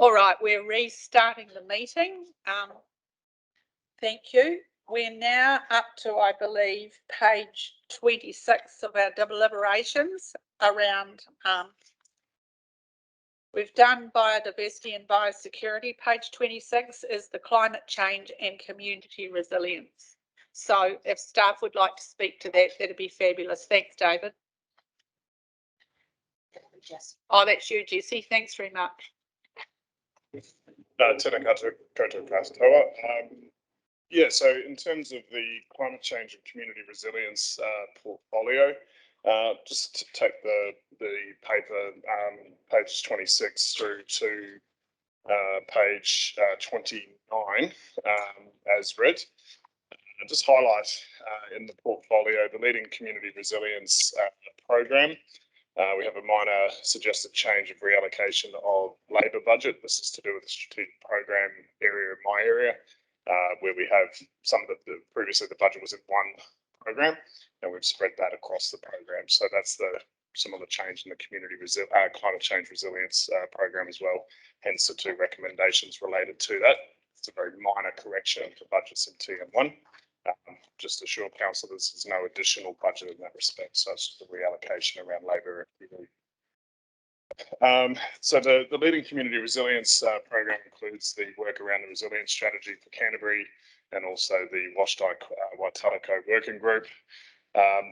All right, we're restarting the meeting. Thank you. We're now up to, I believe, page 26 of our deliberations around, we've done biodiversity and biosecurity. Page 26 is the climate change and community resilience. So if staff would like to speak to that, that'd be fabulous. Thanks, David. Oh, that's you, Jessie. Thanks very much. Tēnā koutou katoa. Yeah, so in terms of the climate change and community resilience portfolio, just to take the paper, pages 26 through to page 29 as read, and just highlight in the portfolio the leading community resilience program. We have a minor suggested change of reallocation of labour budget. This is to do with the strategic program area in my area, where we have some of previously the budget was in one program, and we've spread that across the program. So that's some of the change in the community climate change resilience program as well. Hence the two recommendations related to that. It's a very minor correction for budgets in TM1. Just assure council there's no additional budget in that respect, so it's just a reallocation around labour activity. So the leading community resilience program includes the work around the resilience strategy for Canterbury and also the Waitalako working group.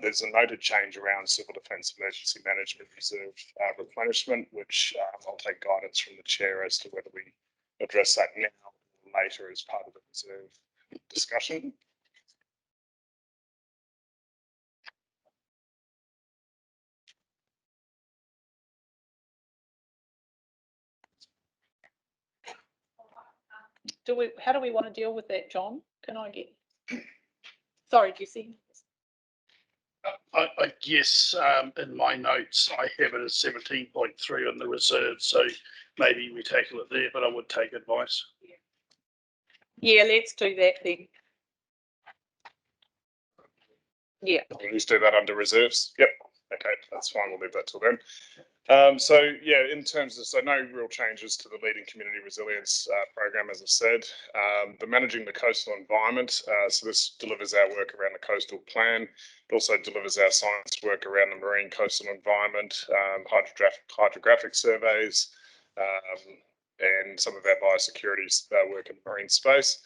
There's a noted change around civil defence emergency management reserve replenishment, which I'll take guidance from the chair as to whether we address that now or later as part of the reserve discussion. How do we want to deal with that, John? Can I get? Sorry, Jessie. I guess in my notes I have it as 17.3 on the reserve, so maybe we tackle it there, but I would take advice. Yeah, let's do that then. Yeah. We'll just do that under reserves. Yep. Okay, that's fine. We'll leave that till then. So yeah, in terms of, no real changes to the leading community resilience program, as I said, but managing the coastal environment. So this delivers our work around the coastal plan. It also delivers our science work around the marine coastal environment, hydrographic surveys, and some of our biosecurity work in marine space.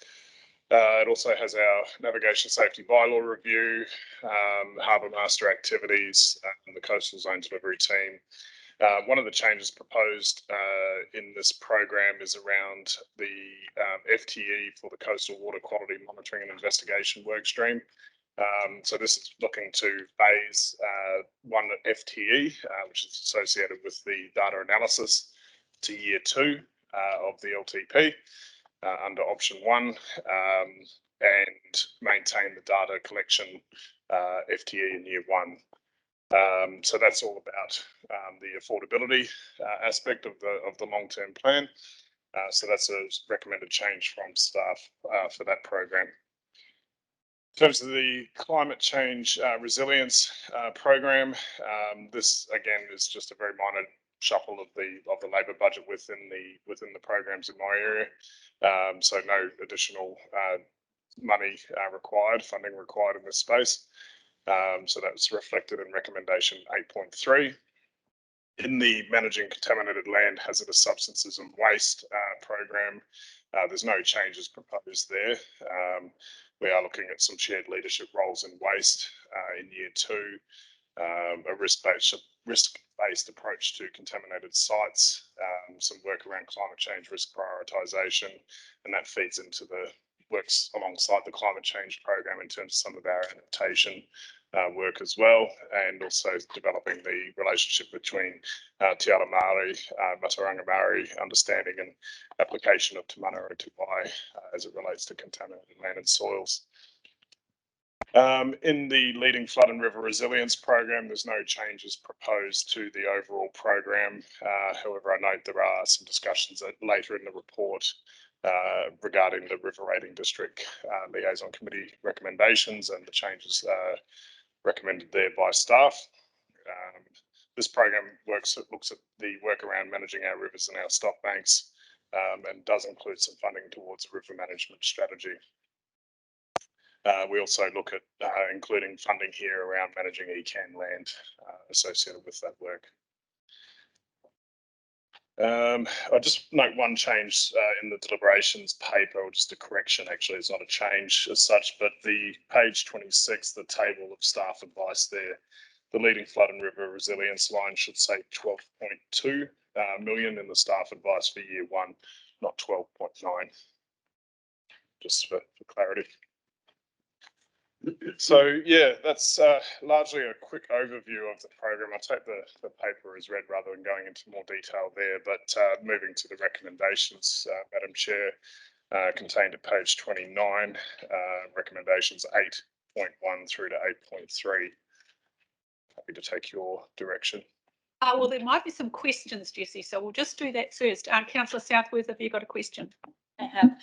It also has our navigation safety bylaw review, harbour master activities, and the coastal zone delivery team. One of the changes proposed in this program is around the FTE for the coastal water quality monitoring and investigation workstream. So this is looking to phase one FTE, which is associated with the data analysis, to year 2 of the LTP. Under option 1, and maintain the data collection FTE in year 1. So that's all about the affordability aspect of the long-term plan. So that's a recommended change from staff for that program. In terms of the climate change resilience program, this again is just a very minor shuffle of the labour budget within the programs in my area. So no additional money required, funding required in this space. So that's reflected in recommendation 8.3. In the managing contaminated land, hazardous substances and waste program, there's no changes proposed there. We are looking at some shared leadership roles in waste in year 2, a risk-based approach to contaminated sites, some work around climate change risk prioritisation, and that feeds into the works alongside the climate change program in terms of some of our adaptation work as well, and also developing the relationship between Te Ara Māori, Mataranga Māori understanding and application of Te Manaurau Te Wai as it relates to contaminated land and soils. In the leading flood and river resilience program, there's no changes proposed to the overall program. However, I note there are some discussions later in the report regarding the River Rating District Liaison Committee recommendations and the changes recommended there by staff. This program looks at the work around managing our rivers and our stock banks, and does include some funding towards a river management strategy. We also look at including funding here around managing ECAN land associated with that work. I'll just note one change in the deliberations paper, or just a correction. Actually, it's not a change as such, but the page 26, the table of staff advice there, the leading flood and river resilience line should say 12.2 million in the staff advice for year one, not 12.9, just for clarity. So yeah, that's largely a quick overview of the program. I'll take the paper as read rather than going into more detail there, but moving to the recommendations, Madam Chair, contained at page 29, recommendations 8.1 through to 8.3. Happy to take your direction. Well, there might be some questions, Jessie, so we'll just do that first. Councillor Southworth, have you got a question? I have.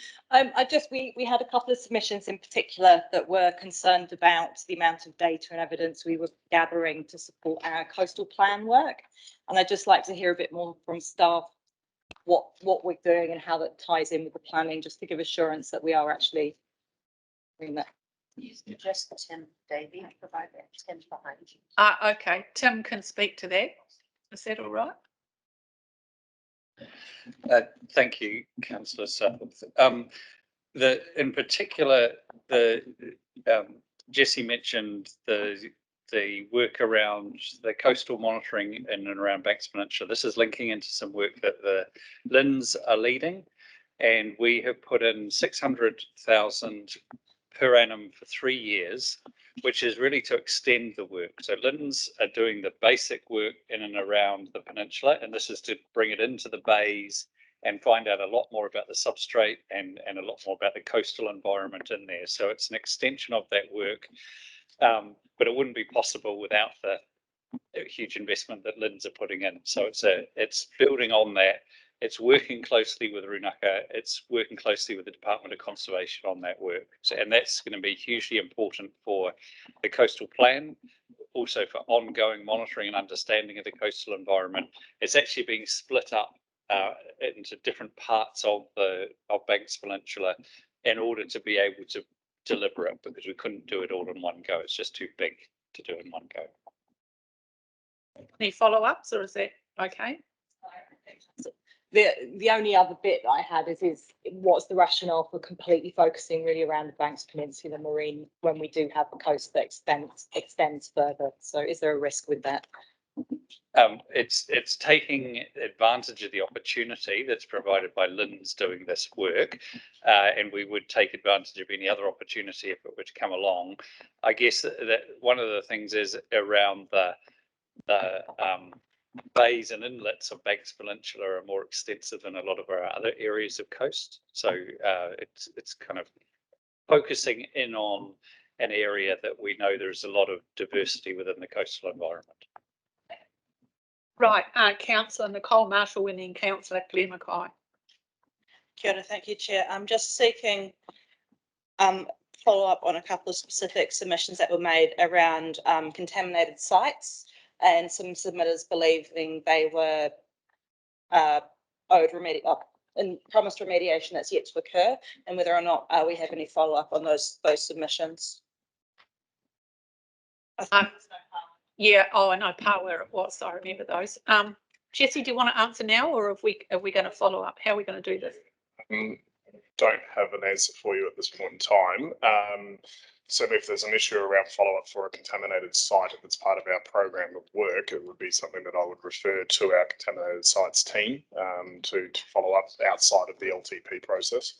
We had a couple of submissions in particular that were concerned about the amount of data and evidence we were gathering to support our coastal plan work. And I'd just like to hear a bit more from staff what we're doing and how that ties in with the planning, just to give assurance that we are actually doing that. You suggest Tim Davey provide that. Tim's behind you. Okay, Tim can speak to that. Is that all right? Thank you, Councillor Southworth. In particular, Jessie mentioned the work around the coastal monitoring in and around Banks Peninsula. This is linking into some work that the LINs are leading, and we have put in 600,000 per annum for 3 years, which is really to extend the work. So LINs are doing the basic work in and around the peninsula, and this is to bring it into the bays and find out a lot more about the substrate and a lot more about the coastal environment in there. So it's an extension of that work, but it wouldn't be possible without the huge investment that LINs are putting in. So it's building on that. It's working closely with Runaka. It's working closely with the Department of Conservation on that work. So, and that's going to be hugely important for the coastal plan, also for ongoing monitoring and understanding of the coastal environment. It's actually being split up into different parts of Banks Peninsula in order to be able to deliver it, because we couldn't do it all in one go. It's just too big to do in one go. Any follow-ups, or is that okay? The only other bit that I had is what's the rationale for completely focusing really around the Banks Peninsula Marine when we do have a coast that extends further? So is there a risk with that? It's taking advantage of the opportunity that's provided by LINs doing this work, and we would take advantage of any other opportunity if it were to come along. I guess that one of the things is around the bays and inlets of Banks Peninsula are more extensive than a lot of our other areas of coast. So it's kind of focusing in on an area that we know there's a lot of diversity within the coastal environment. Right, Councillor Nicole Marshall and then Councillor Claire Mackay. Kia ora, thank you, Chair. I'm just seeking follow up on a couple of specific submissions that were made around contaminated sites, and some submitters believing they were owed and promised remediation that's yet to occur, and whether or not we have any follow up on those submissions. Yeah, I know part where it was, so I remember those. Jessie, do you want to answer now, or are we going to follow up? How are we going to do this? Don't have an answer for you at this point in time. Certainly if there's an issue around follow-up for a contaminated site, if it's part of our program of work, it would be something that I would refer to our contaminated sites team to follow up outside of the LTP process.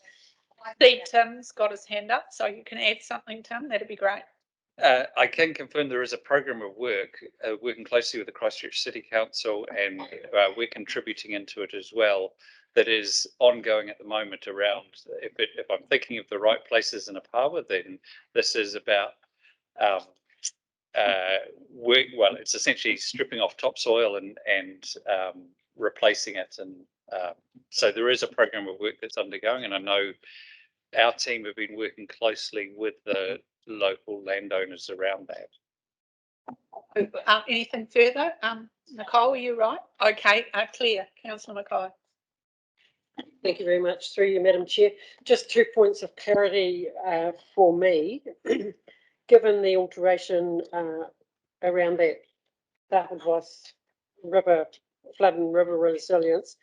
I see Tim's got his hand up, so you can add something, Tim. That'd be great. I can confirm there is a program of work working closely with the Christchurch City Council, and we're contributing into it as well, that is ongoing at the moment around, if I'm thinking of the right places in Apawa, then this is about work. Well, it's essentially stripping off topsoil and replacing it, and so there is a program of work that's undergoing, and I know our team have been working closely with the local landowners around that. Anything further? Nicole, are you right? Okay, Claire, Councillor Mackay. Thank you very much. Through you, Madam Chair. Just 2 points of clarity for me. Given the alteration around that staff advice river, flood and river resilience,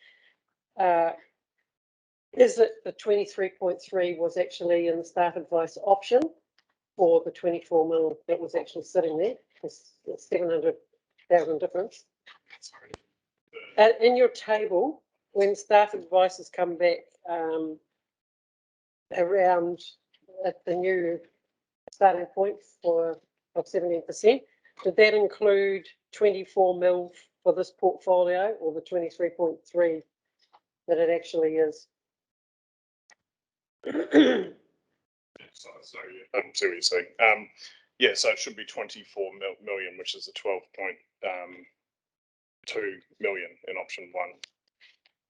is it the 23.3 was actually in the staff advice option, or the 24 mil that was actually sitting there? It's 700,000 difference. In your table, when staff advice has come back around at the new starting point of 17%, did that include 24 mil for this portfolio, or the 23.3 that it actually is? So yeah, I see what you're saying. Yeah, so it should be 24 million, which is the 12.2 million in option 1.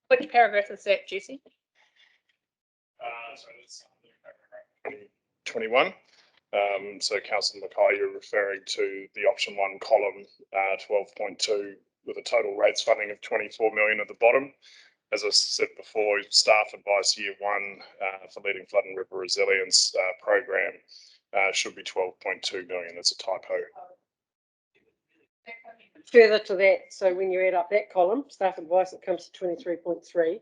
Which paragraph is that, Jessie? So it's 21. So Councillor Mackay, you're referring to the option 1 column 12.2 with a total rates funding of 24 million at the bottom. As I said before, staff advice year 1 for leading flood and river resilience program should be 12.2 million. That's a typo. Further to that, so when you add up that column, staff advice, it comes to 23.3.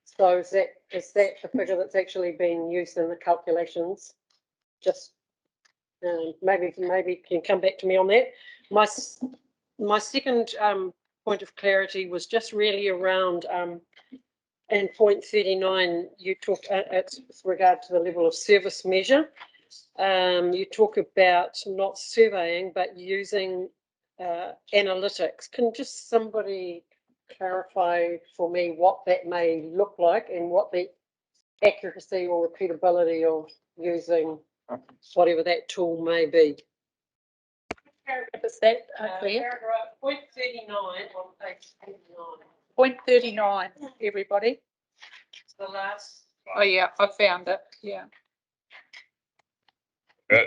So is that the figure that's actually being used in the calculations? Just maybe you can come back to me on that. My second point of clarity was just really around in point 39, you talked with regard to the level of service measure. You talk about not surveying but using analytics. Can just somebody clarify for me what that may look like and what the accuracy or repeatability of using whatever that tool may be? Paragraph is that, Claire? Paragraph point 39 on page 39. Point 39, everybody. It's the last. Oh yeah, I found it. Yeah.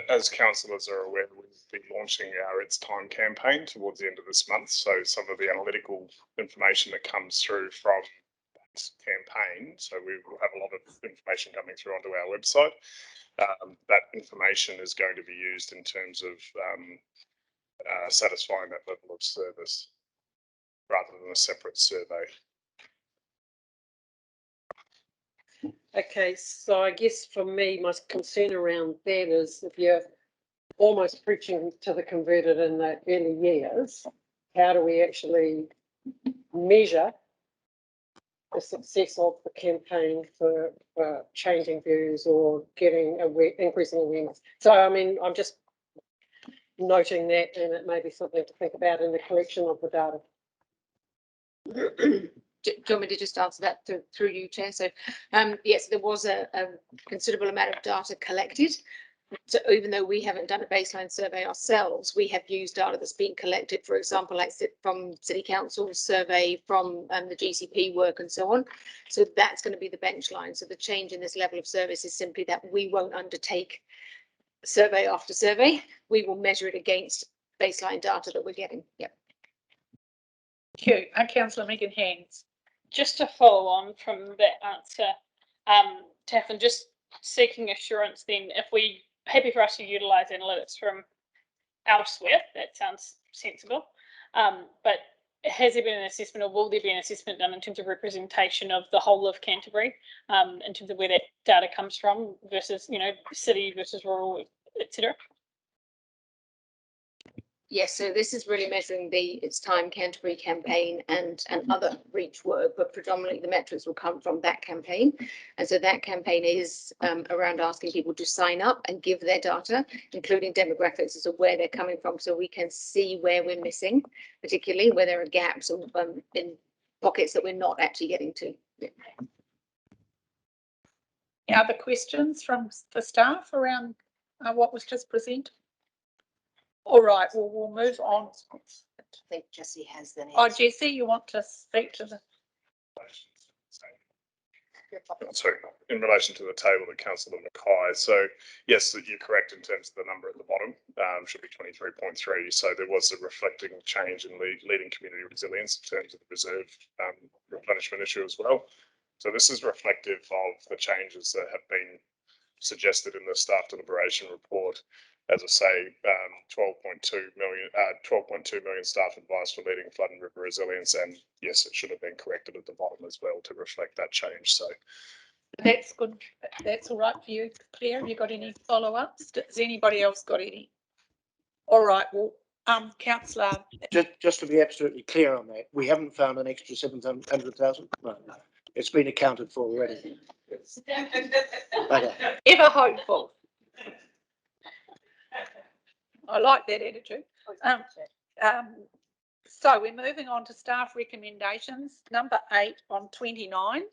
As councillors are aware, we'll be launching our It's Time campaign towards the end of this month. So some of the analytical information that comes through from that campaign, so we will have a lot of information coming through onto our website. That information is going to be used in terms of satisfying that level of service rather than a separate survey. Okay, so I guess for me, my concern around that is if you're almost preaching to the converted in the early years, how do we actually measure the success of the campaign for changing views or getting increasing awareness? So, I mean, I'm just noting that, and it may be something to think about in the collection of the data. Do you want me to just answer that through you, Chair? So, yes, there was a considerable amount of data collected. So even though we haven't done a baseline survey ourselves, we have used data that's been collected, for example, like from City Council survey, from the GCP work and so on. So that's going to be the benchline. So the change in this level of service is simply that we won't undertake survey after survey. We will measure it against baseline data that we're getting. Yep. Thank you. Councillor Megan Hands. Just to follow on from that answer, Taff, and just seeking assurance then, if we happy for us to utilise analytics from elsewhere, that sounds sensible. But has there been an assessment, or will there be an assessment done in terms of representation of the whole of Canterbury, in terms of where that data comes from versus, you know, city versus rural, etc.? Yes, so this is really measuring the It's Time Canterbury campaign and other reach work, but predominantly the metrics will come from that campaign. And so that campaign is around asking people to sign up and give their data, including demographics as to where they're coming from, so we can see where we're missing, particularly where there are gaps or in pockets that we're not actually getting to. Yeah. Any other questions from the staff around what was just presented? All right, well, we'll move on. I think Jessie has the Oh, Jessie, you want to speak to the? Sorry, in relation to the table that Councillor Mackay. So yes, you're correct in terms of the number at the bottom, should be 23.3. So there was a reflecting change in leading community resilience in terms of the reserve replenishment issue as well. So this is reflective of the changes that have been suggested in the staff deliberation report. As I say, 12.2 million staff advice for leading flood and river resilience, and yes, it should have been corrected at the bottom as well to reflect that change. So That's good. That's all right for you, Claire. Have you got any follow-ups? Has anybody else got any? All right, well, councillor. Just to be absolutely clear on that, we haven't found an extra 700,000. No, it's been accounted for already. Okay. Ever hopeful. I like that attitude. So we're moving on to staff recommendations, number 8 on 29.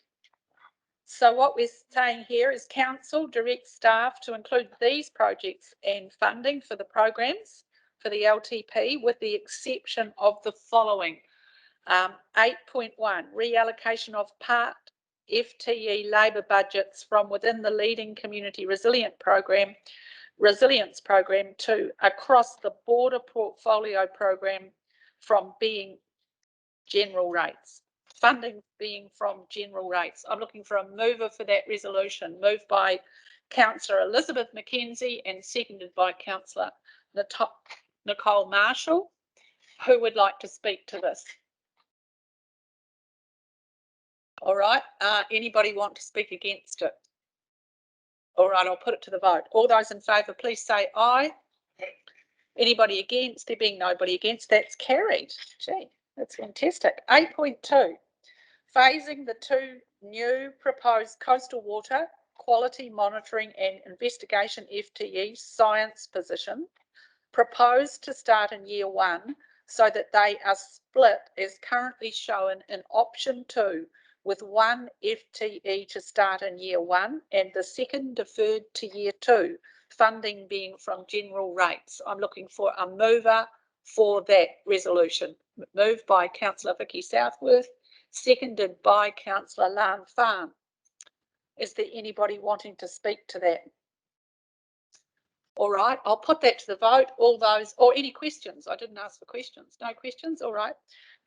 So what we're saying here is council directs staff to include these projects and funding for the programs for the LTP, with the exception of the following. 8.1, reallocation of part FTE labour budgets from within the leading community resilience program to across the border portfolio program from being general rates. Funding being from general rates. I'm looking for a mover for that resolution. Moved by Councillor Elizabeth Mackenzie and seconded by Councillor Nicole Marshall. Who would like to speak to this? All right. Anybody want to speak against it? All right, I'll put it to the vote. All those in favour, please say aye. Anybody against? There being nobody against, that's carried. Gee, that's fantastic. 8.2, phasing the 2 new proposed coastal water quality monitoring and investigation FTE science position proposed to start in year 1 so that they are split as currently shown in option 2, with 1 FTE to start in year 1 and the second deferred to year 2, funding being from general rates. I'm looking for a mover for that resolution. Moved by Councillor Vicky Southworth, seconded by Councillor Lan Farn. Is there anybody wanting to speak to that? All right, I'll put that to the vote. All those, or any questions? I didn't ask for questions. No questions? All right.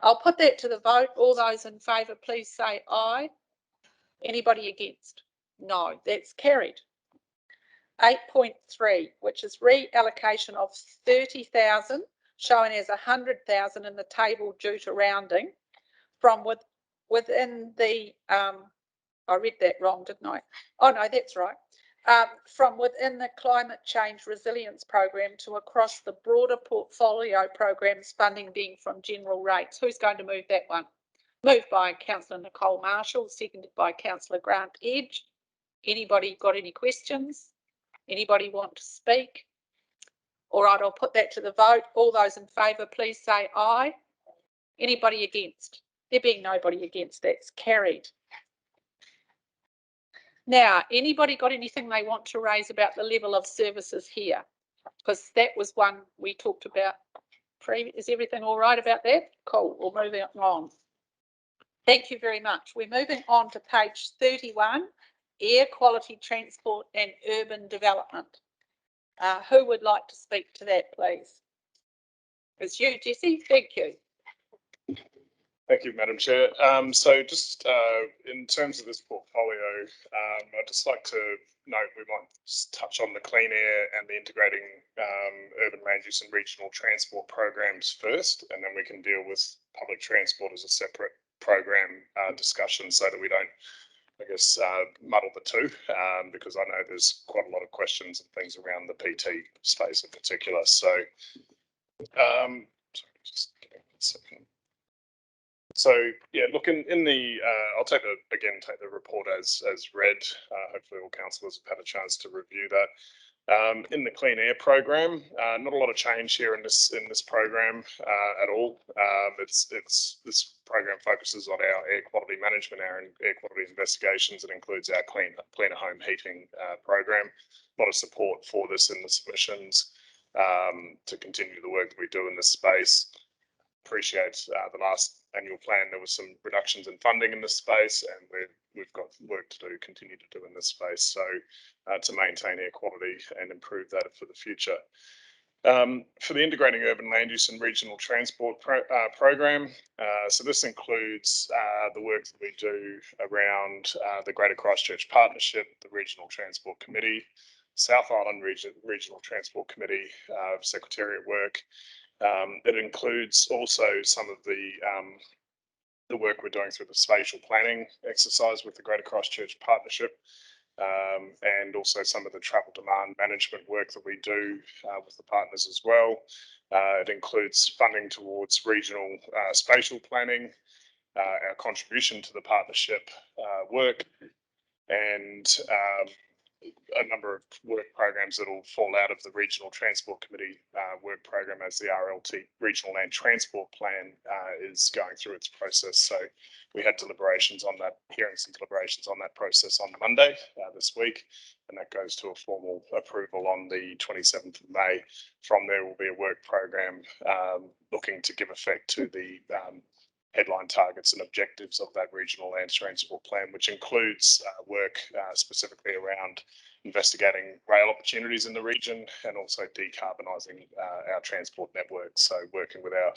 I'll put that to the vote. All those in favour, please say aye. Anybody against? No, that's carried. 8.3, which is reallocation of 30,000, shown as 100,000 in the table due to rounding, from within the, I read that wrong, didn't I? Oh no, that's right. From within the climate change resilience program to across the broader portfolio programs, funding being from general rates. Who's going to move that one? Moved by Councillor Nicole Marshall, seconded by Councillor Grant Edge. Anybody got any questions? Anybody want to speak? All right, I'll put that to the vote. All those in favour, please say aye. Anybody against? There being nobody against, that's carried. Now, anybody got anything they want to raise about the level of services here? Because that was one we talked about. Is everything all right about that? Cool, we'll move on. Thank you very much. We're moving on to page 31, air quality transport and urban development. Who would like to speak to that, please? It's you, Jessie. Thank you. thank you, Madam Chair. So just in terms of this portfolio, I'd just like to note we might touch on the clean air and the integrating urban land use and regional transport programs first, and then we can deal with public transport as a separate program discussion so that we don't, I guess, muddle the two, because I know there's quite a lot of questions and things around the PT space in particular. So, sorry, just give me 1 second. So yeah, look in the I'll take the report as read. Hopefully all councillors have had a chance to review that. In the clean air program, not a lot of change here in this program at all. This program focuses on our air quality management, our air quality investigations. It includes our cleaner home heating program. A lot of support for this in the submissions to continue the work that we do in this space. Appreciate the last annual plan there was some reductions in funding in this space, and we've got work to do, continue to do in this space, so to maintain air quality and improve that for the future. For the Integrating Urban Land Use and Regional Transport program, so this includes the work that we do around the Greater Christchurch Partnership, the Regional Transport Committee, South Island Regional Transport Committee, Secretariat work. It includes also some of the work we're doing through the spatial planning exercise with the Greater Christchurch Partnership. And also some of the travel demand management work that we do with the partners as well. It includes funding towards regional spatial planning, our contribution to the partnership work, and a number of work programs that will fall out of the Regional Transport Committee work program as the RLT Regional Land Transport Plan is going through its process. So we had deliberations on that, hearings and deliberations on that process on Monday this week, and that goes to a formal approval on the 27th of May. From there will be a work program looking to give effect to the headline targets and objectives of that regional land transport plan, which includes work specifically around investigating rail opportunities in the region and also decarbonising our transport network. So working with our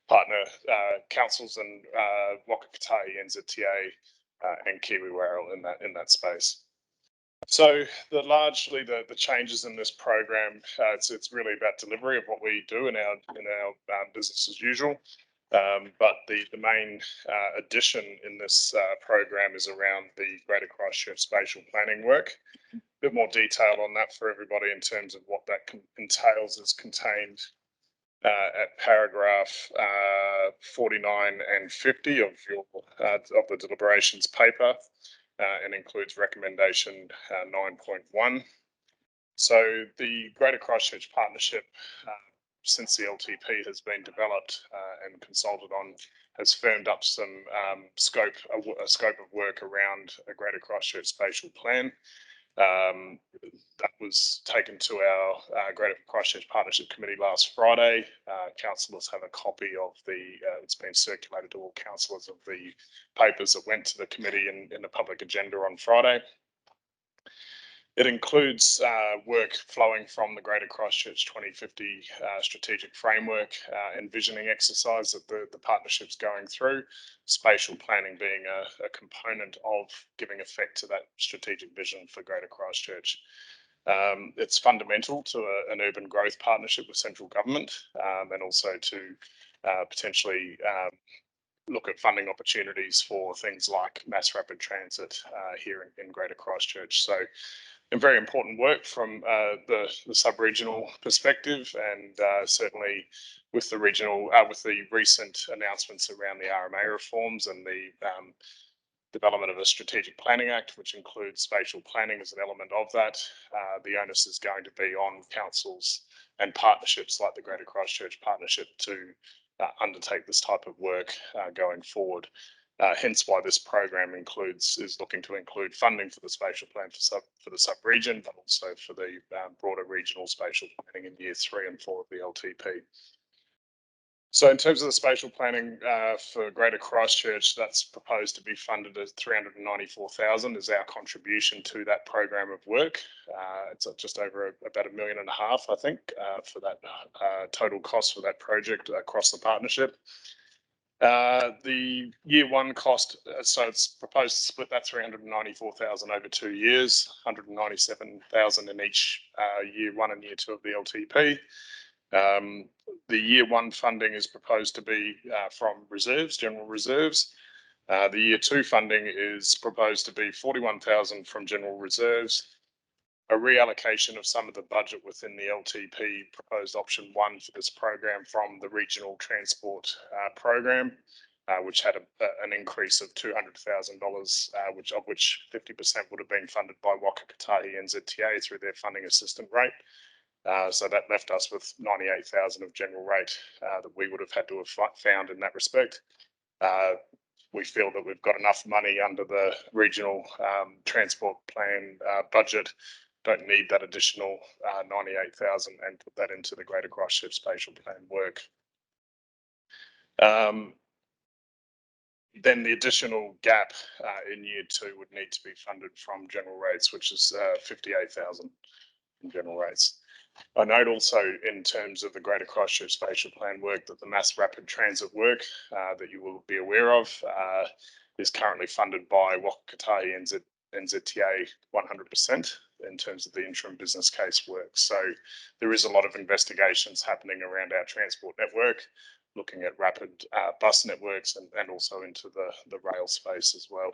partner councils and Waka Kotahi, NZTA and Kiwi Rail in that space. So largely the changes in this program, it's really about delivery of what we do in our business as usual. But the main addition in this program is around the Greater Christchurch spatial planning work. A bit more detail on that for everybody in terms of what that entails is contained at paragraph 49 and 50 of the deliberations paper, and includes recommendation 9.1. So the Greater Christchurch Partnership, since the LTP has been developed and consulted on, has firmed up some scope of work around a Greater Christchurch spatial plan. That was taken to our Greater Christchurch Partnership Committee last Friday. Councillors have a copy of it's been circulated to all councillors of the papers that went to the committee in the public agenda on Friday. It includes work flowing from the Greater Christchurch 2050 strategic framework envisioning exercise that the partnership's going through, spatial planning being a component of giving effect to that strategic vision for Greater Christchurch. It's fundamental to an urban growth partnership with central government, and also to potentially look at funding opportunities for things like mass rapid transit here in Greater Christchurch. So, and very important work from the sub-regional perspective, and certainly with the regional, with the recent announcements around the RMA reforms and the development of a Strategic Planning Act, which includes spatial planning as an element of that. The onus is going to be on councils and partnerships like the Greater Christchurch Partnership to undertake this type of work going forward. Hence why this program is looking to include funding for the spatial plan for the sub-region, but also for the broader regional spatial planning in year 3 and 4 of the LTP. So in terms of the spatial planning for Greater Christchurch, that's proposed to be funded as 394,000 is our contribution to that program of work. It's just over about $1.5 million, I think, for that total cost for that project across the partnership. The year 1 cost, so it's proposed to split that 394,000 over 2 years, 197,000 in each year 1 and year 2 of the LTP. The year 1 funding is proposed to be from reserves, general reserves. The year 2 funding is proposed to be 41,000 from general reserves. A reallocation of some of the budget within the LTP proposed option 1 for this program from the regional transport program, which had an increase of $200,000, of which 50% would have been funded by Waka Kotahi NZTA through their funding assistant rate. So that left us with 98,000 of general rate that we would have had to have found in that respect. We feel that we've got enough money under the regional transport plan budget. Don't need that additional 98,000 and put that into the Greater Christchurch spatial plan work. Then the additional gap in year 2 would need to be funded from general rates, which is 58,000 in general rates. I note also in terms of the Greater Christchurch Spatial Plan work that the mass rapid transit work that you will be aware of is currently funded by Wakatahi NZTA 100% in terms of the interim business case work. So there is a lot of investigations happening around our transport network, looking at rapid bus networks and also into the rail space as well.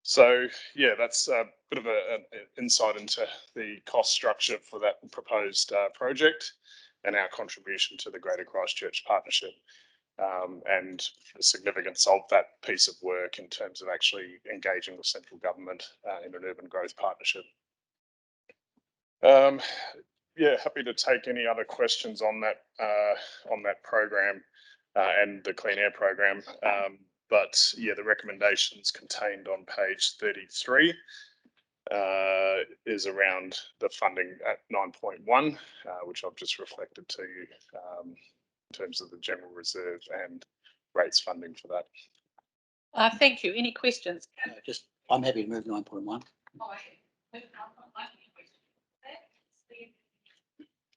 So yeah, that's a bit of an insight into the cost structure for that proposed project and our contribution to the Greater Christchurch Partnership and the significance of that piece of work in terms of actually engaging with central government in an urban growth partnership. Yeah, happy to take any other questions on that program and the Clean Air program. But yeah, the recommendations contained on page 33 is around the funding at 9.1, which I've just reflected to you in terms of the general reserve and rates funding for that. Thank you. Any questions? I'm happy to move 9.1.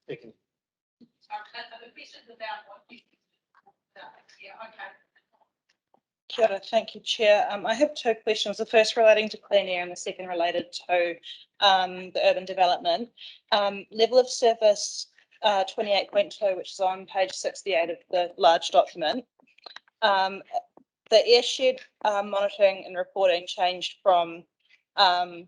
Second. Kia ora, thank you, Chair. I have two questions. The first relating to clean air and the second related to the urban development. Level of service 28.2, which is on page 68 of the large document. The airshed monitoring and reporting changed from over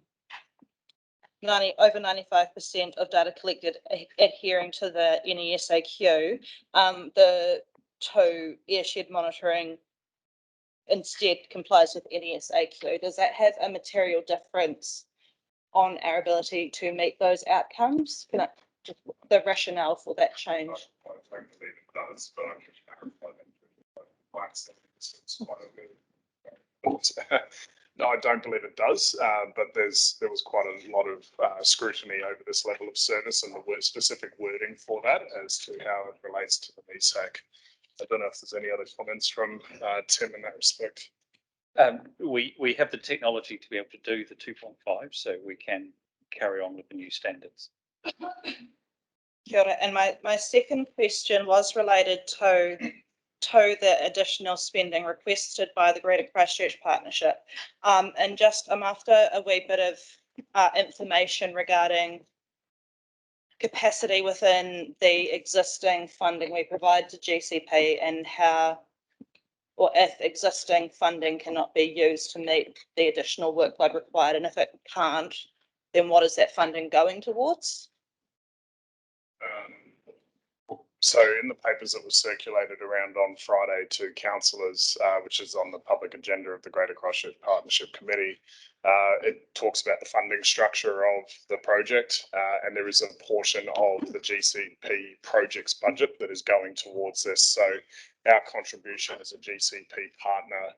95% of data collected adhering to the NESAQ. The two airshed monitoring instead complies with NESAQ. Does that have a material difference on our ability to meet those outcomes? The rationale for that change? I don't believe it does, but I can clarify that. No, I don't believe it does, but there was quite a lot of scrutiny over this level of service and the specific wording for that as to how it relates to the NESAC. I don't know if there's any other comments from Tim in that respect. We have the technology to be able to do the 2.5, so we can carry on with the new standards. Kia ora. And my second question was related to the additional spending requested by the Greater Christchurch Partnership. And just I'm after a wee bit of information regarding capacity within the existing funding we provide to GCP and how, or if existing funding cannot be used to meet the additional workload required. And if it can't, then what is that funding going towards? So in the papers that were circulated around on Friday to councillors, which is on the public agenda of the Greater Christchurch Partnership Committee, it talks about the funding structure of the project, and there is a portion of the GCP project's budget that is going towards this. So our contribution as a GCP partner,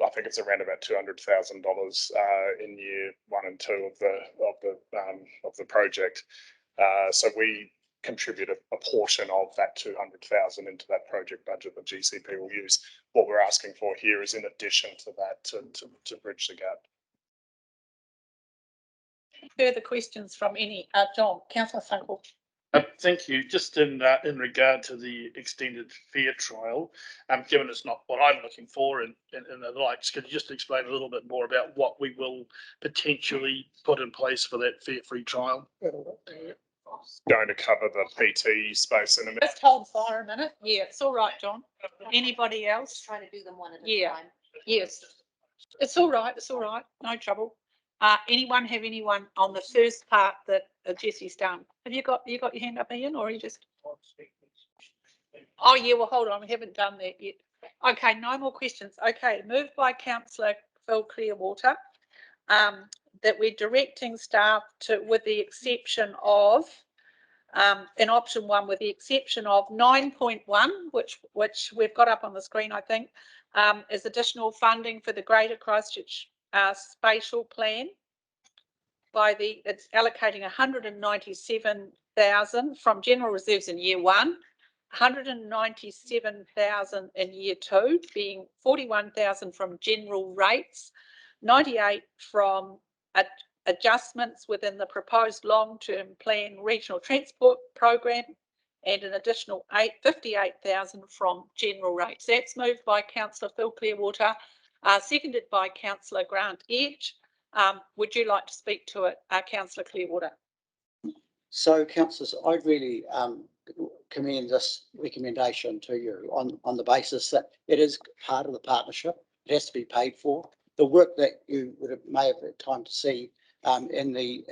I think it's around about $200,000 in year 1 and 2 of the project. So we contribute a portion of that 200,000 into that project budget that GCP will use. What we're asking for here is in addition to that to bridge the gap. Further questions from any John, Councillor Sunkel. Thank you. Just in regard to the extended fare trial, given it's not what I'm looking for and the likes, could you just explain a little bit more about what we will potentially put in place for that fare-free trial? Going to cover the PT space in a minute. Just hold fire a minute. Yeah, it's all right, John. Anybody else? Trying to do them one at a time. Yes. It's all right. It's all right. No trouble. Anyone have anyone on the first part that Jesse's done? Have you got your hand up, Ian, or are you just? Oh yeah. Well, hold on. We haven't done that yet. Okay. No more questions. Okay. Moved by Councillor Phil Clearwater. That we're directing staff to, with the exception of, in option 1, with the exception of 9.1, which we've got up on the screen, I think, is additional funding for the Greater Christchurch Spatial Plan. It's allocating 197,000 from general reserves in year 1, 197,000 in year 2, being 41,000 from general rates, 98 from adjustments within the proposed long-term plan regional transport program and an additional 58,000 from general rates. That's moved by Councillor Phil Clearwater, seconded by Councillor Grant Edge. Would you like to speak to it, Councillor Clearwater? So, councillors, I really commend this recommendation to you on the basis that it is part of the partnership. It has to be paid for. The work that you may have had time to see in the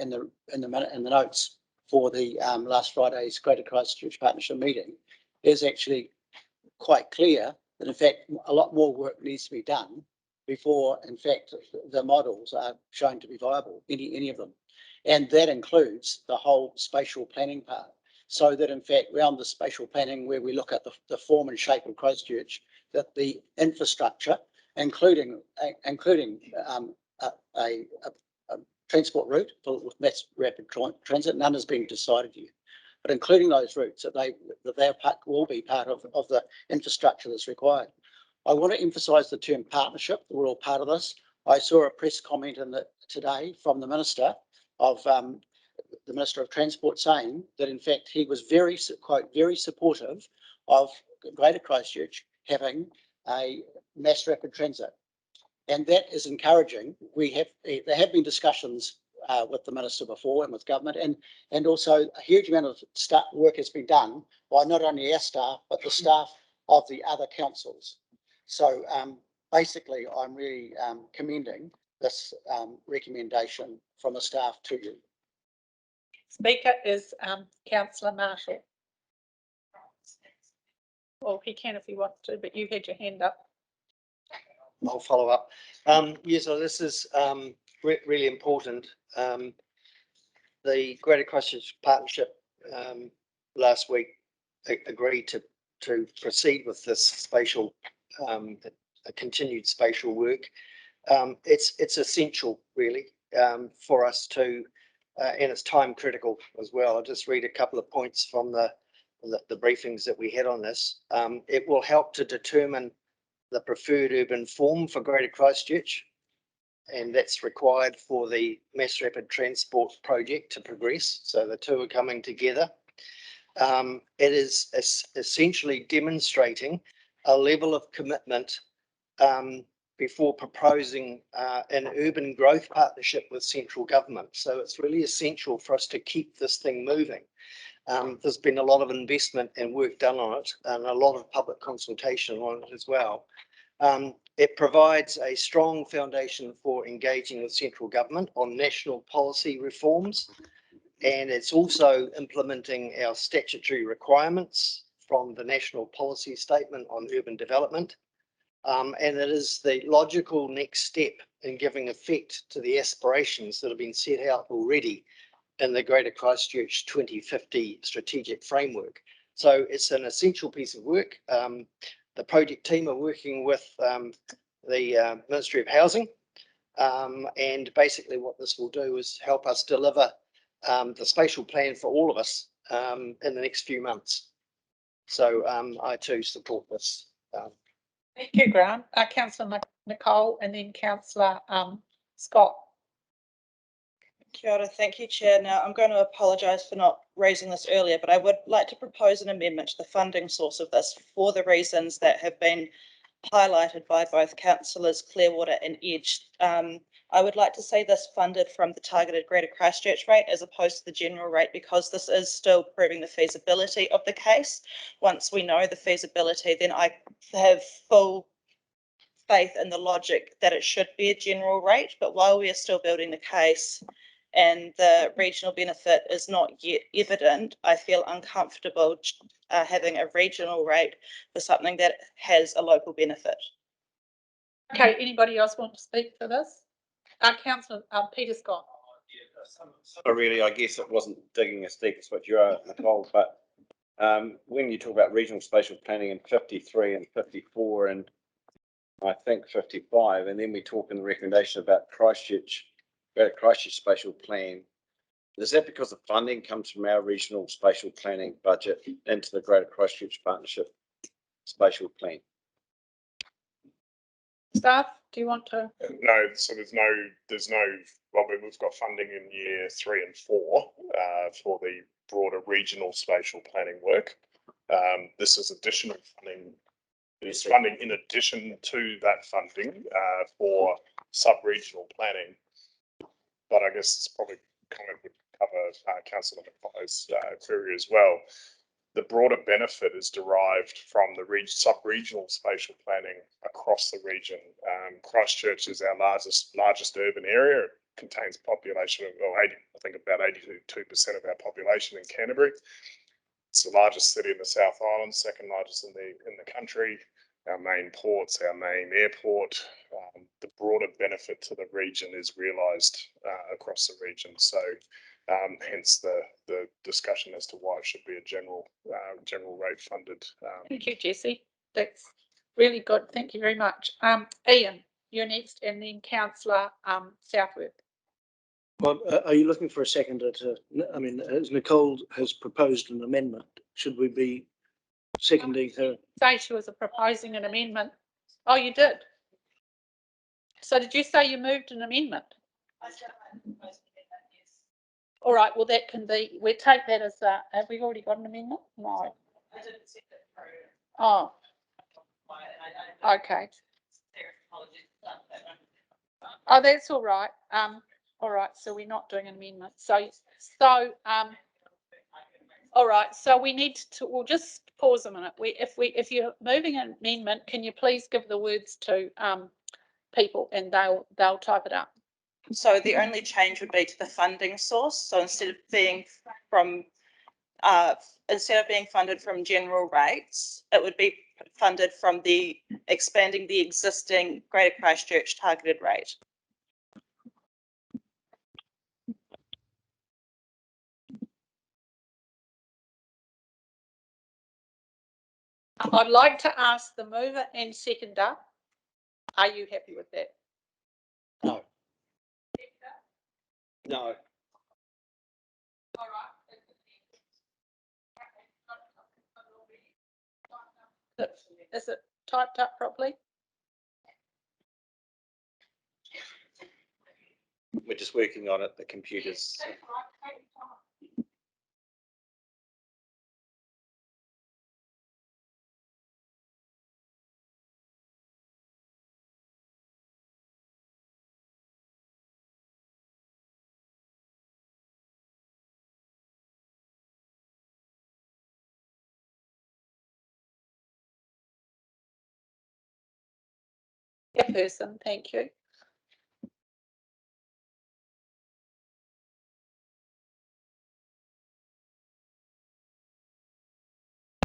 notes for the last Friday's Greater Christchurch Partnership meeting is actually quite clear that in fact a lot more work needs to be done before in fact the models are shown to be viable, any of them. And that includes the whole spatial planning part. So that in fact around the spatial planning where we look at the form and shape of Christchurch, that the infrastructure, including a transport route with mass rapid transit, none is being decided yet. But including those routes, that they will be part of the infrastructure that's required. I want to emphasise the term partnership. We're all part of this. I saw a press comment today from the Minister of Transport saying that in fact he was very supportive of Greater Christchurch having a mass rapid transit. And that is encouraging. There have been discussions with the Minister before and with government, and also a huge amount of work has been done by not only our staff, but the staff of the other councils. So basically, I'm really commending this recommendation from the staff to you. Speaker is Councillor Marshall. Well, he can if he wants to, but you had your hand up. I'll follow up. Yes, so this is really important. The Greater Christchurch Partnership last week agreed to proceed with this spatial, continued spatial work. It's essential really for us to, and it's time critical as well. I'll just read a couple of points from the briefings that we had on this. It will help to determine the preferred urban form for Greater Christchurch, and that's required for the mass rapid transport project to progress. So the two are coming together. It is essentially demonstrating a level of commitment before proposing an urban growth partnership with central government. So it's really essential for us to keep this thing moving. There's been a lot of investment and work done on it, and a lot of public consultation on it as well. It provides a strong foundation for engaging with central government on national policy reforms, and it's also implementing our statutory requirements from the National Policy Statement on Urban Development. And it is the logical next step in giving effect to the aspirations that have been set out already in the Greater Christchurch 2050 strategic framework. So it's an essential piece of work. The project team are working with the Ministry of Housing, and basically what this will do is help us deliver the spatial plan for all of us in the next few months. So I too support this. Thank you, Grant. Councillor Nicole and then Councillor Scott. Kia ora, thank you, Chair. Now, I'm going to apologise for not raising this earlier, but I would like to propose an amendment to the funding source of this for the reasons that have been highlighted by both Councillors Clearwater and Edge. I would like to see this funded from the targeted Greater Christchurch rate as opposed to the general rate, because this is still proving the feasibility of the case. Once we know the feasibility, then I have full faith in the logic that it should be a general rate. But while we are still building the case and the regional benefit is not yet evident, I feel uncomfortable having a regional rate for something that has a local benefit. Okay, anybody else want to speak for this? Councillor Peter Scott. So really, I guess it wasn't digging as deep as what you are, Nicole, but when you talk about regional spatial planning in 53 and 54 and I think 55, and then we talk in the recommendation about Christchurch spatial plan, is that because the funding comes from our regional spatial planning budget into the Greater Christchurch Partnership spatial plan? Staff? do you want to? No, so there's no, well, we've got funding in year 3 and 4 for the broader regional spatial planning work. This is additional funding. There's funding in addition to that funding for sub-regional planning. But I guess it's probably comment would cover Councillor McFly's query as well. The broader benefit is derived from the sub-regional spatial planning across the region. Christchurch is our largest urban area. It contains a population of, well, I think about 82% of our population in Canterbury. It's the largest city in the South Island, second largest in the country. Our main ports, our main airport. The broader benefit to the region is realised across the region. So hence the discussion as to why it should be a general rate funded. Thank you, Jessie. That's really good. Thank you very much. Ian, you're next, and then Councillor Southworth. Well, are you looking for a seconder to, I mean, as Nicole has proposed an amendment, should we be seconding her? Say she was proposing an amendment. Oh, you did? So did you say you moved an amendment? All right, well, that can be, we'll take that as a, have we already got an amendment? No. Oh. Okay. Oh, that's all right. All right, so we're not doing an amendment. So all right, so we need to, we'll just pause a minute. If you're moving an amendment, can you please give the words to people and they'll type it up. So the only change would be to the funding source. So instead of being funded from general rates, it would be funded from expanding the existing Greater Christchurch targeted rate. I'd like to ask the mover and seconder, are you happy with that? No. No. All right. Is it typed up properly? We're just working on it, the computers. Person, thank you.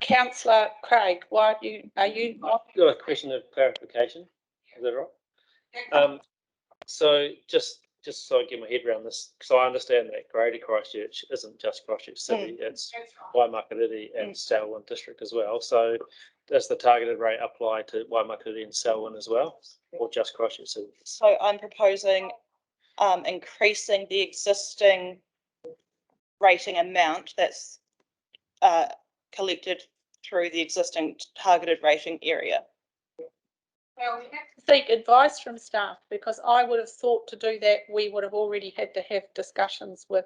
Councillor Craig, why are you I've got a question of clarification. Is that right? So just so I get my head around this, because I understand that Greater Christchurch isn't just Christchurch City, it's Waimakariri and Selwyn district as well. So does the targeted rate apply to Waimakariri and Selwyn as well, or just Christchurch City? So I'm proposing increasing the existing rating amount that's collected through the existing targeted rating area. Well, we have to seek advice from staff, because I would have thought to do that we would have already had to have discussions with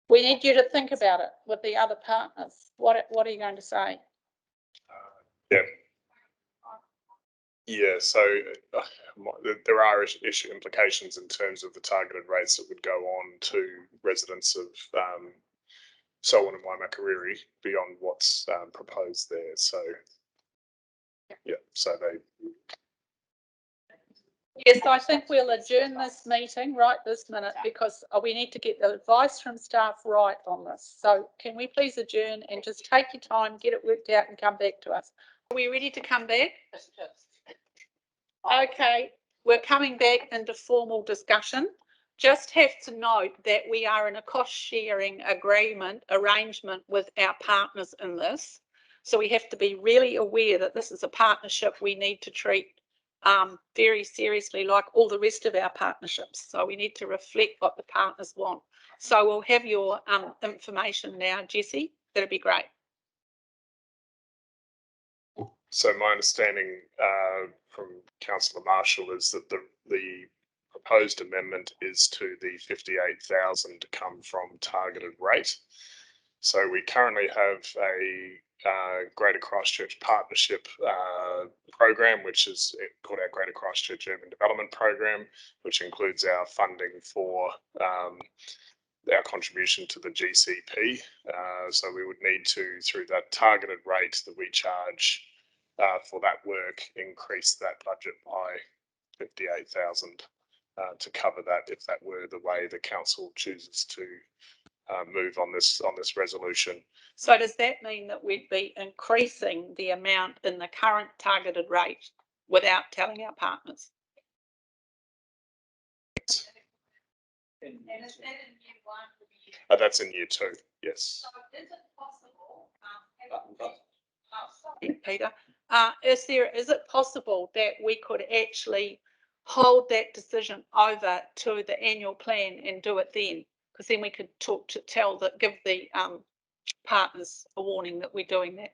we need you to think about it with the other partners. What are you going to say? Yeah, so there are issue implications in terms of the targeted rates that would go on to residents of Selwyn and Waimakariri beyond what's proposed there. So yeah, so they. Yes, I think we'll adjourn this meeting right this minute, because we need to get the advice from staff right on this. So can we please adjourn and just take your time, get it worked out and come back to us? Are we ready to come back? Okay, we're coming back into formal discussion. Just have to note that we are in a cost sharing arrangement with our partners in this. So we have to be really aware that this is a partnership we need to treat very seriously, like all the rest of our partnerships. So we need to reflect what the partners want. So we'll have your information now, Jessie. That'd be great. So my understanding from Councillor Marshall is that the proposed amendment is to the 58,000 to come from targeted rate. So we currently have a Greater Christchurch Partnership program, which is called our Greater Christchurch Urban Development Program, which includes our funding for our contribution to the GCP. So we would need to, through that targeted rate that we charge for that work, increase that budget by 58,000 to cover that, if that were the way the council chooses to move on this resolution. So does that mean that we'd be increasing the amount in the current targeted rate without telling our partners? And is that in year 1? That's in year 2, yes. So is it possible, Peter, is it possible that we could actually hold that decision over to the annual plan and do it then? Because then we could give the partners a warning that we're doing that.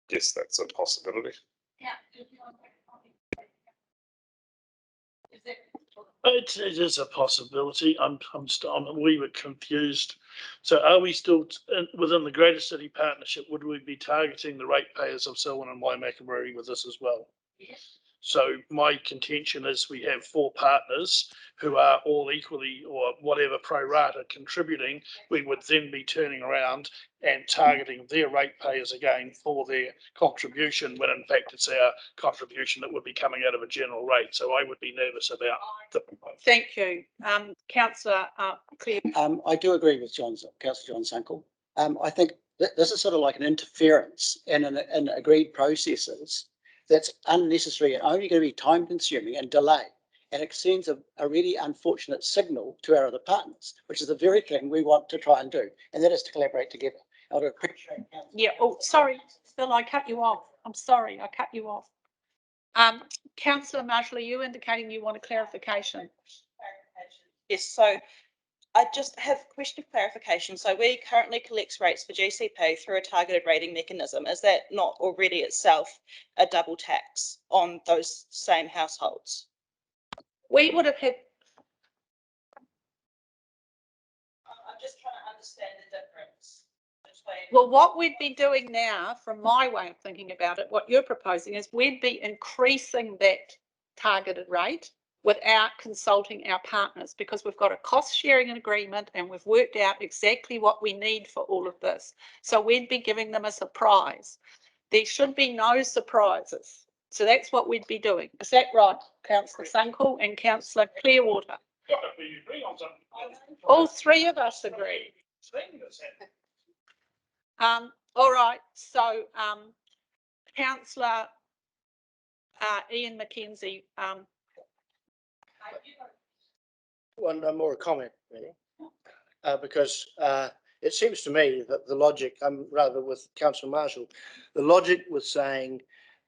Yes, that's a possibility. Yeah. It is a possibility. I'm a wee bit confused. So are we still within the Greater City Partnership? Would we be targeting the ratepayers of Selwyn and Waimakariri with this as well? Yes. So my contention is we have 4 partners who are all equally or whatever pro rata contributing. We would then be turning around and targeting their ratepayers again for their contribution, when in fact it's our contribution that would be coming out of a general rate. So I would be nervous about the proposal. Thank you. Councillor Claire. I do agree with Councillor John Sunkel. I think this is sort of like an interference in agreed processes that's unnecessary and only going to be time consuming and delay. And it sends a really unfortunate signal to our other partners, which is the very thing we want to try and do. And that is to collaborate together. I would appreciate. Yeah. Oh, sorry, Phil, I cut you off. I'm sorry, I cut you off. Councillor Marshall, are you indicating you want a clarification? Yes, so I just have a question of clarification. So we currently collect rates for GCP through a targeted rating mechanism. Is that not already itself a double tax on those same households? We would have had. I'm just trying to understand the difference between. Well, what we'd be doing now, from my way of thinking about it, what you're proposing is we'd be increasing that targeted rate without consulting our partners, because we've got a cost sharing agreement and we've worked out exactly what we need for all of this. So we'd be giving them a surprise. There should be no surprises. So that's what we'd be doing. Is that right, Councillor Sunkel and Councillor Clearwater? All 3 of us agree. All right. So Councillor Ian McKenzie. One more comment, really, because it seems to me that the logic, I'm rather with Councillor Marshall, the logic was saying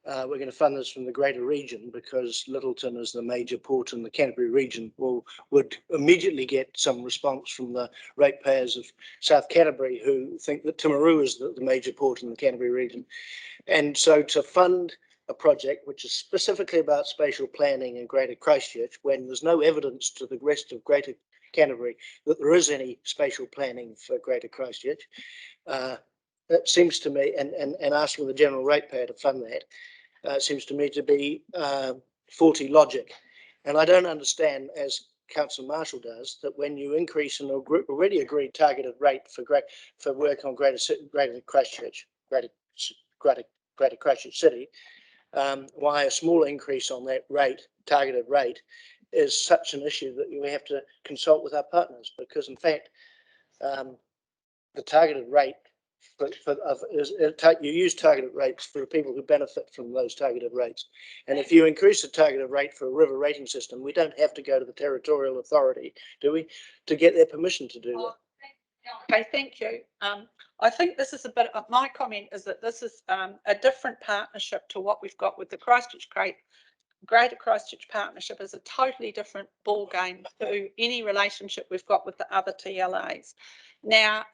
we're going to fund this from the greater region because Littleton is the major port in the Canterbury region, would immediately get some response from the ratepayers of South Canterbury, who think that Timaru is the major port in the Canterbury region. And so to fund a project which is specifically about spatial planning in Greater Christchurch, when there's no evidence to the rest of Greater Canterbury that there is any spatial planning for Greater Christchurch, it seems to me, and asking the general ratepayer to fund that, seems to me to be faulty logic. And I don't understand, as Councillor Marshall does, that when you increase an already agreed targeted rate for work on Greater Christchurch City, why a small increase on that targeted rate, is such an issue that we have to consult with our partners, because in fact, the targeted rate you use targeted rates for the people who benefit from those targeted rates. And if you increase the targeted rate for a river rating system, we don't have to go to the territorial authority, do we, to get their permission to do that? Okay, thank you. I think this is a bit of my comment is that this is a different partnership to what we've got with the Greater Christchurch Partnership. Is a totally different ball game to any relationship we've got with the other TLAs. Now,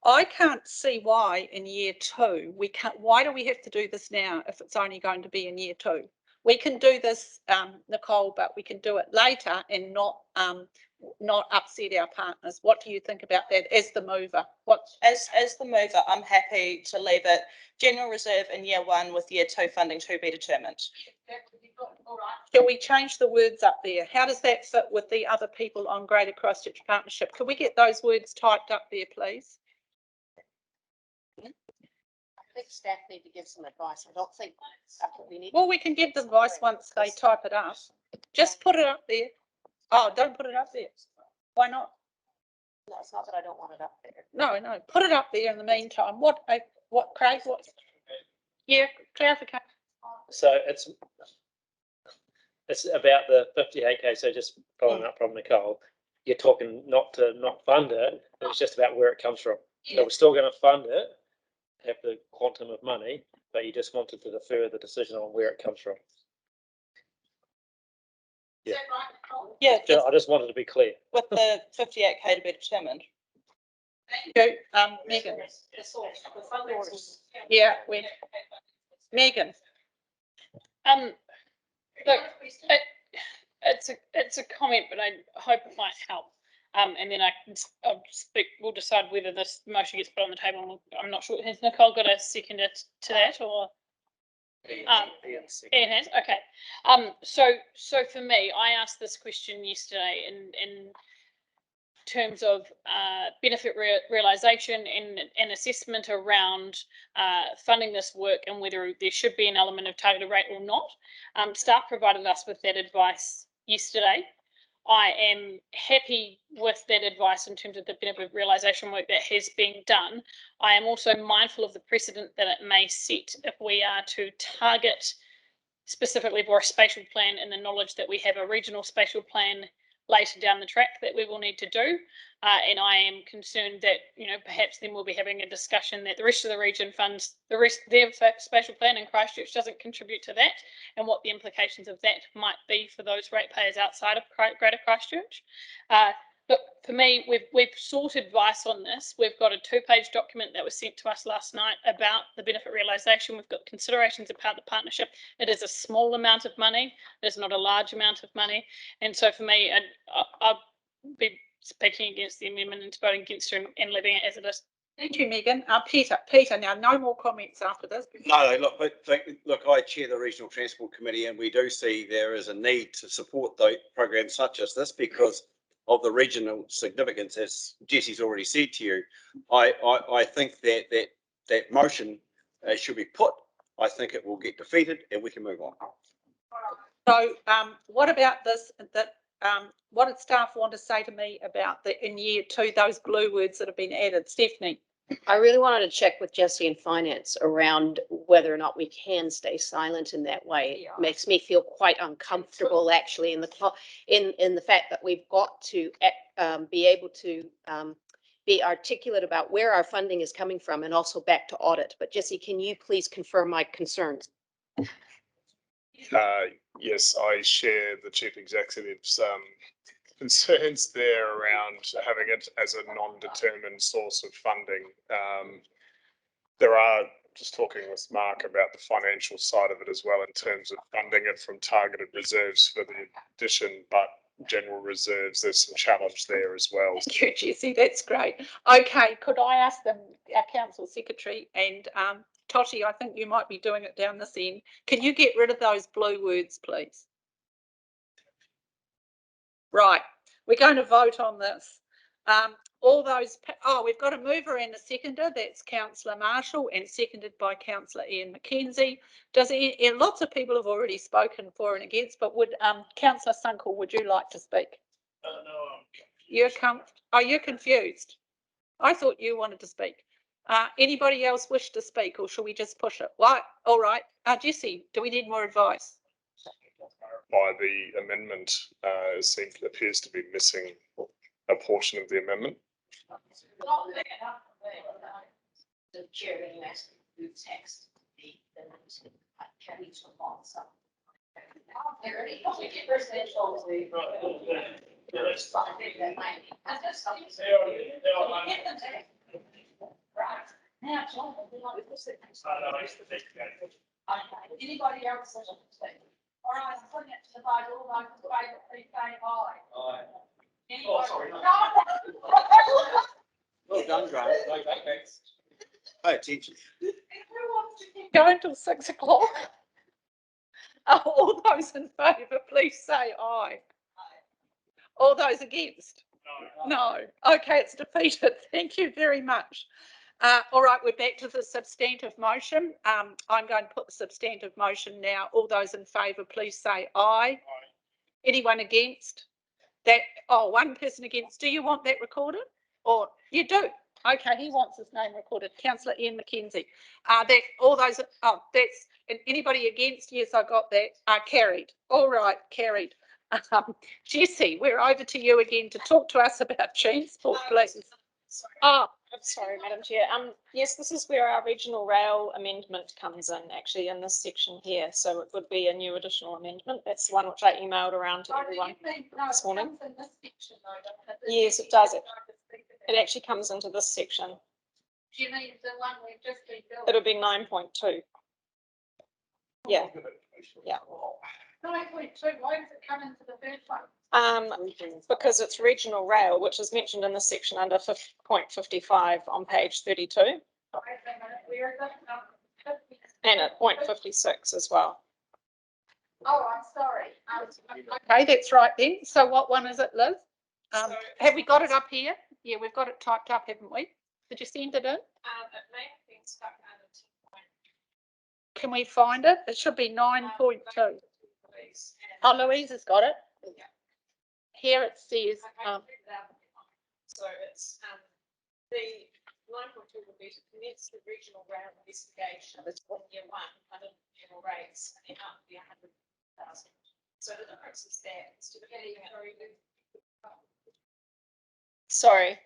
I can't see why in year two, why do we have to do this now if it's only going to be in year two? We can do this, Nicole, but we can do it later and not upset our partners. What do you think about that as the mover? As the mover, I'm happy to leave it general reserve in year one with year two funding to be determined. Shall we change the words up there? How does that fit with the other people on Greater Christchurch Partnership? Could we get those words typed up there, please? I think staff need to give some advice. I don't think we need. Well, we can give the advice once they type it up. Just put it up there. Oh, don't put it up there. Why not? No, it's not that I don't want it up there. No, put it up there in the meantime. What, Craig, yeah, clarification. So it's about the 58K. So just following up from Nicole, you're talking not to not fund it. It was just about where it comes from. So we're still going to fund it, have the quantum of money, but you just wanted to defer the decision on where it comes from. Yeah. Yeah, I just wanted to be clear. with the 58K to be determined. Thank you, Megan. Yeah, Megan. Look, it's a comment, but I hope it might help. And then I'll speak. We'll decide whether this motion gets put on the table. I'm not sure. Has Nicole got a second to that, or? Ian has. Okay. So for me, I asked this question yesterday in terms of benefit realisation and an assessment around funding this work and whether there should be an element of targeted rate or not. Staff provided us with that advice yesterday. I am happy with that advice in terms of the benefit realisation work that has been done. I am also mindful of the precedent that it may set if we are to target specifically for a spatial plan, in the knowledge that we have a regional spatial plan later down the track that we will need to do. And I am concerned that, perhaps then we'll be having a discussion that the rest of the region funds the rest of their spatial plan and Christchurch doesn't contribute to that, and what the implications of that might be for those ratepayers outside of Greater Christchurch. Look, for me, we've sought advice on this. We've got a 2-page document that was sent to us last night about the benefit realisation. We've got considerations about the partnership. It is a small amount of money. It's not a large amount of money. And so for me, I'll be speaking against the amendment and voting against it and leaving it as it is. Thank you, Megan. Peter, now no more comments after this. No, look, I chair the Regional Transport Committee, and we do see there is a need to support the programs such as this because of the regional significance, as Jesse's already said to you. I think that motion should be put. I think it will get defeated and we can move on. So what about this, what did staff want to say to me about in year two, those blue words that have been added? Stephanie? I really wanted to check with Jesse in finance around whether or not we can stay silent in that way. It makes me feel quite uncomfortable actually in the fact that we've got to be able to be articulate about where our funding is coming from and also back to audit. But Jesse, can you please confirm my concerns? Yes, I share the Chief Executive's concerns there around having it as a non-determined source of funding. There are, just talking with Mark about the financial side of it as well in terms of funding it from targeted reserves for the addition, but general reserves, there's some challenge there as well. Thank you, Jessie, that's great. Okay, could I ask our Council Secretary and Toti, I think you might be doing it down this end. Can you get rid of those blue words, please? Right, we're going to vote on this. All those, we've got a mover and a seconder. That's Councillor Marshall and seconded by Councillor Ian McKenzie. Lots of people have already spoken for and against, but would Councillor Sunkel, would you like to speak? No, you're confused. I thought you wanted to speak. Anybody else wish to speak, or shall we just push it? Right, all right. Jessie, do we need more advice? By the amendment, appears to be missing a portion of the amendment. The chair asked the text. Now, John, we like to sit. Okay, anybody else? All right, I'm putting it to the vote, all those in favour, please say aye. Aye. Oh, sorry. Well done, Grant. Pay attention. Go until 6 o'clock. All those in favour, please say aye. All those against? No. Okay, it's defeated. Thank you very much. All right, we're back to the substantive motion. I'm going to put the substantive motion now. All those in favour, please say aye. Anyone against? That, oh, one person against. Do you want that recorded? Or you do? Okay, he wants his name recorded. Councillor Ian McKenzie. That all those, oh, that's, and anybody against? Yes, I got that. Carried. All right, carried. Jessie, we're over to you again to talk to us about transport, please. Oh, I'm sorry, Madam Chair. Yes, this is where our regional rail amendment comes in, actually, in this section here. So it would be a new additional amendment. That's the one which I emailed around to everyone this morning. Yes, it does. It actually comes into this section. do you mean the one we've just been building? It'll be 9.2. Yeah. Yeah. 9.2, why does it come into the first one? Because it's regional rail, which is mentioned in the section under 0.55 on page 32. Wait a minute, where is it? And at 0.56 as well. Oh, I'm sorry. Okay, that's right then. So what one is it, Liz? Have we got it up here? Yeah, we've got it typed up, haven't we? Did you send it in? It may have been stuck under 10. Can we find it? It should be 9.2. Oh, Louise has got it. Yeah. Here it says, so it's the 9.2 will be to commence the regional rail investigation in year 1 under general rates, and the amount will be 100,000. So the difference is that instead of getting sorry,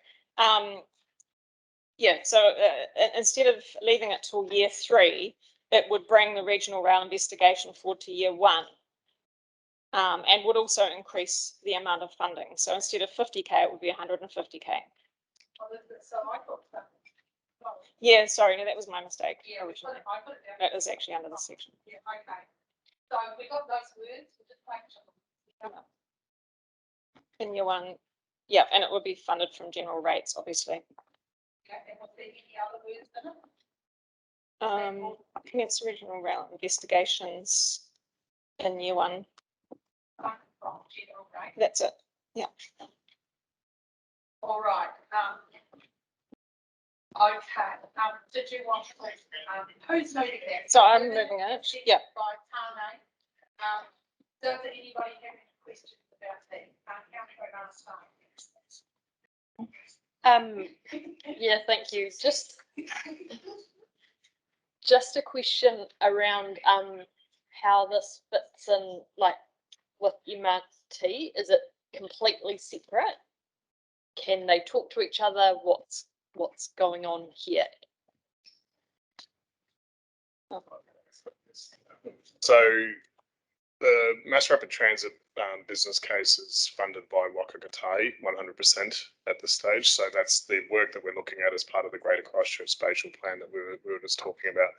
yeah. So instead of leaving it till year 3, it would bring the regional rail investigation forward to year 1. And would also increase the amount of funding. So instead of 50k, it would be 150k. so I thought that. Yeah, sorry, no, that was my mistake. Yeah, I put it down. That was actually under this section. Yeah, okay. So we got those words, we'll just make sure. In year 1, yeah, and it would be funded from general rates, obviously. Yeah, and was there any other words in it? Commence regional rail investigations in year 1. From general rate. That's it. Yeah. All right. Okay. Did you want to? Who's moving that? So I'm moving it. Yeah. By Tane. Does anybody have any questions about that? Yeah, thank you. Just a question around how this fits in, like with MRT. Is it completely separate? Can they talk to each other? What's going on here? So the Mass Rapid Transit business case is funded by Wakagatai 100% at this stage. So that's the work that we're looking at as part of the Greater Christchurch Spatial Plan that we were just talking about.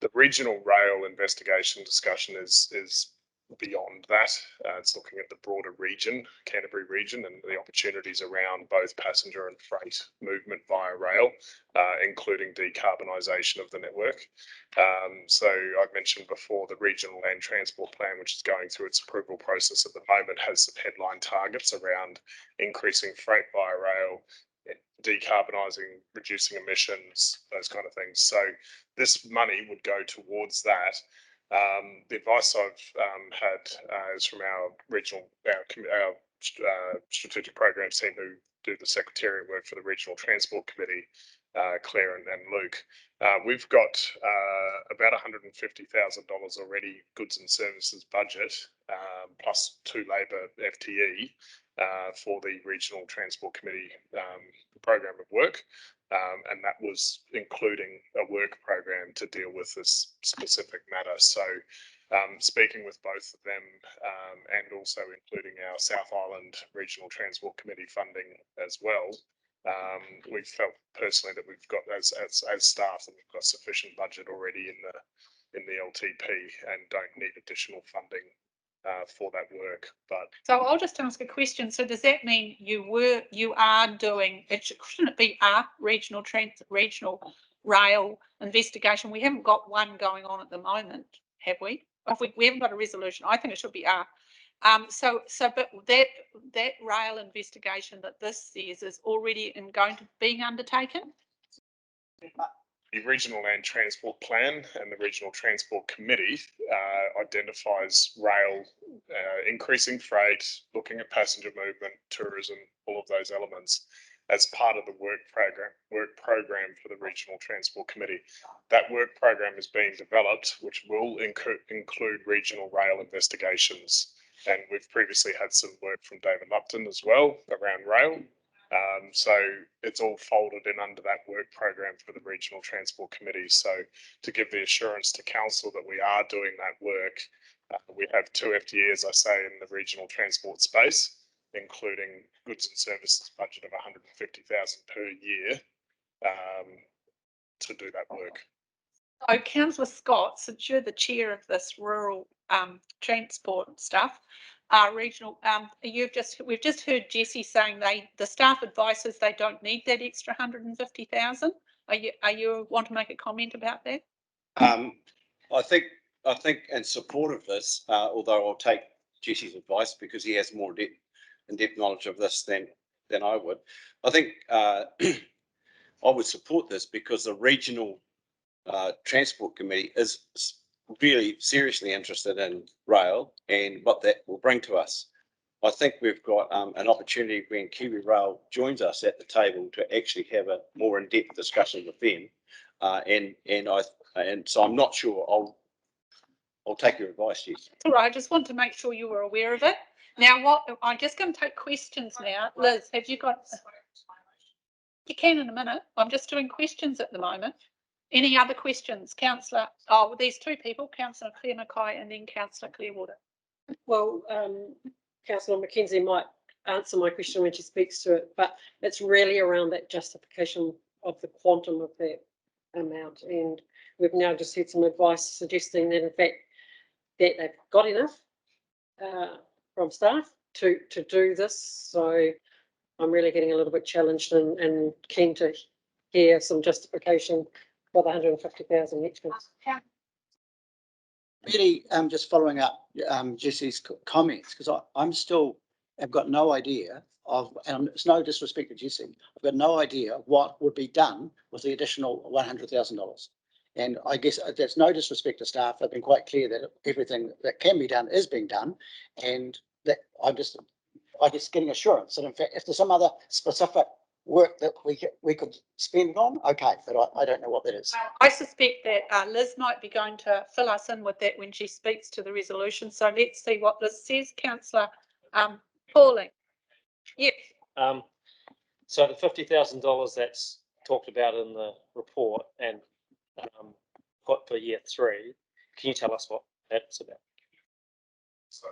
The regional rail investigation discussion is beyond that. It's looking at the broader region, Canterbury region, and the opportunities around both passenger and freight movement via rail, including decarbonisation of the network. So I've mentioned before the Regional Land Transport Plan, which is going through its approval process at the moment, has some headline targets around increasing freight via rail, decarbonising, reducing emissions, those kind of things. So this money would go towards that. The advice I've had is from our regional, our strategic programs team who do the secretariat work for the Regional Transport Committee, Claire and Luke. We've got about $150,000 already goods and services budget, plus 2 Labor FTE for the Regional Transport Committee program of work. And that was including a work program to deal with this specific matter. So speaking with both of them and also including our South Island Regional Transport Committee funding as well, We felt personally that we've got as staff that we've got sufficient budget already in the LTP and don't need additional funding for that work. But So I'll just ask a question. So does that mean you are doing it? Shouldn't it be a regional rail investigation? We haven't got one going on at the moment, have we? If we haven't got a resolution, I think it should be a. But that rail investigation that this says is already being undertaken. The Regional Land Transport Plan and the Regional Transport Committee identifies rail, increasing freight, looking at passenger movement, tourism, all of those elements as part of the work program for the Regional Transport Committee. That work program is being developed, which will include regional rail investigations. And we've previously had some work from David Lupton as well around rail. So it's all folded in under that work program for the Regional Transport Committee. So to give the assurance to Council that we are doing that work, we have 2 FTE, as I say, in the regional transport space, including goods and services budget of 150,000 per year to do that work. So Councillor Scott, since you're the chair of this rural transport stuff, regional, we've just heard Jessie saying the staff advice is they don't need that extra 150,000. Are you want to make a comment about that? I think in support of this, although I'll take Jesse's advice because he has more in-depth knowledge of this than I would. I think I would support this because the Regional Transport Committee is really seriously interested in rail and what that will bring to us. I think we've got an opportunity when Kiwi Rail joins us at the table to actually have a more in-depth discussion with them. And so I'm not sure. I'll take your advice, yes. All right, I just want to make sure you were aware of it. Now, I'm just going to take questions now. Liz, have you got? You can in a minute. I'm just doing questions at the moment. Any other questions, Councillor? Oh, well, there's 2 people, Councillor Claire Mackay and then Councillor Clearwater. Well, Councillor Mackenzie might answer my question when she speaks to it, but it's really around that justification of the quantum of that amount. And we've now just had some advice suggesting that in fact that they've got enough from staff to do this. So I'm really getting a little bit challenged and keen to hear some justification for the 150,000 extras. Really, just following up Jesse's comments, because I'm still have got no idea of, and it's no disrespect to Jesse, I've got no idea what would be done with the additional $100,000. And I guess that's no disrespect to staff. They've been quite clear that everything that can be done is being done, and that I guess getting assurance that in fact, if there's some other specific work that we could spend it on, okay, but I don't know what that is. I suspect that Liz might be going to fill us in with that when she speaks to the resolution. So let's see what Liz says. Councillor Pauling. Yes. So the $50,000 that's talked about in the report and put for year 3, can you tell us what that's about? So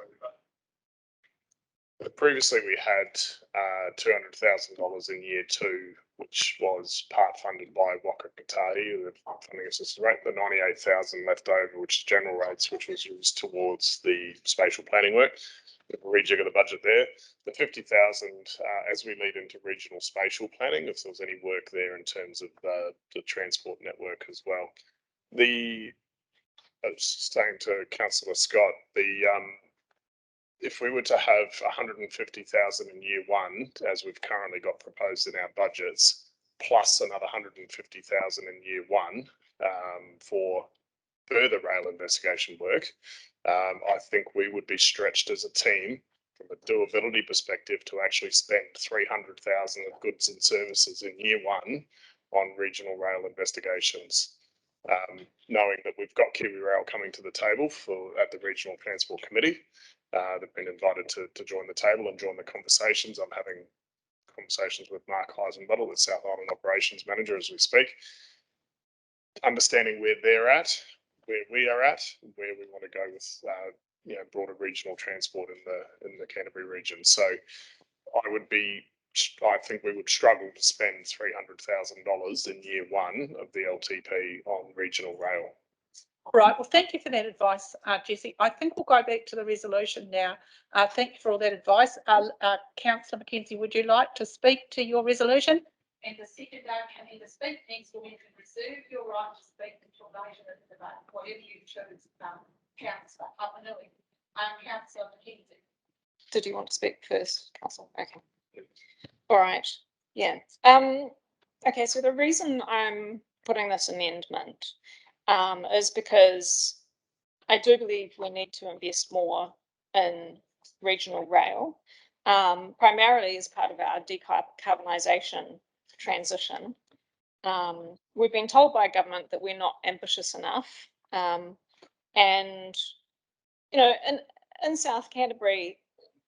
previously we had $200,000 in year 2, which was part funded by Waka Kotahi, the funding assistance rate, the 98,000 left over, which is general rates, which was used towards the spatial planning work. A rejig of the budget there. The 50,000 as we lead into regional spatial planning, if there was any work there in terms of the transport network as well. Staying to Councillor Scott, if we were to have 150,000 in year 1, as we've currently got proposed in our budgets, plus another 150,000 in year 1 for further rail investigation work, I think we would be stretched as a team from a doability perspective to actually spend 300,000 of goods and services in year 1 on regional rail investigations. Knowing that we've got Kiwi Rail coming to the table at the Regional Transport Committee. They've been invited to join the table and join the conversations. I'm having conversations with Mark Heisenbuttle, the South Island Operations Manager, as we speak. Understanding where they're at, where we are at, where we want to go with broader regional transport in the Canterbury region. So I would be I think we would struggle to spend $300,000 in year one of the LTP on regional rail. Right, well, thank you for that advice, Jessie. I think we'll go back to the resolution now. Thank you for all that advice. Councillor Mackenzie, would you like to speak to your resolution? And the second can either speak next or you can reserve your right to speak until later in the debate, whatever you choose, Councillor Apanui. Councillor Mackenzie. Did you want to speak first, Councillor? Okay. All right. Yeah. Okay, so the reason I'm putting this amendment is because I do believe we need to invest more in regional rail, primarily as part of our decarbonisation transition. We've been told by government that we're not ambitious enough, and you know, in South Canterbury,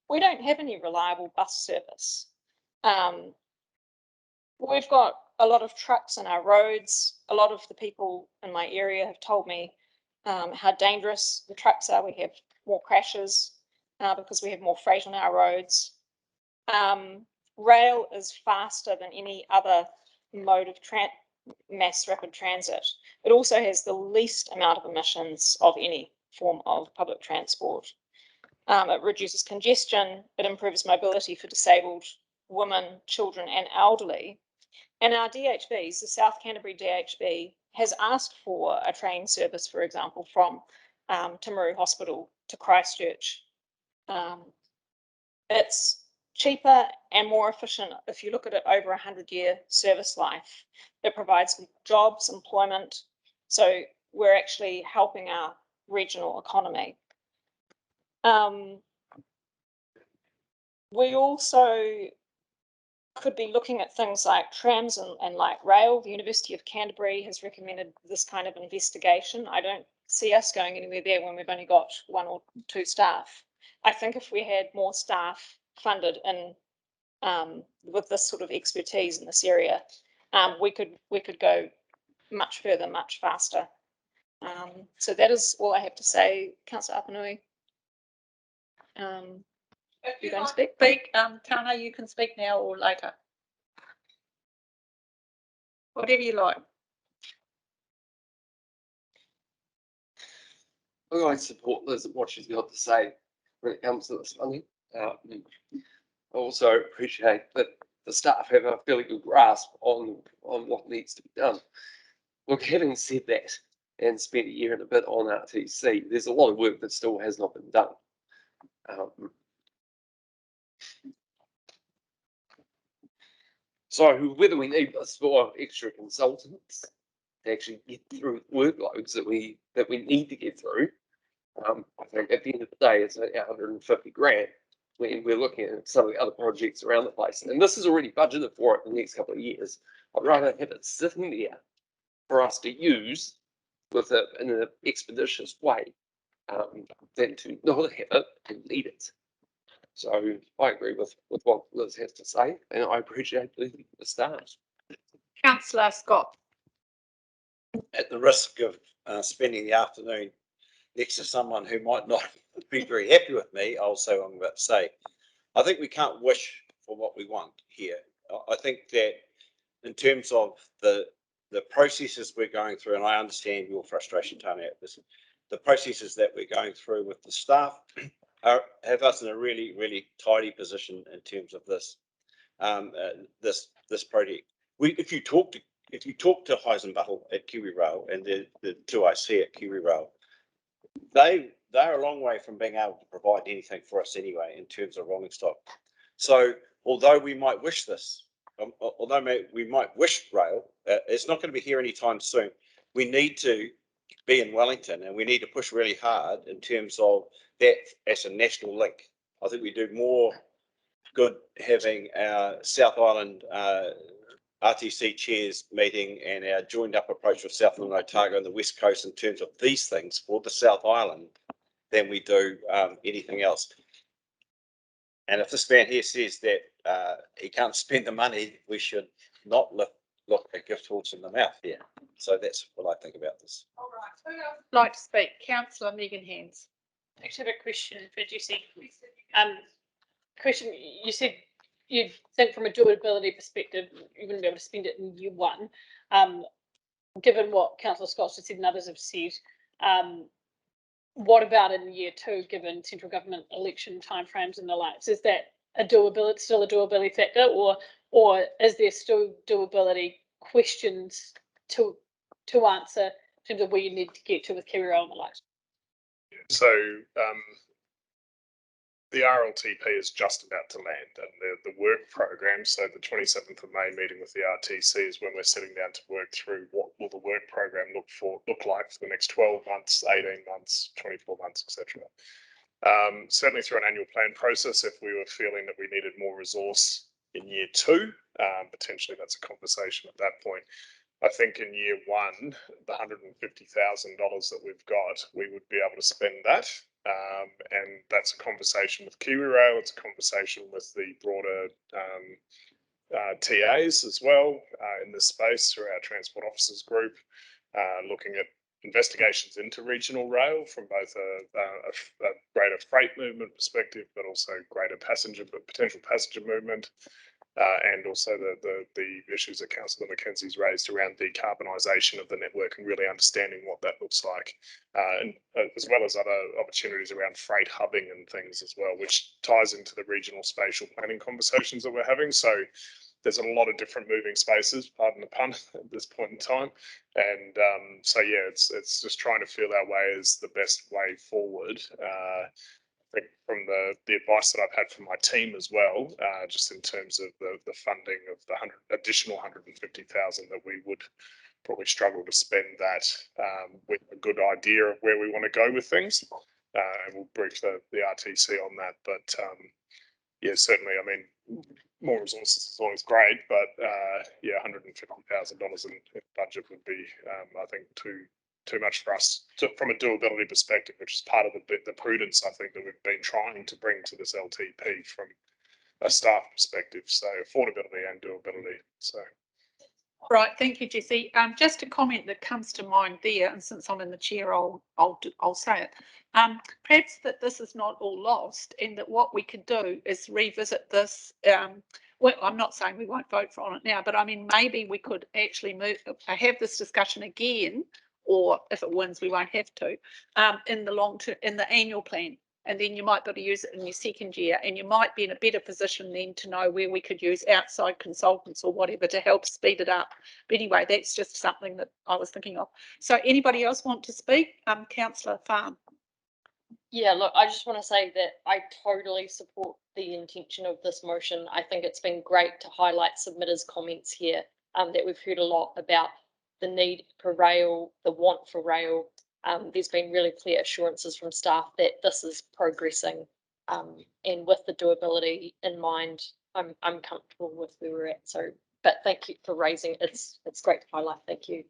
we don't have any reliable bus service. We've got a lot of trucks on our roads. A lot of the people in my area have told me how dangerous the trucks are. We have more crashes because we have more freight on our roads. Rail is faster than any other mode of mass rapid transit. It also has the least amount of emissions of any form of public transport. It reduces congestion. It improves mobility for disabled women, children and elderly. And our DHBs, the South Canterbury DHB, has asked for a train service, for example, from Tumu Hospital to Christchurch. It's cheaper and more efficient if you look at it over a 100-year service life. It provides jobs, employment. So we're actually helping our regional economy. We also could be looking at things like trams and light rail. The University of Canterbury has recommended this kind of investigation. I don't see us going anywhere there when we've only got 1 or 2 staff. I think if we had more staff funded in with this sort of expertise in this area, we could go much further, much faster. So that is all I have to say, Councillor Apanui. If you want to speak, Tana, you can speak now or later. Whatever you like. I support Liz, what she's got to say when it comes to this funding. I also appreciate that the staff have a fairly good grasp on what needs to be done. Look, having said that, and spent a year and a bit on RTC, there's a lot of work that still has not been done. So whether we need this for extra consultants to actually get through workloads that we need to get through, I think at the end of the day, it's 150 grand when we're looking at some of the other projects around the place. And this is already budgeted for it in the next couple of years. I'd rather have it sitting there for us to use with it in an expeditious way than to not have it and need it. So I agree with what Liz has to say, and I appreciate the start. Councillor Scott. At the risk of spending the afternoon next to someone who might not be very happy with me, I'll say what I'm about to say. I think we can't wish for what we want here. I think that in terms of the processes we're going through, and I understand your frustration, Tony, at this, the processes that we're going through with the staff have us in a really, really tidy position in terms of this this project. If you talk to Heisenbuttel at Kiwi Rail and the 2IC at Kiwi Rail, they're a long way from being able to provide anything for us anyway in terms of rolling stock. So although we might wish this, although we might wish rail, it's not going to be here anytime soon. We need to be in Wellington and we need to push really hard in terms of that as a national link. I think we do more good having our South Island RTC chairs meeting and our joined up approach with Southland and Otago and the West Coast in terms of these things for the South Island than we do anything else. And if this man here says that he can't spend the money, we should not look a gift horse in the mouth here. So that's what I think about this. All right. Who else would like to speak? Councillor Megan Hands. I actually have a question for Jessie. Question, you said you'd think from a doability perspective, you wouldn't be able to spend it in year one. Given what Councillor Scott just said and others have said, what about in year two, given central government election timeframes and the likes? Is that still a doability factor, or is there still doability questions to answer in terms of where you need to get to with Kiwi Rail and the likes? So the RLTP is just about to land, and the work program, so the 27th of May meeting with the RTC is when we're sitting down to work through what will the work program look like for the next 12 months, 18 months, 24 months, etc. Certainly through an annual plan process, if we were feeling that we needed more resource in year two, potentially that's a conversation at that point. I think in year one, the $150,000 that we've got, we would be able to spend that. And that's a conversation with Kiwi Rail. It's a conversation with the broader TAs as well in this space through our transport officers group, looking at investigations into regional rail from both a greater freight movement perspective, but also greater potential passenger movement. And also the issues that Councillor Mackenzie's raised around decarbonisation of the network and really understanding what that looks like, and as well as other opportunities around freight hubbing and things as well, which ties into the regional spatial planning conversations that we're having. So there's a lot of different moving spaces, pardon the pun, at this point in time. And so, yeah, it's just trying to feel our way as the best way forward. I think from the advice that I've had from my team as well, just in terms of the funding of the additional 150,000 that we would probably struggle to spend that with a good idea of where we want to go with things. And we'll brief the RTC on that. But yeah, certainly, I mean, more resources is always great, but yeah, $150,000 in budget would be, I think, too much for us from a doability perspective, which is part of the prudence I think that we've been trying to bring to this LTP from a staff perspective. So affordability and doability. So. Right, thank you, Jesse. Just a comment that comes to mind there, and since I'm in the chair, I'll say it. Perhaps that this is not all lost, and that what we could do is revisit this. Well, I'm not saying we won't vote on it now, but I mean maybe we could actually have this discussion again, or if it wins, we won't have to, in the long term, in the annual plan. And then you might be able to use it in your second year, and you might be in a better position then to know where we could use outside consultants or whatever to help speed it up. But anyway, that's just something that I was thinking of. So anybody else want to speak? Councillor Farm. Yeah, look, I just want to say that I totally support the intention of this motion. I think it's been great to highlight submitters' comments here, that we've heard a lot about the need for rail, the want for rail. There's been really clear assurances from staff that this is progressing, and with the doability in mind, I'm comfortable with where we're at. So, but thank you for raising it. It's great to highlight. Thank you.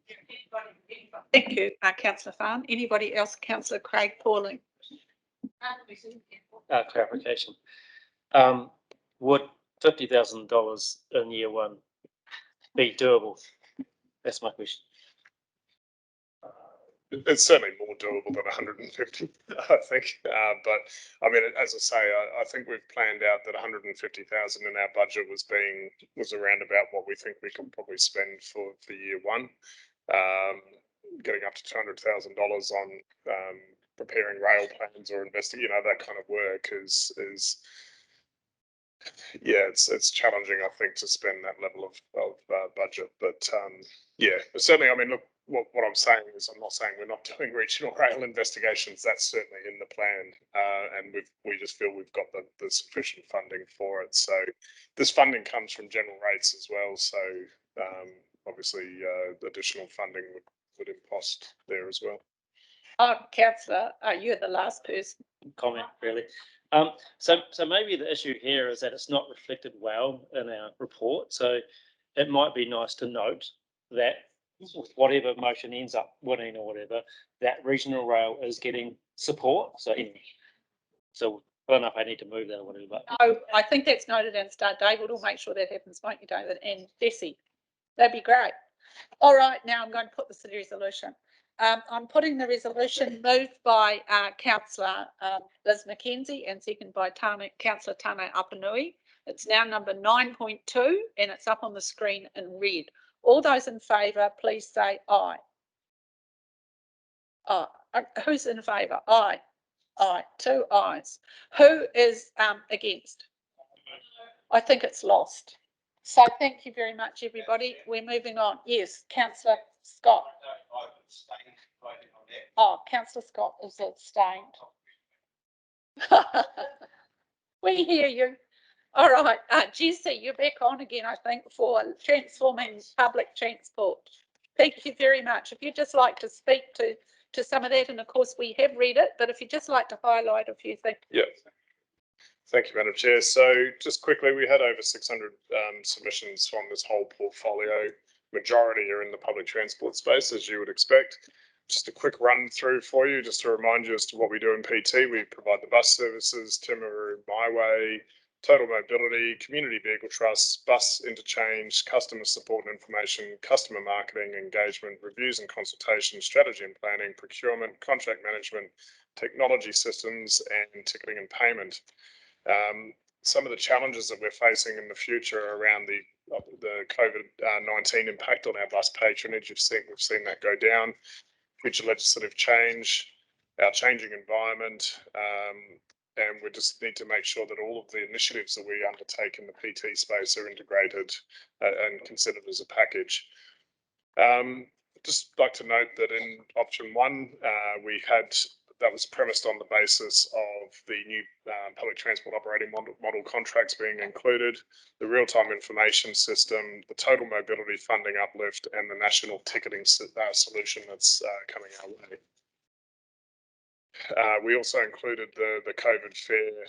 Thank you, Councillor Farn. Anybody else? Councillor Craig Pauling. Clarification. Would $50,000 in year one be doable? That's my question. It's certainly more doable than 150, I think. But I mean, as I say, I think we've planned out that 150,000 in our budget was around about what we think we can probably spend for year one. Getting up to $200,000 on preparing rail plans or investing, that kind of work is yeah, it's challenging, I think, to spend that level of budget. But yeah, but certainly, I mean, look. What I'm saying is, I'm not saying we're not doing regional rail investigations. That's certainly in the plan, and we just feel we've got the sufficient funding for it. So this funding comes from general rates as well. So obviously, additional funding would impost there as well. Oh, Councillor, you're the last person. Comment really. So maybe the issue here is that it's not reflected well in our report. So it might be nice to note that whatever motion ends up winning or whatever, that regional rail is getting support. So anyway, so I don't know if I need to move that or whatever. But no, I think that's noted and start. David will make sure that happens, won't you, David? And Bessie, that'd be great. All right, now I'm going to put the city resolution. I'm putting the resolution moved by councillor Liz McKenzie and second by councillor Tane Apanui. It's now number 9.2 and it's up on the screen in red. All those in favour, please say aye. Who's in favour? Aye. Aye. 2 ayes. Who is against? I think it's lost. So thank you very much, everybody. We're moving on. Yes, councillor Scott. Oh, councillor Scott is abstained. We hear you. All right, Jesse, you're back on again, I think, for transforming public transport. Thank you very much. If you'd just like to speak to some of that, and of course we have read it, but if you'd just like to highlight a few things. Yeah. Thank you, Madam Chair. So just quickly, we had over 600 submissions from this whole portfolio. Majority are in the public transport space, as you would expect. Just a quick run through for you, just to remind you as to what we do in PT. We provide the bus services, Tumu MyWay, total mobility, community vehicle trusts, bus interchange, customer support and information, customer marketing, engagement, reviews and consultation, strategy and planning, procurement, contract management, technology systems, and ticketing and payment. Some of the challenges that we're facing in the future around the COVID-19 impact on our bus patronage, we've seen that go down. Future legislative change, our changing environment, and we just need to make sure that all of the initiatives that we undertake in the PT space are integrated and considered as a package. Just like to note that in option 1, that was premised on the basis of the new public transport operating model contracts being included, the real-time information system, the total mobility funding uplift, and the national ticketing solution that's coming our way. We also included the COVID fare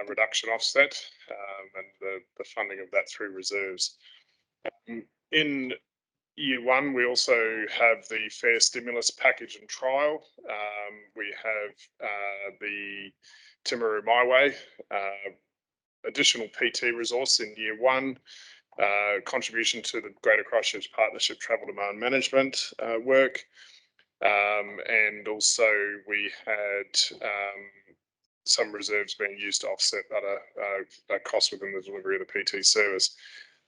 reduction offset and the funding of that through reserves. In Year 1, we also have the fare stimulus package and trial. We have the Timaru MyWay, additional PT resource in Year 1, contribution to the Greater Christchurch Partnership Travel Demand Management work, and also we had some reserves being used to offset other costs within the delivery of the PT service.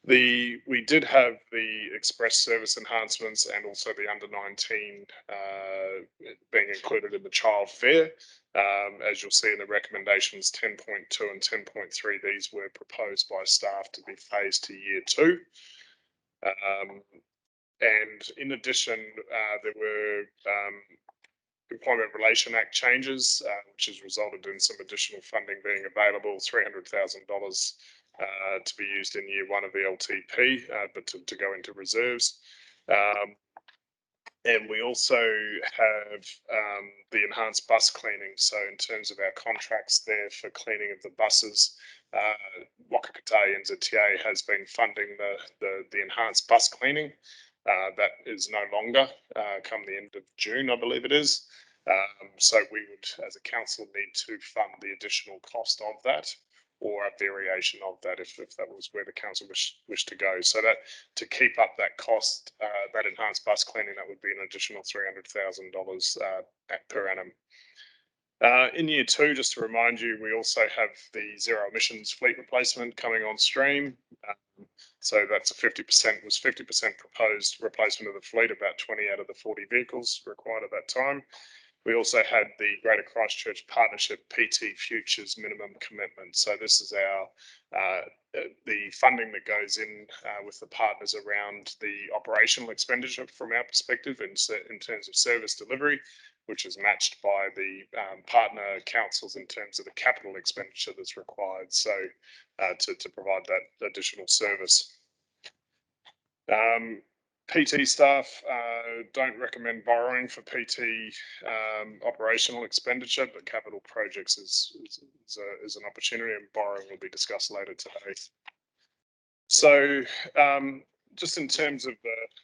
We did have the express service enhancements and also the under 19 being included in the child fare. As you'll see in the recommendations 10.2 and 10.3, these were proposed by staff to be phased to Year 2. And in addition, there were Employment Relation Act changes, which has resulted in some additional funding being available, $300,000 to be used in Year 1 of the LTP, but to go into reserves. And we also have the enhanced bus cleaning. So in terms of our contracts there for cleaning of the buses, Wakakatai NZTA has been funding the enhanced bus cleaning. That is no longer come the end of June, I believe it is. So we would, as a council, need to fund the additional cost of that, or a variation of that if that was where the council wished to go. So that to keep up that cost, that enhanced bus cleaning, that would be an additional $300,000 per annum. In Year 2, just to remind you, we also have the zero emissions fleet replacement coming on stream. So that's 50% proposed replacement of the fleet, about 20 out of the 40 vehicles required at that time. We also had the Greater Christchurch Partnership PT Futures minimum commitment. So this is the funding that goes in with the partners around the operational expenditure from our perspective in terms of service delivery, which is matched by the partner councils in terms of the capital expenditure that's required. So to provide that additional service. PT staff don't recommend borrowing for PT operational expenditure, but capital projects is an opportunity, and borrowing will be discussed later today. So just in terms of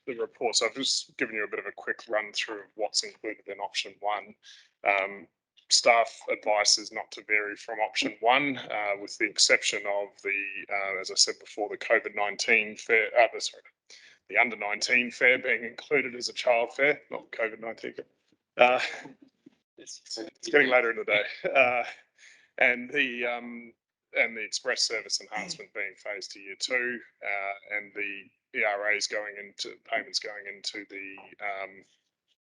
the report, so I've just given you a bit of a quick run through of what's included in option 1. Staff advice is not to vary from option 1, with the exception of as I said before, the COVID-19 fare, the under 19 fare being included as a child fare, not COVID-19. Uh, it's getting later in the day. And the express service enhancement being phased to year 2, and the ERAs going into payments going into the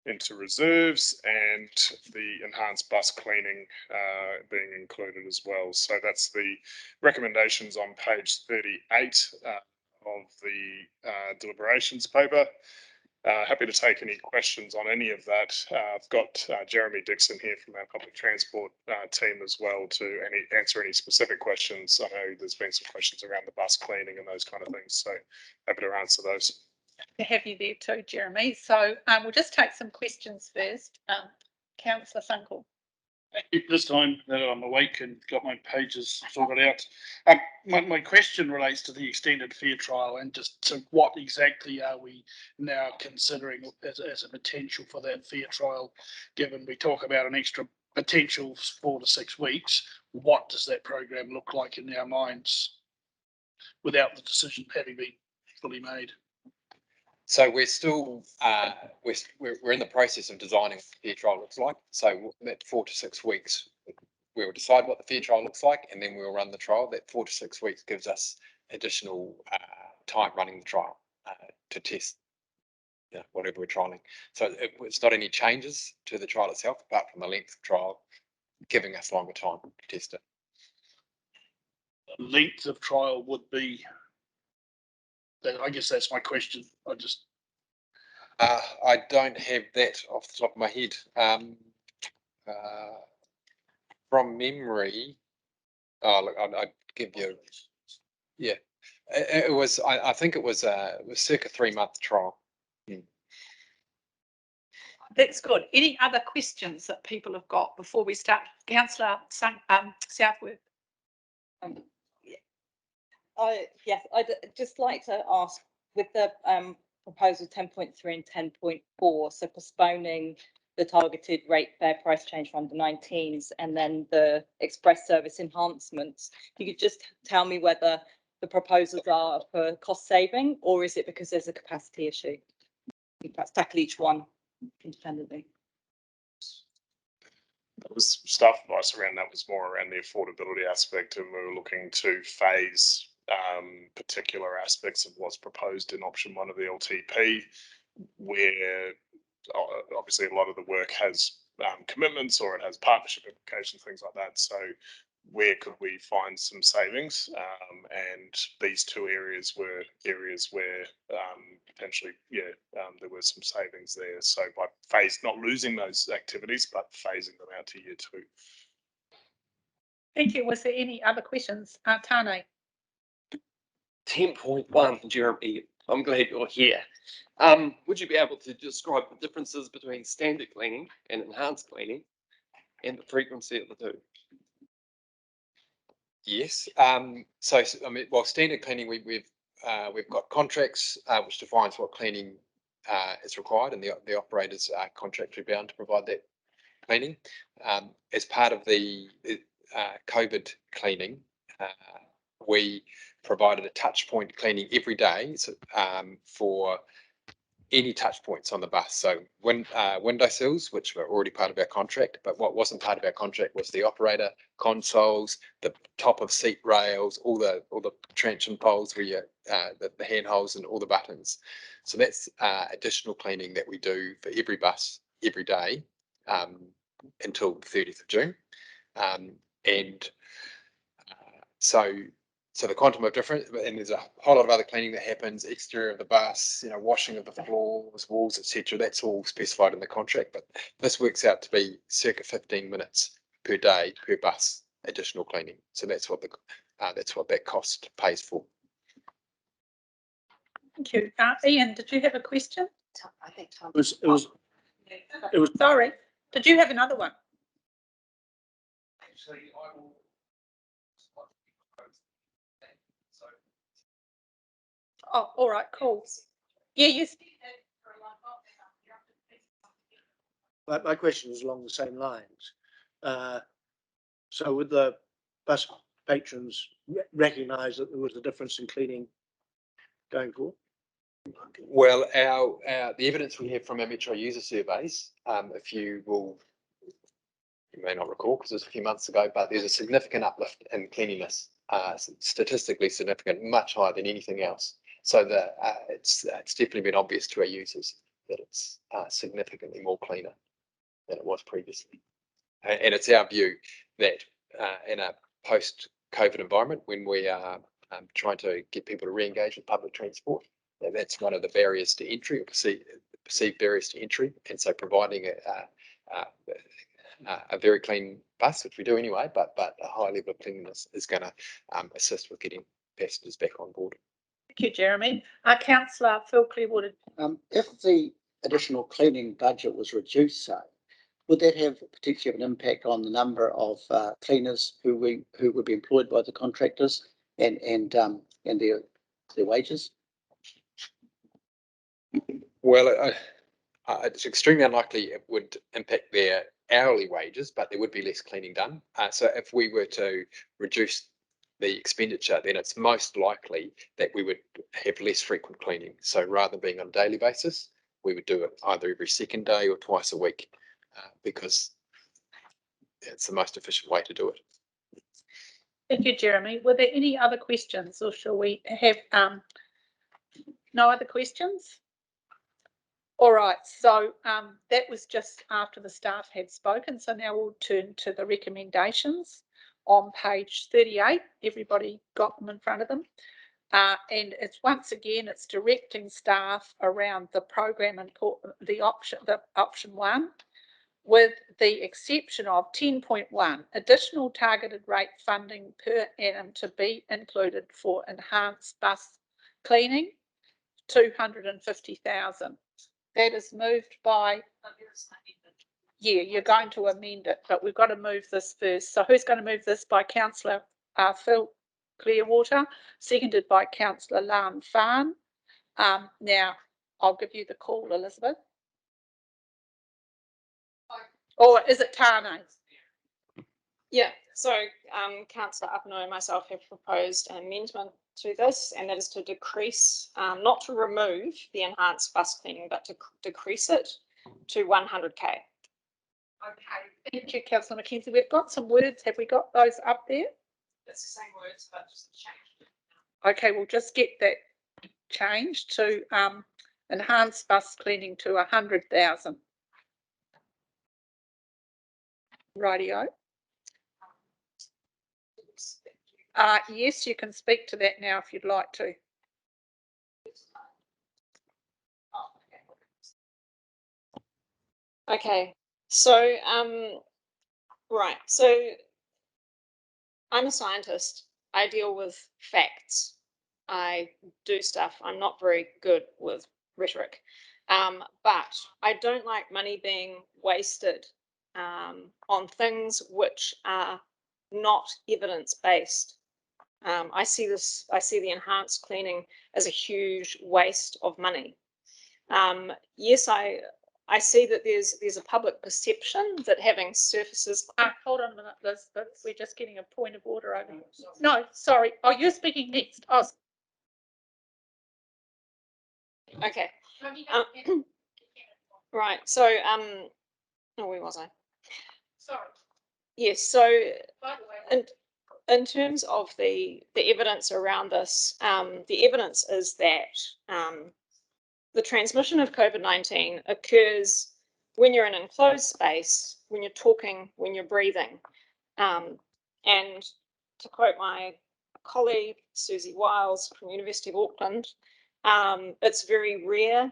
into reserves, and the enhanced bus cleaning being included as well. So that's the recommendations on page 38 of the deliberations paper. Happy to take any questions on any of that. I've got Jeremy Dixon here from our public transport team as well to answer any specific questions. I know there's been some questions around the bus cleaning and those kind of things, so happy to answer those. To have you there too, Jeremy. So we'll just take some questions first. Councillor Sunkel. This time that I'm awake and got my pages sorted out. My question relates to the extended fare trial and just to what exactly are we now considering as a potential for that fare trial, given we talk about an extra potential 4 to 6 weeks. What does that program look like in our minds without the decision having been fully made? So we're still we're in the process of designing what the fair trial looks like. So that 4 to 6 weeks, we will decide what the fair trial looks like, and then we'll run the trial. That 4 to 6 weeks gives us additional time running the trial to test whatever we're trialing. So it's not any changes to the trial itself, apart from the length of trial, giving us longer time to test it. The length of trial would be. I guess that's my question. I don't have that off the top of my head. From memory, look, I'd give you, yeah, it was. I think it was circa 3-month trial. That's good. Any other questions that people have got before we start? Councillor Southworth. I'd just like to ask with the proposal 10.3 and 10.4, so postponing the targeted rate fare price change for under 19s and then the express service enhancements. You could just tell me whether the proposals are for cost saving or is it because there's a capacity issue? Perhaps tackle each one independently. That was staff advice around that was more around the affordability aspect, and we were looking to phase particular aspects of what's proposed in option 1 of the LTP, where obviously a lot of the work has commitments or it has partnership implications, things like that. So where could we find some savings? And these 2 areas were areas where potentially, there were some savings there. So by not losing those activities, but phasing them out to year 2. Thank you. Was there any other questions? Tane. 10.1, Jeremy, I'm glad you're here. Would you be able to describe the differences between standard cleaning and enhanced cleaning and the frequency of the 2? Yes. So I mean, well, standard cleaning, we've got contracts which defines what cleaning is required, and the operators are contractually bound to provide that cleaning. As part of the COVID cleaning, we provided a touch point cleaning every day for any touch points on the bus. So window sills, which were already part of our contract, but what wasn't part of our contract was the operator consoles, the top of seat rails, all the truncheon poles where you the handholds and all the buttons. So that's additional cleaning that we do for every bus every day until the 30th of June. So the quantum of difference, and there's a whole lot of other cleaning that happens, exterior of the bus, washing of the floors, walls, etc. That's all specified in the contract, but this works out to be circa 15 minutes per day per bus additional cleaning. So that's what that cost pays for. Thank you. Ian, did you have a question? I think Tom. It was. Sorry. Did you have another one? Actually, I will. Oh, all right, cool. Yeah, you. My question is along the same lines. So would the bus patrons recognise that there was a difference in cleaning going forward? Well, the evidence we have from our metro user surveys, if you will, you may not recall because it was a few months ago, but there's a significant uplift in cleanliness, statistically significant, much higher than anything else. So that it's definitely been obvious to our users that it's significantly more cleaner than it was previously. And it's our view that in a post-COVID environment, when we are trying to get people to re-engage with public transport, that's one of the barriers to entry, or perceived barriers to entry. And so providing a very clean bus, which we do anyway, but a high level of cleanliness is going to assist with getting passengers back on board. Thank you, Jeremy. Councillor Phil Clearwater. If the additional cleaning budget was reduced, say, would that have potentially an impact on the number of cleaners who would be employed by the contractors and their wages? Well, it's extremely unlikely it would impact their hourly wages, but there would be less cleaning done. So if we were to reduce the expenditure, then it's most likely that we would have less frequent cleaning. So rather than being on a daily basis, we would do it either every second day or twice a week, because it's the most efficient way to do it. Thank you, Jeremy. Were there any other questions, or shall we have no other questions? All right, so that was just after the staff had spoken. So now we'll turn to the recommendations on page 38. Everybody got them in front of them. And it's once again, it's directing staff around the program and the option 1, with the exception of 10.1, additional targeted rate funding per annum to be included for enhanced bus cleaning, 250,000. That is moved by, yeah, you're going to amend it, but we've got to move this first. So who's going to move this? By Councillor Phil Clearwater, seconded by Councillor Lan Fan. Now, I'll give you the call, Elizabeth. Or is it Tane? Yeah, so Councillor Upno and myself have proposed an amendment to this, and that is to decrease, not to remove the enhanced bus cleaning, but to decrease it to 100k. Okay, thank you, Councillor McKenzie. We've got some words. Have we got those up there? It's the same words, but just changed. Okay, we'll just get that changed to enhanced bus cleaning to 100,000. Rightio. Yes, you can speak to that now if you'd like to. Okay, so right, so I'm a scientist. I deal with facts. I do stuff. I'm not very good with rhetoric, but I don't like money being wasted on things which are not evidence-based. I see the enhanced cleaning as a huge waste of money. Yes, I see that there's a public perception that having surfaces. Hold on a minute, Liz, but we're just getting a point of order over here. No, sorry. Oh, you're speaking next. Oh. Okay. Right. So, oh, where was I? Sorry. Yes. So, in terms of the evidence around this, the evidence is that the transmission of COVID-19 occurs when you're in an enclosed space, when you're talking, when you're breathing. And to quote my colleague, Susie Wiles from University of Auckland, it's very rare.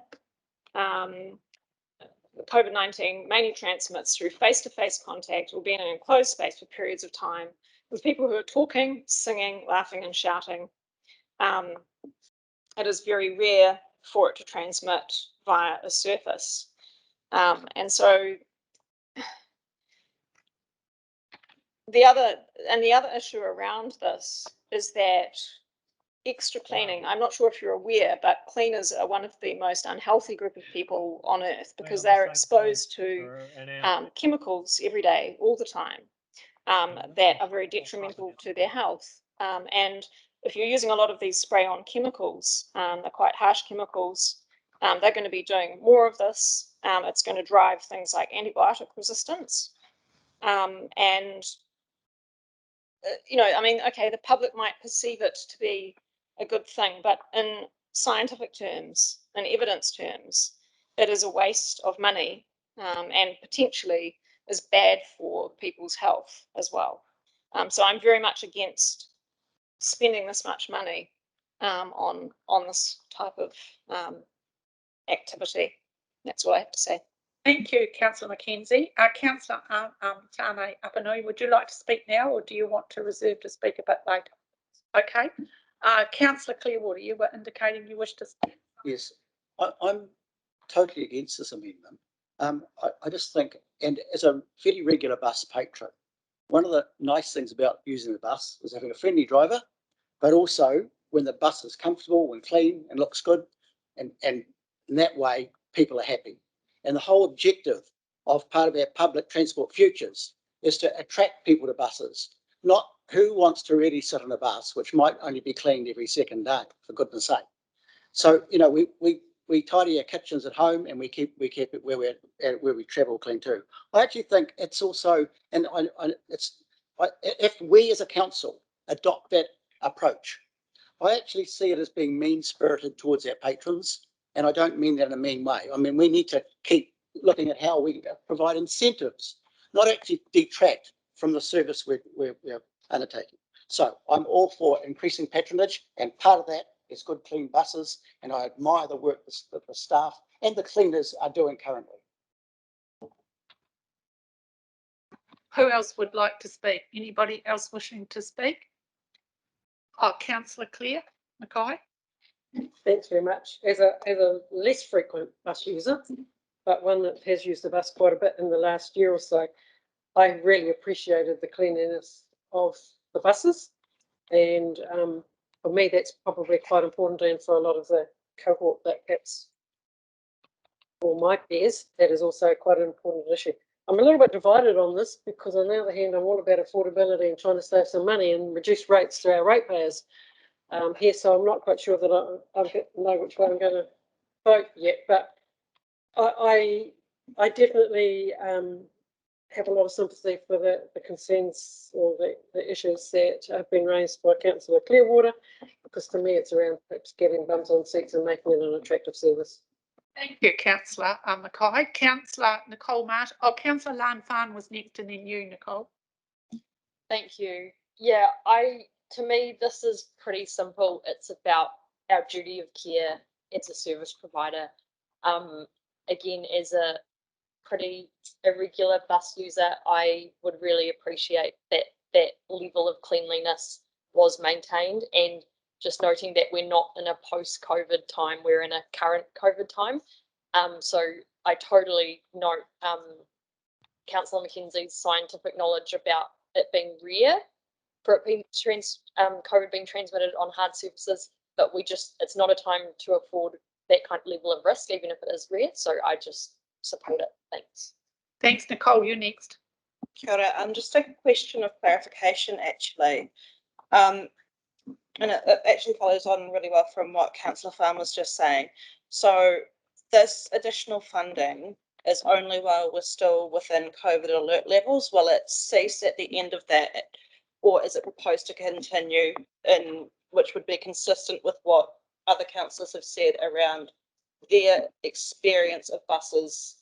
COVID-19 mainly transmits through face-to-face contact or being in an enclosed space for periods of time with people who are talking, singing, laughing and shouting. It is very rare for it to transmit via a surface. And so the other issue around this is that extra cleaning, I'm not sure if you're aware, but cleaners are one of the most unhealthy group of people on earth because they're exposed to chemicals every day, all the time, that are very detrimental to their health. And if you're using a lot of these spray-on chemicals, they're quite harsh chemicals. They're going to be doing more of this. It's going to drive things like antibiotic resistance. And, you know, I mean, okay, the public might perceive it to be a good thing, but in scientific terms, in evidence terms, it is a waste of money and potentially is bad for people's health as well. So I'm very much against spending this much money on this type of activity. That's what I have to say. Thank you, Councillor Mackenzie. Councillor Tane Apanui, would you like to speak now, or do you want to reserve to speak a bit later? Okay. Councillor Clearwater, you were indicating you wish to speak. Yes, I'm totally against this amendment. I just think, and as a fairly regular bus patron, one of the nice things about using the bus is having a friendly driver, but also when the bus is comfortable and clean and looks good, and in that way people are happy. And the whole objective of part of our public transport futures is to attract people to buses, not who wants to really sit on a bus, which might only be cleaned every second day, for goodness sake. So, you know, we tidy our kitchens at home and we keep it where we travel clean too. I actually think it's also, and if we as a council adopt that approach, I actually see it as being mean-spirited towards our patrons, and I don't mean that in a mean way. I mean, we need to keep looking at how we provide incentives, not actually detract from the service we're undertaking. So I'm all for increasing patronage, and part of that is good, clean buses, and I admire the work that the staff and the cleaners are doing currently. Who else would like to speak? Anybody else wishing to speak? Oh, Councillor Claire Mackay. Thanks very much. As a less frequent bus user, but one that has used the bus quite a bit in the last year or so, I really appreciated the cleanliness of the buses, and for me that's probably quite important, and for a lot of the cohort that perhaps, or my peers, that is also quite an important issue. I'm a little bit divided on this because on the other hand I'm all about affordability and trying to save some money and reduce rates to our ratepayers here, so I'm not quite sure that I know which way I'm going to vote yet, but I definitely have a lot of sympathy for the concerns or the issues that have been raised by Councillor Clearwater, because to me it's around perhaps getting bums on seats and making it an attractive service. Thank you, Councillor Mackay. Councillor Nicole Martin. Oh, Councillor Lan Fan was next, and then you, Nicole. Thank you. Yeah, to me, this is pretty simple. It's about our duty of care as a service provider. Again, as a pretty irregular bus user, I would really appreciate that level of cleanliness was maintained, and just noting that we're not in a post-COVID time, we're in a current COVID time. So I totally note Councillor Mackenzie's scientific knowledge about it being rare for it being COVID being transmitted on hard surfaces, but it's not a time to afford that kind of level of risk, even if it is rare. So I just support it. Thanks. Thanks, Nicole. You next. Kia ora. Just a question of clarification, actually. And it actually follows on really well from what Councillor Farm was just saying. So this additional funding is only while we're still within COVID alert levels. Will it cease at the end of that, or is it proposed to continue, in which would be consistent with what other councillors have said around their experience of buses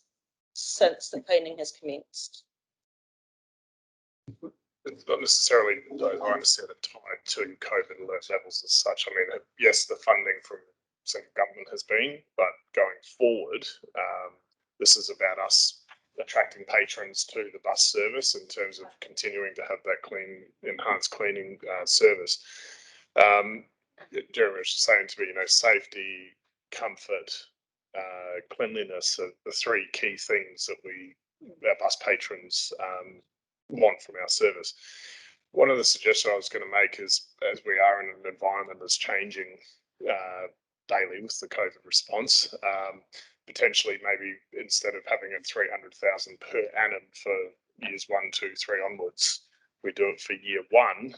since the cleaning has commenced? It's not necessarily, I understand it, tied to COVID alert levels as such. I mean, yes, the funding from central government has been, but going forward, this is about us attracting patrons to the bus service in terms of continuing to have that enhanced cleaning service. Jeremy was saying to me, you know, safety, comfort, cleanliness are the three key things that our bus patrons want from our service. One of the suggestions I was going to make is, as we are in an environment that's changing daily with the COVID response, potentially maybe instead of having it 300,000 per annum for years 1, 2, 3 onwards, we do it for year 1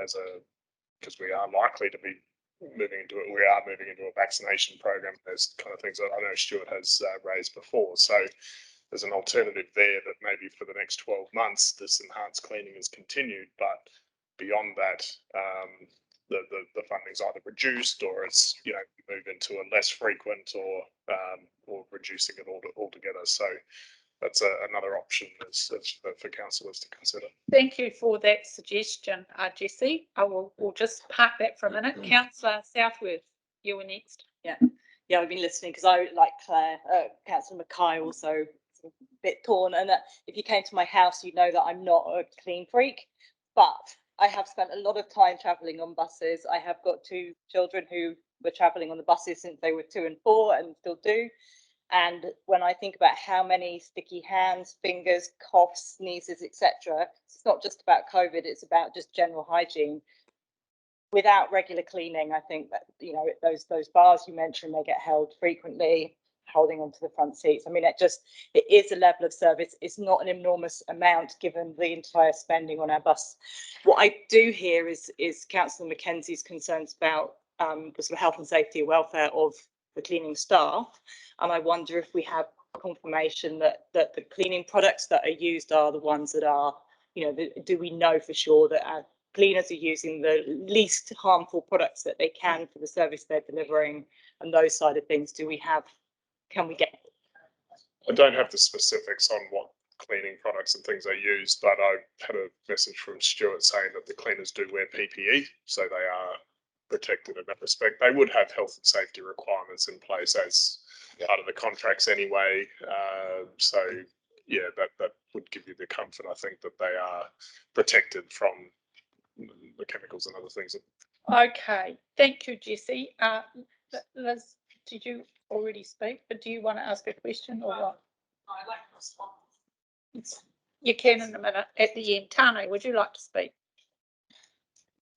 as a because we are likely to be moving into it. We are moving into a vaccination program. There's kind of things that I know Stuart has raised before. So there's an alternative there that maybe for the next 12 months, this enhanced cleaning is continued, but beyond that, the funding's either reduced or it's, you know, move into a less frequent or reducing it altogether. So that's another option for councillors to consider. Thank you for that suggestion, Jessie. We'll just park that for a minute. Councillor Southworth, you were next. Yeah, I've been listening because I, like Claire, Councillor Mackay, also a bit torn. And if you came to my house, you know that I'm not a clean freak, but I have spent a lot of time travelling on buses. I have got 2 children who were travelling on the buses since they were 2 and 4 and still do. And when I think about how many sticky hands, fingers, coughs, sneezes, etc., it's not just about COVID, it's about just general hygiene. Without regular cleaning, I think that, you know, those bars you mentioned, they get held frequently, holding onto the front seats. I mean, it is a level of service. It's not an enormous amount given the entire spending on our bus. What I do hear is Councillor Mackenzie's concerns about the sort of health and safety and welfare of the cleaning staff. And I wonder if we have confirmation that the cleaning products that are used are the ones that are, you know, do we know for sure that our cleaners are using the least harmful products that they can for the service they're delivering, and those side of things? Can we get? I don't have the specifics on what cleaning products and things are used, but I had a message from Stuart saying that the cleaners do wear PPE, so they are protected in that respect. They would have health and safety requirements in place as part of the contracts anyway. So yeah, that would give you the comfort, I think, that they are protected from the chemicals and other things. Okay, thank you, Jessie. Liz, did you already speak? But do you want to ask a question or what? I'd like to respond. You can in a minute at the end. Tane, would you like to speak?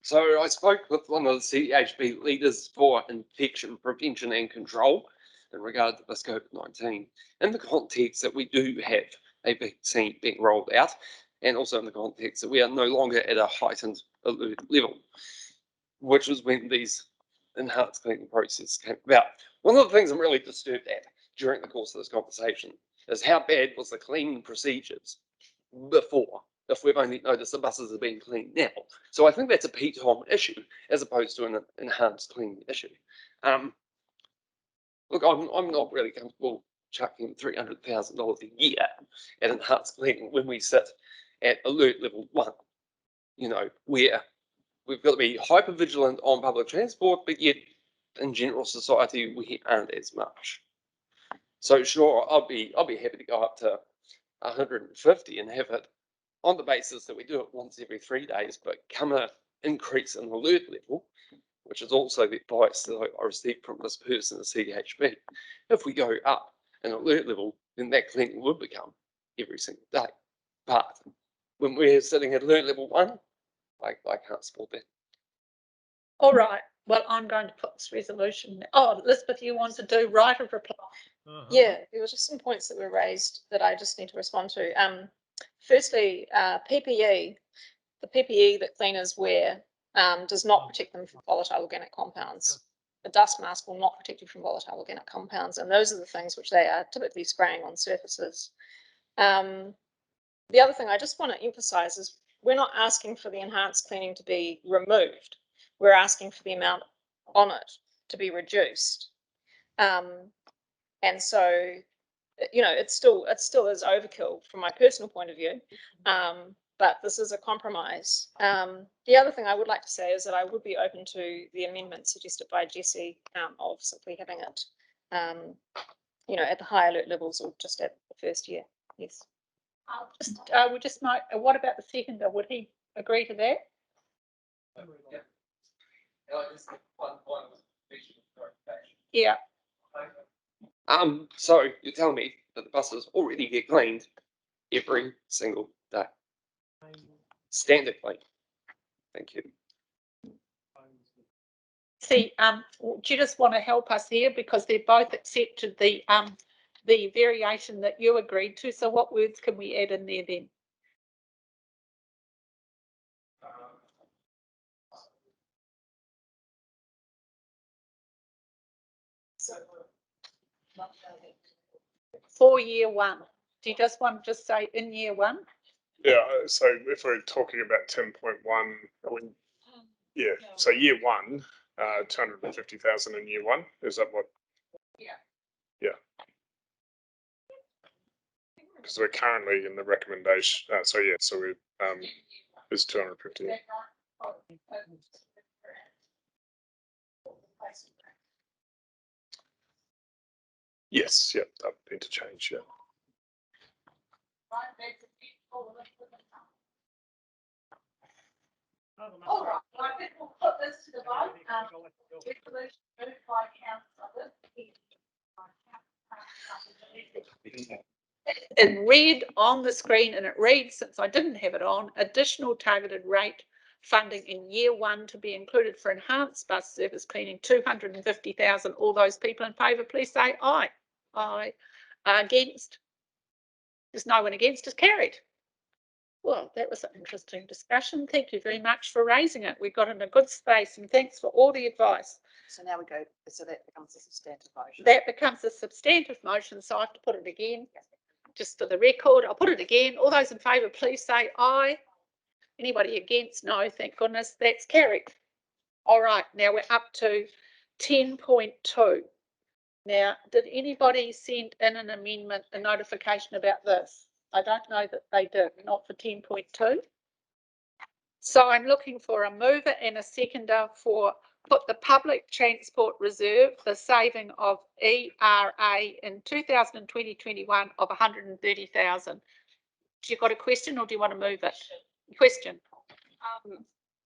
So I spoke with one of the CHB leaders for infection prevention and control in regard to this COVID-19, in the context that we do have a vaccine being rolled out, and also in the context that we are no longer at a heightened alert level, which is when these enhanced cleaning processes came about. One of the things I'm really disturbed at during the course of this conversation is how bad was the cleaning procedures before, if we've only noticed the buses are being cleaned now. So I think that's a P-TOM issue as opposed to an enhanced cleaning issue. Look, I'm not really comfortable chucking $300,000 a year at enhanced cleaning when we sit at alert level 1, you know, where we've got to be hyper vigilant on public transport, but yet in general society we aren't as much. So sure, I'll be happy to go up to 150 and have it on the basis that we do it once every 3 days, but come an increase in alert level, which is also the advice that I received from this person at CHB. If we go up an alert level, then that cleaning would become every single day. But when we're sitting at alert level 1, I can't support that. All right. Well, I'm going to put this resolution. Oh, Elizabeth, you want to do right of reply? Yeah, there were just some points that were raised that I just need to respond to. Firstly, PPE, the PPE that cleaners wear does not protect them from volatile organic compounds. A dust mask will not protect you from volatile organic compounds, and those are the things which they are typically spraying on surfaces. The other thing I just want to emphasize is we're not asking for the enhanced cleaning to be removed. We're asking for the amount on it to be reduced. And so, you know, it still is overkill from my personal point of view. But this is a compromise. The other thing I would like to say is that I would be open to the amendment suggested by Jessie of simply having it, you know, at the high alert levels or just at the first year. Yes. We'll just note, what about the seconder? Would he agree to that? Yeah. So you're telling me that the buses already get cleaned every single day? Standard clean. Thank you. See, do you just want to help us here because they're both accepted the variation that you agreed to? So what words can we add in there then? For year one. Do you just want to just say in year one? Yeah, so if we're talking about 10.1, yeah, so year one, 250,000 in year one, is that what? Yeah. Yeah. Because we're currently in the recommendation, so yeah, so we, is 250. Yes, yep, that would need to change, yeah. All right, I think we'll put this to the vote. Resolution moved by councillor. It read on the screen, and it reads, since I didn't have it on, additional targeted rate funding in year one to be included for enhanced bus service cleaning, 250,000. All those people in favour, please say aye. Aye. Against? There's no one against, is carried. Well, that was an interesting discussion. Thank you very much for raising it. We got in a good space, and thanks for all the advice. So now we go, so that becomes a substantive motion. That becomes a substantive motion, so I have to put it again. Just for the record, I'll put it again. All those in favour, please say aye. Anybody against? No, thank goodness, that's carried. All right, now we're up to 10.2. Now, did anybody send in an amendment, a notification about this? I don't know that they did, not for 10.2. So I'm looking for a mover and a seconder for put the public transport reserve, the saving of ERA in 2020-21 of 130,000. Do you got a question or do you want to move it? Question.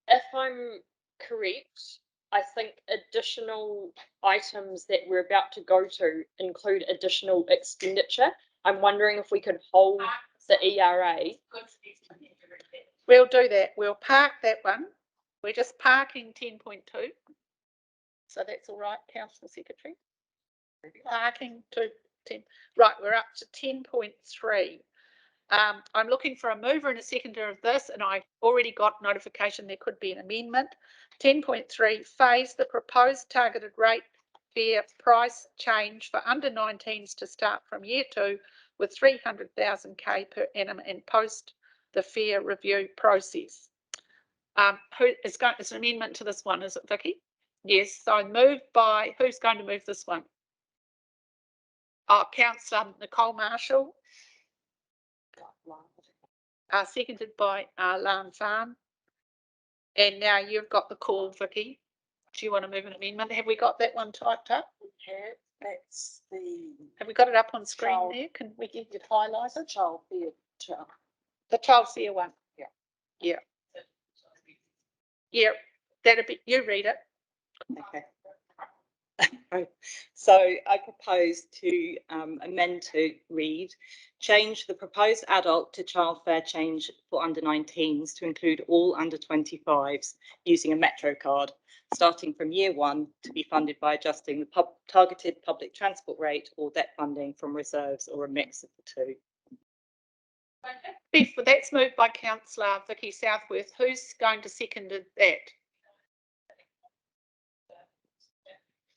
If I'm correct, I think additional items that we're about to go to include additional expenditure. I'm wondering if we could hold the ERA. We'll do that. We'll park that one. We're just parking 10.2. So that's all right, Councillor Secretary. Parking to 10. Right, we're up to 10.3. I'm looking for a mover and a seconder of this, and I already got notification there could be an amendment. 10.3, phase the proposed targeted rate fare price change for under 19s to start from year 2 with 300,000 K per annum and post the fare review process. Who is going? Is an amendment to this one? Is it Vicky? Yes. So moved by, who's going to move this one? Councillor Nicole Marshall. Seconded by Lan Fan. And now you've got the call, Vicky. Do you want to move an amendment? Have we got that one typed up? Yeah, that's the. Have we got it up on screen there? Can we get it highlighted? Child fare. The child fare one. Yeah. Yeah. Yeah. That'd be. You read it. Okay. So I propose to amend to read, change the proposed adult to child fare change for under 19s to include all under 25s using a Metro card, starting from year 1 to be funded by adjusting the targeted public transport rate or debt funding from reserves or a mix of the two. That's moved by Councillor Vicky Southworth. Who's going to second that?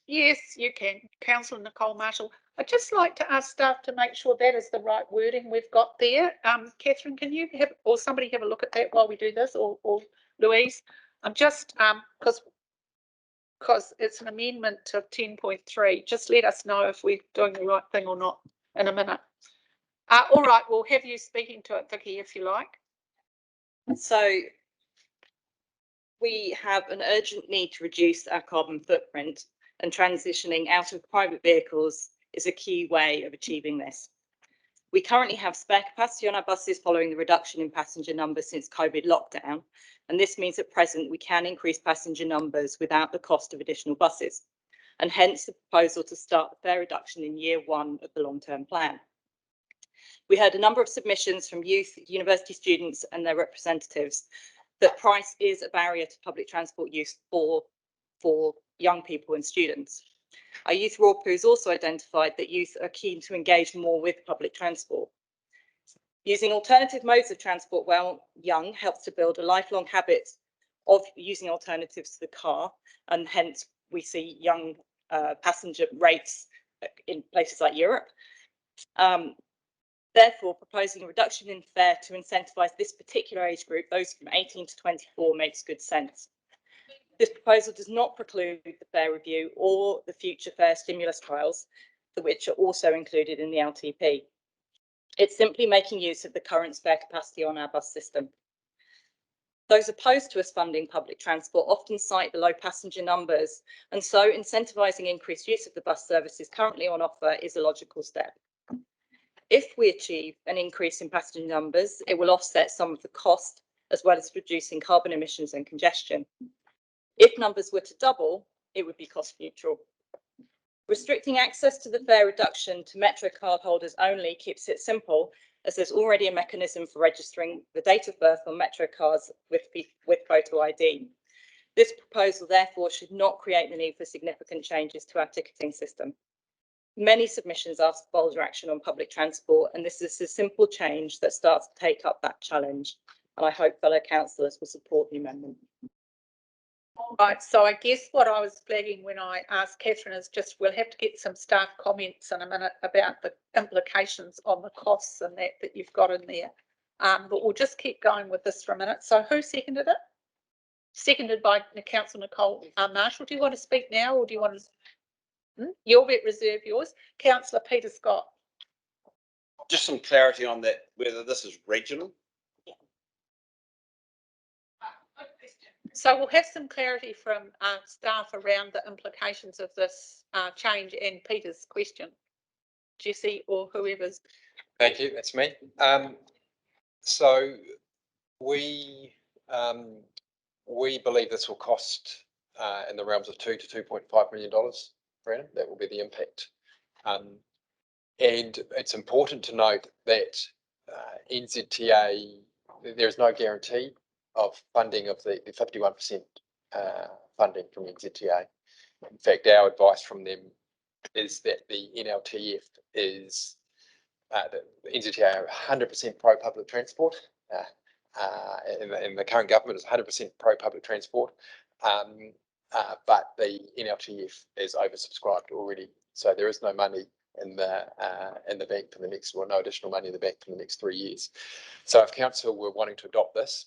Yes, you can. Councillor Nicole Marshall. I'd just like to ask staff to make sure that is the right wording we've got there. Catherine, can you have, or somebody have a look at that while we do this, or Louise? I'm just, because it's an amendment to 10.3. Just let us know if we're doing the right thing or not in a minute. All right, we'll have you speaking to it, Vicky, if you like. So we have an urgent need to reduce our carbon footprint, and transitioning out of private vehicles is a key way of achieving this. We currently have spare capacity on our buses following the reduction in passenger numbers since COVID lockdown, and this means at present we can increase passenger numbers without the cost of additional buses, and hence the proposal to start the fare reduction in year 1 of the long-term plan. We heard a number of submissions from youth, university students and their representatives that price is a barrier to public transport use for young people and students. Our youth RAWPOs also identified that youth are keen to engage more with public transport. Using alternative modes of transport while young helps to build a lifelong habit of using alternatives to the car, and hence we see young passenger rates in places like Europe. Therefore, proposing a reduction in fare to incentivise this particular age group, those from 18 to 24, makes good sense. This proposal does not preclude the fare review or the future fare stimulus trials, which are also included in the LTP. It's simply making use of the current spare capacity on our bus system. Those opposed to us funding public transport often cite the low passenger numbers, and so incentivising increased use of the bus services currently on offer is a logical step. If we achieve an increase in passenger numbers, it will offset some of the cost, as well as reducing carbon emissions and congestion. If numbers were to double, it would be cost neutral. Restricting access to the fare reduction to Metro card holders only keeps it simple, as there's already a mechanism for registering the date of birth on Metro cards with photo ID. This proposal, therefore, should not create the need for significant changes to our ticketing system. Many submissions ask for bolder action on public transport, and this is a simple change that starts to take up that challenge. And I hope fellow councillors will support the amendment. Right, so I guess what I was flagging when I asked Catherine is just we'll have to get some staff comments in a minute about the implications on the costs and that you've got in there. But we'll just keep going with this for a minute. So who seconded it? Seconded by Councillor Nicole Marshall. Do you want to speak now, or do you want to? You'll reserve yours. Councillor Peter Scott. Just some clarity on that, whether this is regional. So we'll have some clarity from staff around the implications of this change and Peter's question. Jesse or whoever's. Thank you, that's me. So we believe this will cost in the realms of $2 to $2.5 million per annum. That will be the impact. And it's important to note that NZTA, there is no guarantee of funding of the 51% funding from NZTA. In fact, our advice from them is that the NLTF is the NZTA are 100% pro public transport. And the current government is 100% pro public transport, but the NLTF is oversubscribed already, so there is no money in the bank for the next, or no additional money in the bank for the next 3 years. So if council were wanting to adopt this,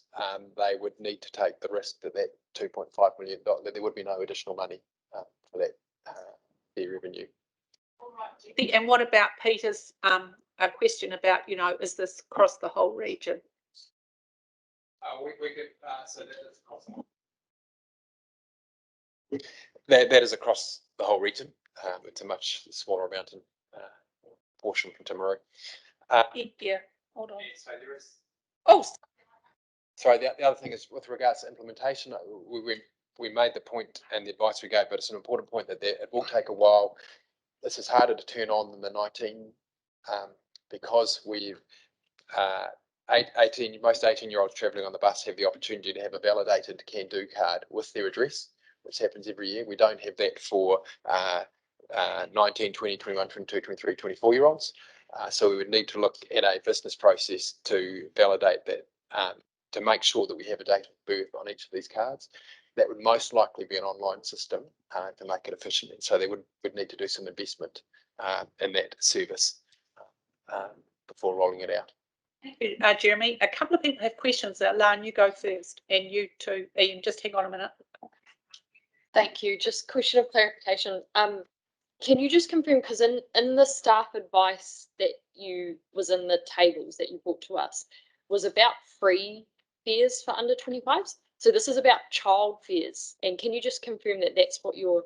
they would need to take the risk that $2.5 million, that there would be no additional money for that fare revenue. And what about Peter's a question about, is this across the whole region? We could, so that is across that is across the whole region. It's a much smaller mountain portion from Timaru. Yeah, hold on. So there is. Oh, sorry. The other thing is with regards to implementation, we made the point and the advice we gave, but it's an important point that it will take a while. This is harder to turn on than the 19 because we've most 18-year-olds travelling on the bus have the opportunity to have a validated can-do card with their address, which happens every year. We don't have that for 19, 20, 21, 22, 23, 24-year-olds. So we would need to look at a business process to validate that, to make sure that we have a date of birth on each of these cards. That would most likely be an online system to make it efficient. And so they would need to do some investment in that service before rolling it out. Jeremy, a couple of people have questions. Lan, you go first, and you too. Ian, just hang on a minute. Thank you. Just question of clarification. Can you just confirm, because in the staff advice that was in the tables that you brought to us was about free fares for under 25s? So this is about child fares, and can you just confirm that that's what you're?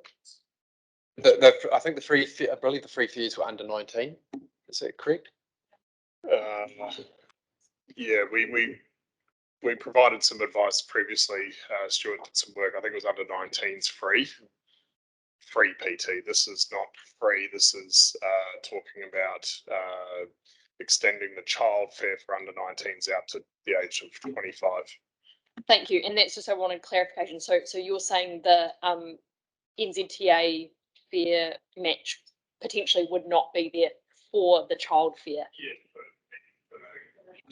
I think I believe the free fares were under 19. Is that correct? Yeah, we provided some advice previously. Stuart did some work. I think it was under 19's free PT. This is not free. This is talking about extending the child fare for under 19s out to the age of 25. Thank you, and that's just I wanted clarification. So you're saying the NZTA fare match potentially would not be there for the child fare? Yeah.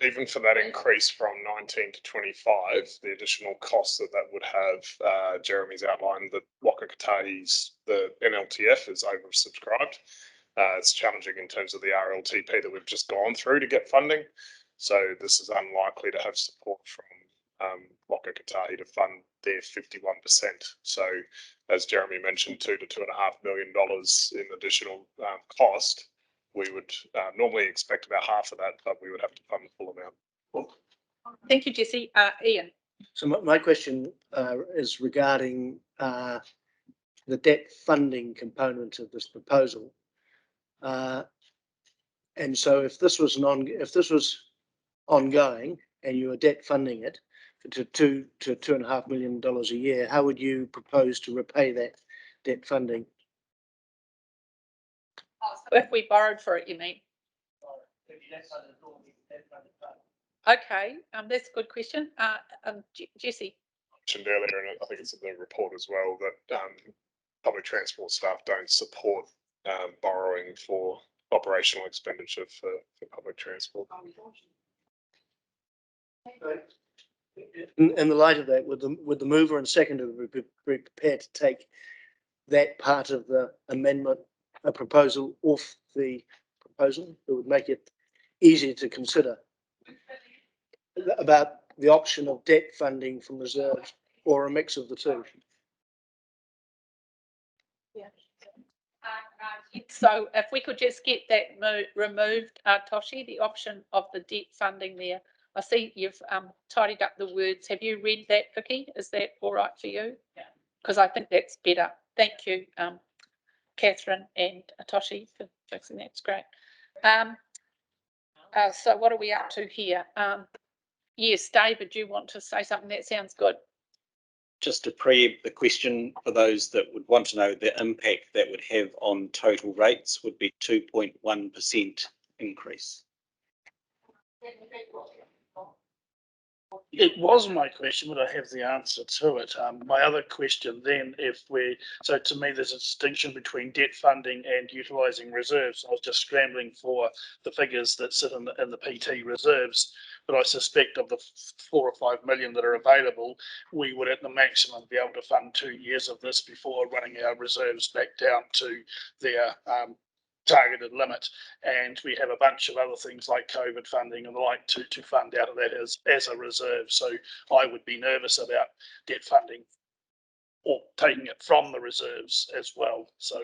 even for that increase from 19 to 25, the additional costs that would have, Jeremy's outlined that Waka Kotahi's, the NLTF is oversubscribed. It's challenging in terms of the RLTP that we've just gone through to get funding. So this is unlikely to have support from Waka Kotahi to fund their 51%. So as Jeremy mentioned, $2 to $2.5 million in additional cost. We would normally expect about half of that, but we would have to fund the full amount. Thank you, Jesse. Ian. So my question is regarding the debt funding component of this proposal. And so if this was ongoing and you were debt funding it to $2.5 million a year, how would you propose to repay that debt funding? If we borrowed for it, you mean? Okay, that's a good question. Jesse. Mentioned earlier, and I think it's in the report as well, that public transport staff don't support borrowing for operational expenditure for public transport. In the light of that, would the mover and seconder be prepared to take that part of the amendment, a proposal, off the proposal? It would make it easier to consider about the option of debt funding from reserves or a mix of the two. So if we could just get that removed, Toshi, the option of the debt funding there. I see you've tidied up the words. Have you read that, Vicky? Is that all right for you? Yeah. Because I think that's better. Thank you, Catherine and Toshi, for fixing that. It's great. So what are we up to here? Yes, David, do you want to say something? That sounds good. Just to preempt the question for those that would want to know, the impact that would have on total rates would be 2.1% increase. It was my question, but I have the answer to it. My other question then, so to me, there's a distinction between debt funding and utilising reserves. I was just scrambling for the figures that sit in the PT reserves, but I suspect of the 4 or 5 million that are available, we would at the maximum be able to fund 2 years of this before running our reserves back down to their targeted limit, and we have a bunch of other things like COVID funding and the like to fund out of that as a reserve. So I would be nervous about debt funding or taking it from the reserves as well. So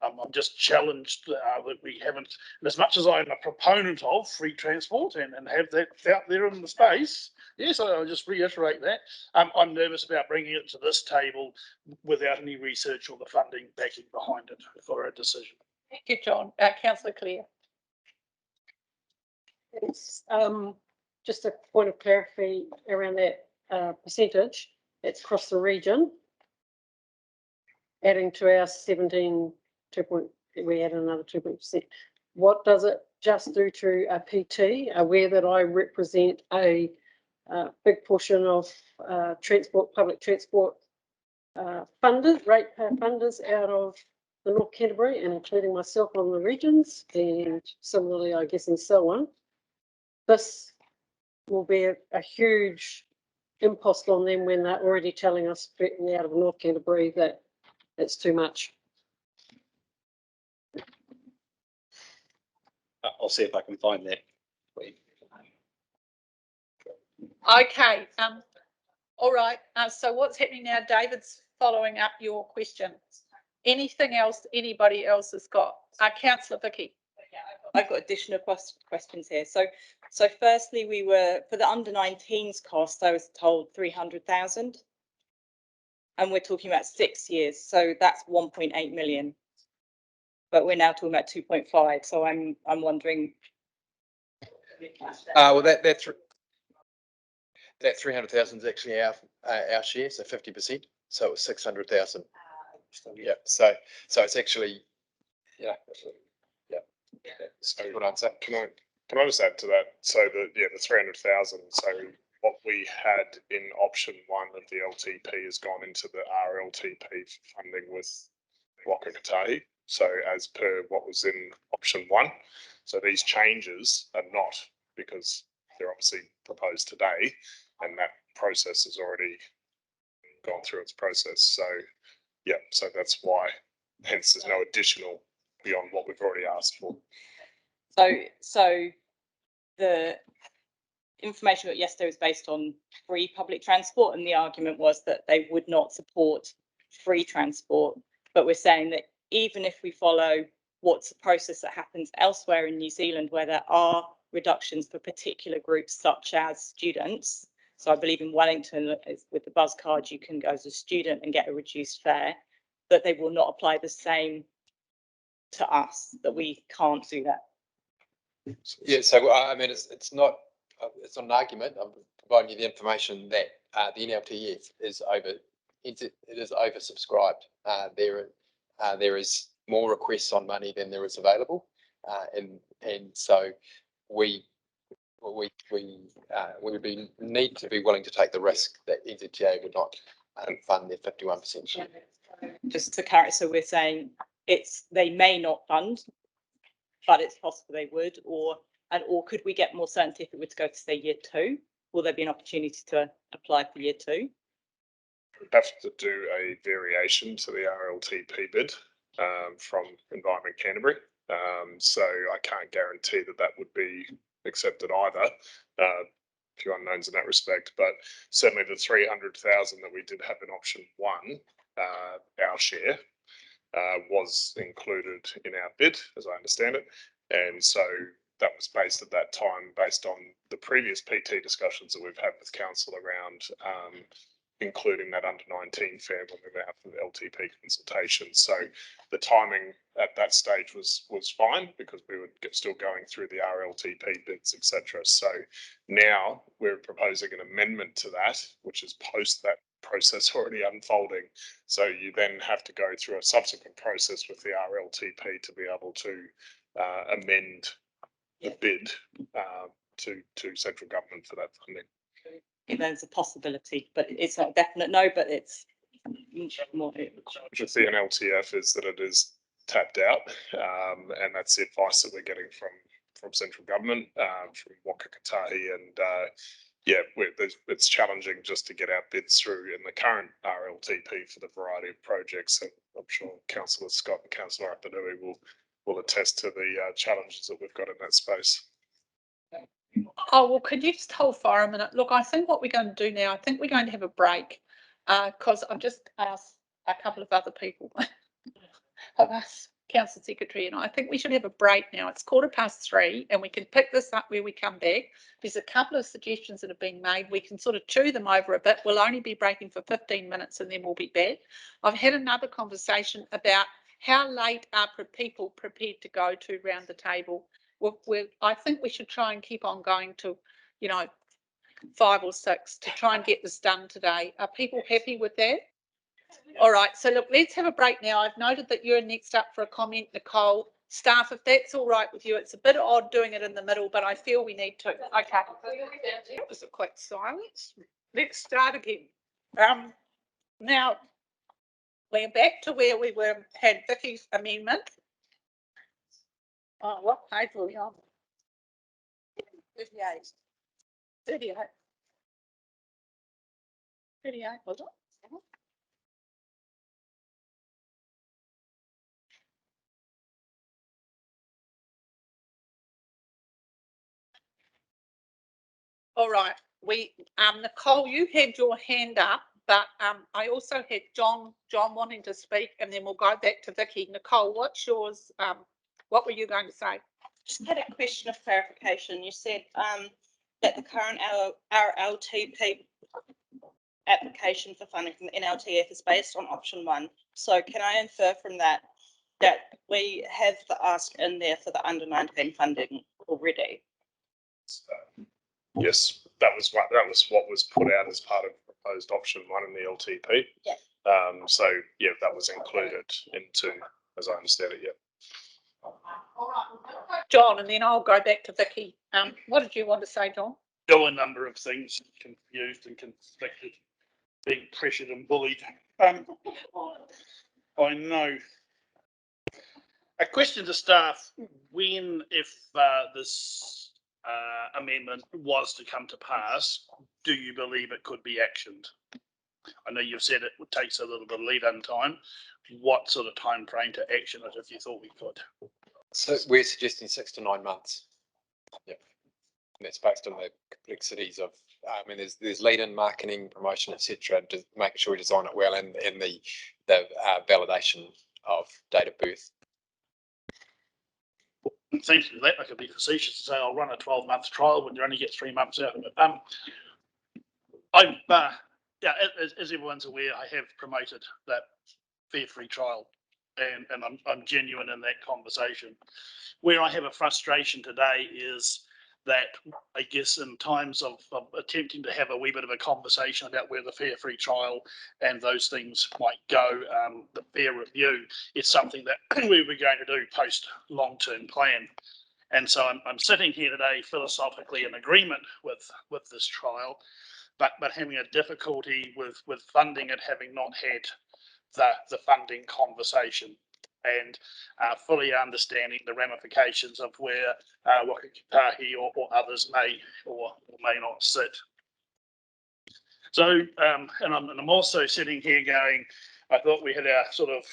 I'm just challenged that we haven't, and as much as I'm a proponent of free transport and have that out there in the space, yes, I'll just reiterate that, I'm nervous about bringing it to this table without any research or the funding backing behind it for a decision. Thank you, John. Councillor Clare. It's just a point of clarity around that percentage. It's across the region, adding to our 17 we add another 2%. What does it just do to a PT? Aware that I represent a big portion of public transport funders, ratepayer funders out of the North Canterbury, and including myself on the regions, and similarly, I guess, in Selwyn. This will be a huge impost on them when they're already telling us out of North Canterbury that it's too much. I'll see if I can find that. Okay. All right. So what's happening now? David's following up your question. Anything else anybody else has got? Councillor Vicky. I've got additional questions here. So firstly, we were, for the under 19s cost, I was told 300,000. And we're talking about 6 years. So that's 1.8 million. But we're now talking about 2.5. So I'm wondering. Well, that 300,000 is actually our share, so 50%. So it was 600,000. Yeah. So it's actually, yeah. So good answer. Can I just add to that? So the 300,000. So what we had in option 1 of the LTP has gone into the RLTP for funding with Waka Kotahi. So as per what was in option 1. So these changes are not because they're obviously proposed today, and that process has already gone through its process. So, yeah, so that's why, hence there's no additional beyond what we've already asked for. So the information we got yesterday was based on free public transport, and the argument was that they would not support free transport. But we're saying that even if we follow what's the process that happens elsewhere in New Zealand, where there are reductions for particular groups such as students. So I believe in Wellington, with the buzz card, you can go as a student and get a reduced fare, that they will not apply the same to us, that we can't do that. Yeah, so I mean, it's not an argument. I'm providing you the information that the NLTF is oversubscribed. There is more requests on money than there is available, and so we need to be willing to take the risk that NZTA would not fund their 51% share. Just to clarify, so we're saying they may not fund, but it's possible they would, or could we get more certainty if it were to go to say year 2? Will there be an opportunity to apply for year 2? We'd have to do a variation to the RLTP bid from Environment Canterbury. So I can't guarantee that would be accepted either. A few unknowns in that respect, but certainly the 300,000 that we did have in option 1, our share, was included in our bid, as I understand it. And so that was based at that time, based on the previous PT discussions that we've had with council around including that under 19 fare when we were out for the LTP consultation. So the timing at that stage was fine because we were still going through the RLTP bids, etc. So now we're proposing an amendment to that, which is post that process already unfolding. So you then have to go through a subsequent process with the RLTP to be able to amend the bid to central government for that funding. There's a possibility, but it's not a definite no, but it's more. With the NLTF is that it is tapped out, and that's the advice that we're getting from central government, from Waka Kotahi, and it's challenging just to get our bids through in the current RLTP for the variety of projects. And I'm sure Councillor Scott and Councillor Apanui will attest to the challenges that we've got in that space. Oh, well, could you just hold for a minute? Look, I think what we're going to do now, I think we're going to have a break because I've just asked a couple of other people, I've asked Council Secretary, and I think we should have a break now. It's 3:15 and we can pick this up where we come back. There's a couple of suggestions that have been made. We can sort of chew them over a bit. We'll only be breaking for 15 minutes and then we'll be back. I've had another conversation about how late are people prepared to go to round the table. I think we should try and keep on going to, 5 or 6 to try and get this done today. Are people happy with that? All right, so look, let's have a break now. I've noted that you're next up for a comment, Nicole. Staff, if that's all right with you, it's a bit odd doing it in the middle, but I feel we need to. Okay, that was a quick silence. Let's start again. Now, we're back to where we had Vicky's amendment. Oh, what page were we on? 38. 38. 38, was it? All right, Nicole, you had your hand up, but I also had John wanting to speak, and then we'll go back to Vicky. Nicole, what's yours? What were you going to say? Just had a question of clarification. You said that the current RLTP application for funding from the NLTF is based on option 1. So can I infer from that we have the ask in there for the under 19 funding already? Yes, that was what was put out as part of proposed option 1 in the LTP. Yeah. So yeah, that was included into, as I understand it. Yeah. John, and then I'll go back to Vicky. What did you want to say, John? A number of things, confused and conflicted, being pressured and bullied. I know. A question to staff: when, if this amendment was to come to pass, do you believe it could be actioned? I know you've said it takes a little bit of lead-in time. What sort of time frame to action it if you thought we could? So we're suggesting 6 to 9 months. Yep. And that's based on the complexities of, I mean, there's lead-in, marketing, promotion, etc. Just making sure we design it well, and the validation of date of birth. Thanks for that. I could be facetious and say I'll run a 12-month trial when you only get 3 months out of it. Yeah, as everyone's aware, I have promoted that fare-free trial, and I'm genuine in that conversation. Where I have a frustration today is that I guess in times of attempting to have a wee bit of a conversation about where the fare-free trial and those things might go, the fare review is something that we were going to do post long-term plan. And so I'm sitting here today philosophically in agreement with this trial, but having a difficulty with funding it, having not had the funding conversation, and fully understanding the ramifications of where Waka Kotahi or others may or may not sit. So, and I'm also sitting here going, I thought we had our sort of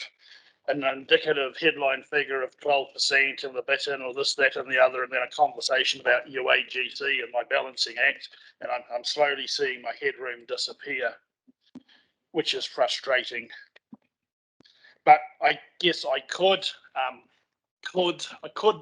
an indicative headline figure of 12% and the bit in or this, that and the other, and then a conversation about UAGC and my balancing act, and I'm slowly seeing my headroom disappear, which is frustrating. But I guess I could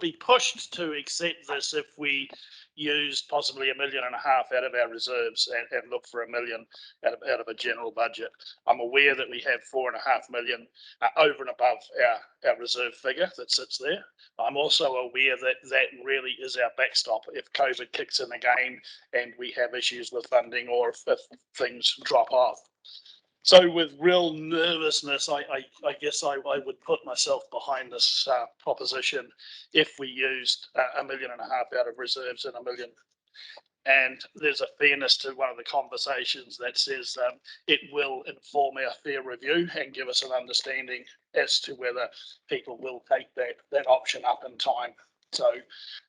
be pushed to accept this if we used possibly $1.5 million out of our reserves and look for $1 million out of a general budget. I'm aware that we have $4.5 million over and above our reserve figure that sits there. I'm also aware that really is our backstop if COVID kicks in again and we have issues with funding, or if things drop off. So with real nervousness, I guess I would put myself behind this proposition if we used $1.5 million out of reserves and $1 million. And there's a fairness to one of the conversations that says it will inform our fare review and give us an understanding as to whether people will take that option up in time. So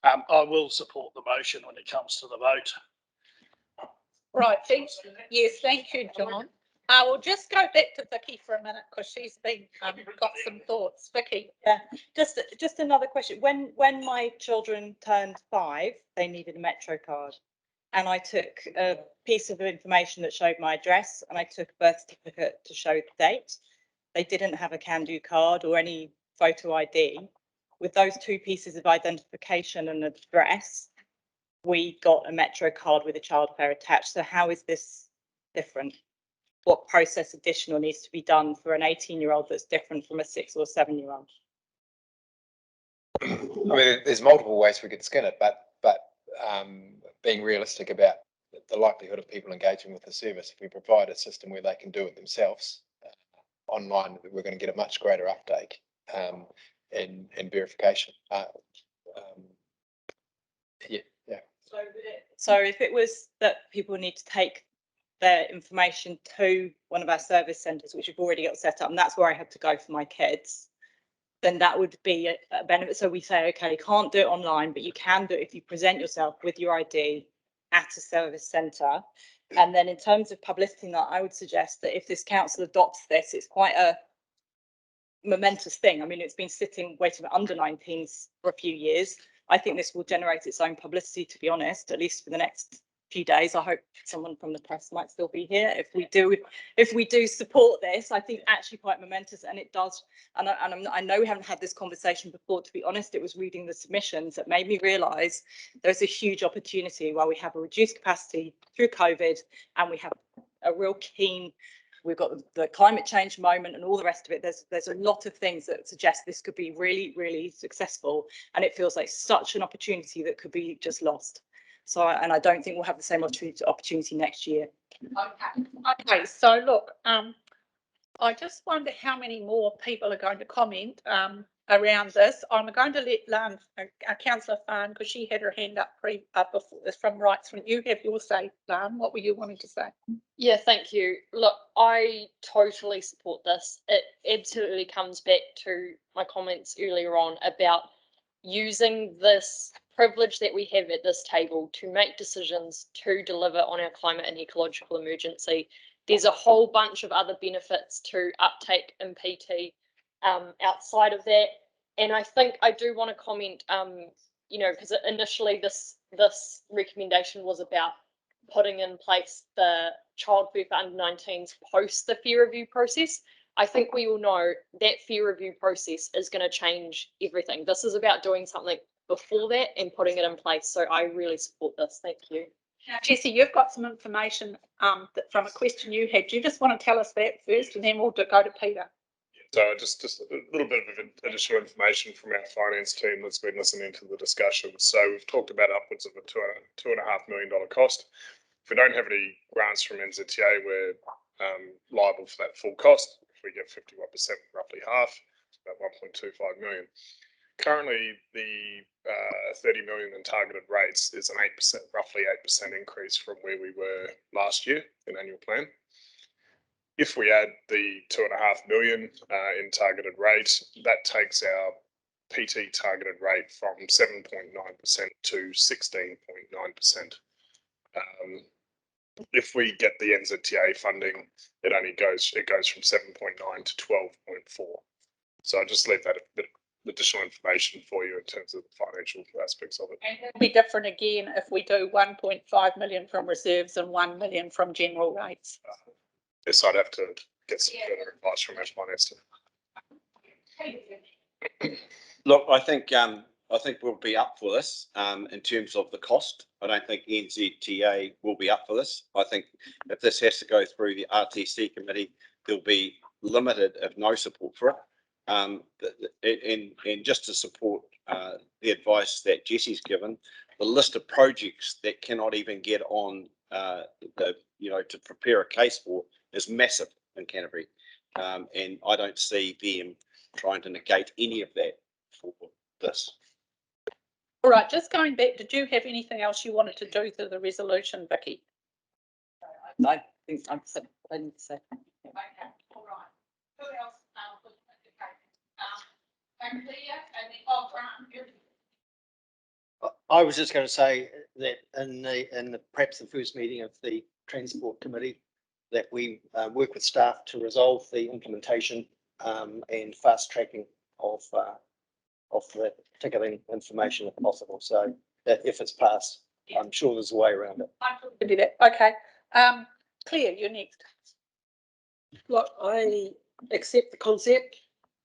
I will support the motion when it comes to the vote. Right, thanks. Yes, thank you, John. We'll just go back to Vicky for a minute because she's been got some thoughts. Vicky. Yeah, just another question. When my children turned 5, they needed a Metro card, and I took a piece of information that showed my address, and I took a birth certificate to show the date. They didn't have a can-do card or any photo ID. With those 2 pieces of identification and address, we got a Metro card with a child fare attached. So how is this different? What process additional needs to be done for an 18-year-old that's different from a 6 or 7-year-old? I mean, there's multiple ways we could skin it, but being realistic about the likelihood of people engaging with the service, if we provide a system where they can do it themselves online, we're going to get a much greater uptake in verification. Yeah. So if it was that people need to take their information to one of our service centres, which we've already got set up, and that's where I had to go for my kids, then that would be a benefit. So we say, okay, you can't do it online, but you can do it if you present yourself with your ID at a service centre. And then in terms of publicity, I would suggest that if this council adopts this, it's quite a momentous thing. I mean, it's been sitting waiting for under 19s for a few years. I think this will generate its own publicity, to be honest, at least for the next few days. I hope someone from the press might still be here. If we do support this, I think actually quite momentous, and it does. And I know we haven't had this conversation before. To be honest, it was reading the submissions that made me realise there's a huge opportunity while we have a reduced capacity through COVID, and we have a real keen. We've got the climate change moment and all the rest of it. There's a lot of things that suggest this could be really, really successful, and it feels like such an opportunity that could be just lost. So, and I don't think we'll have the same opportunity next year. Okay. So look, I just wonder how many more people are going to comment around this. I'm going to let Councillor Farn, because she had her hand up before this from rights. When you have your say, Farn, what were you wanting to say? Yeah, thank you. Look, I totally support this. It absolutely comes back to my comments earlier on about using this privilege that we have at this table to make decisions to deliver on our climate and ecological emergency. There's a whole bunch of other benefits to uptake in PT outside of that. And I think I do want to comment, you know, because initially this recommendation was about putting in place the childbirth under 19s post the peer review process. I think we all know that peer review process is going to change everything. This is about doing something before that and putting it in place. So I really support this. Thank you. Now, Jessie, you've got some information from a question you had. Do you just want to tell us that first, and then we'll go to Peter? So just a little bit of additional information from our finance team that's been listening to the discussion. So we've talked about upwards of a $2.5 million cost. If we don't have any grants from NZTA, we're liable for that full cost. If we get 51%, roughly half, it's about 1.25 million. Currently, the 30 million in targeted rates is an 8%, roughly 8% increase from where we were last year in annual plan. If we add the 2.5 million in targeted rate, that takes our PT targeted rate from 7.9% to 16.9%. If we get the NZTA funding, it goes from 7.9 to 12.4. So I'll just leave that a bit of additional information for you in terms of the financial aspects of it. And it'll be different again if we do 1.5 million from reserves and 1 million from general rates. Yes, I'd have to get some further advice from our finance team. Look, I think we'll be up for this in terms of the cost. I don't think NZTA will be up for this. I think if this has to go through the RTC committee, there'll be limited, if no support for it. And just to support the advice that Jessie's given, the list of projects that cannot even get on to prepare a case for is massive in Canterbury. And I don't see them trying to negate any of that for this. All right, just going back, did you have anything else you wanted to do to the resolution, Vicky? I think I'm saying. Okay, all right. Who else? I was just going to say that in perhaps the first meeting of the Transport Committee, that we work with staff to resolve the implementation and fast tracking of the ticketing information if possible. So that if it's passed, I'm sure there's a way around it. I can do that. Okay. Claire, you're next. Look, I accept the concept,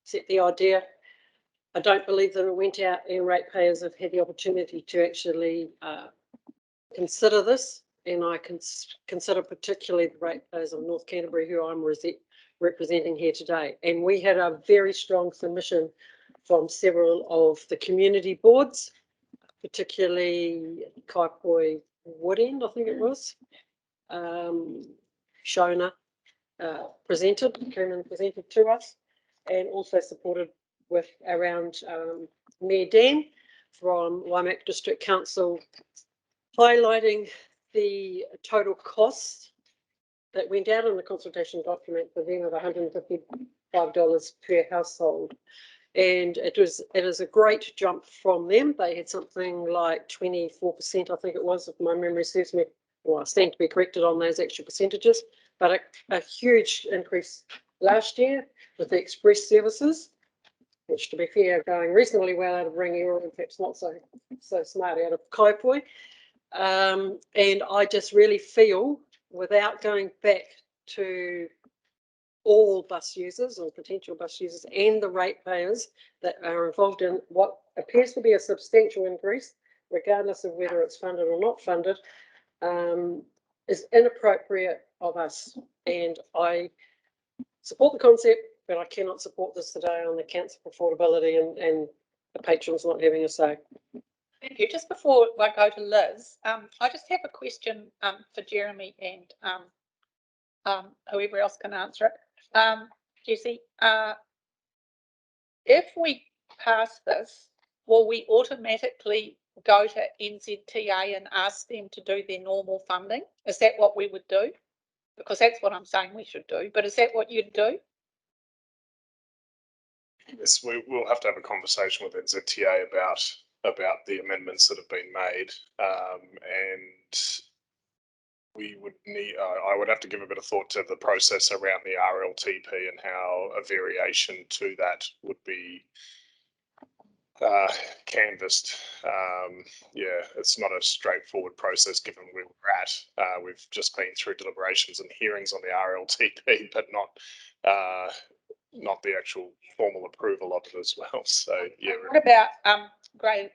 accept the idea. I don't believe that it went out and ratepayers have had the opportunity to actually consider this. And I can consider particularly the ratepayers of North Canterbury, who I'm representing here today. And we had a very strong submission from several of the community boards, particularly Kaipoi Woodend, I think it was. Shona came and presented to us, and also supported with around Mayor Dan from Waimak District Council, highlighting the total cost that went out in the consultation document for them of $155 per household. And it is a great jump from them. They had something like 24%, I think it was, if my memory serves me. Well, I stand to be corrected on those actual percentages, but a huge increase last year with the express services, which, to be fair, are going reasonably well out of Rangiora, and perhaps not so smart out of Kaipoi. And I just really feel, without going back to all bus users or potential bus users and the ratepayers that are involved in what appears to be a substantial increase, regardless of whether it's funded or not funded, is inappropriate of us. And I support the concept, but I cannot support this today on the council affordability and the patrons not having a say. Thank you. Just before I go to Liz, I just have a question for Jeremy and whoever else can answer it. Jessie, if we pass this, will we automatically go to NZTA and ask them to do their normal funding? Is that what we would do? Because that's what I'm saying we should do. But is that what you'd do? Yes, we will have to have a conversation with NZTA about the amendments that have been made, and we would need. I would have to give a bit of thought to the process around the RLTP and how a variation to that would be canvassed. Yeah, it's not a straightforward process given where we're at. We've just been through deliberations and hearings on the RLTP, but not the actual formal approval of it as well. So yeah. What about Greater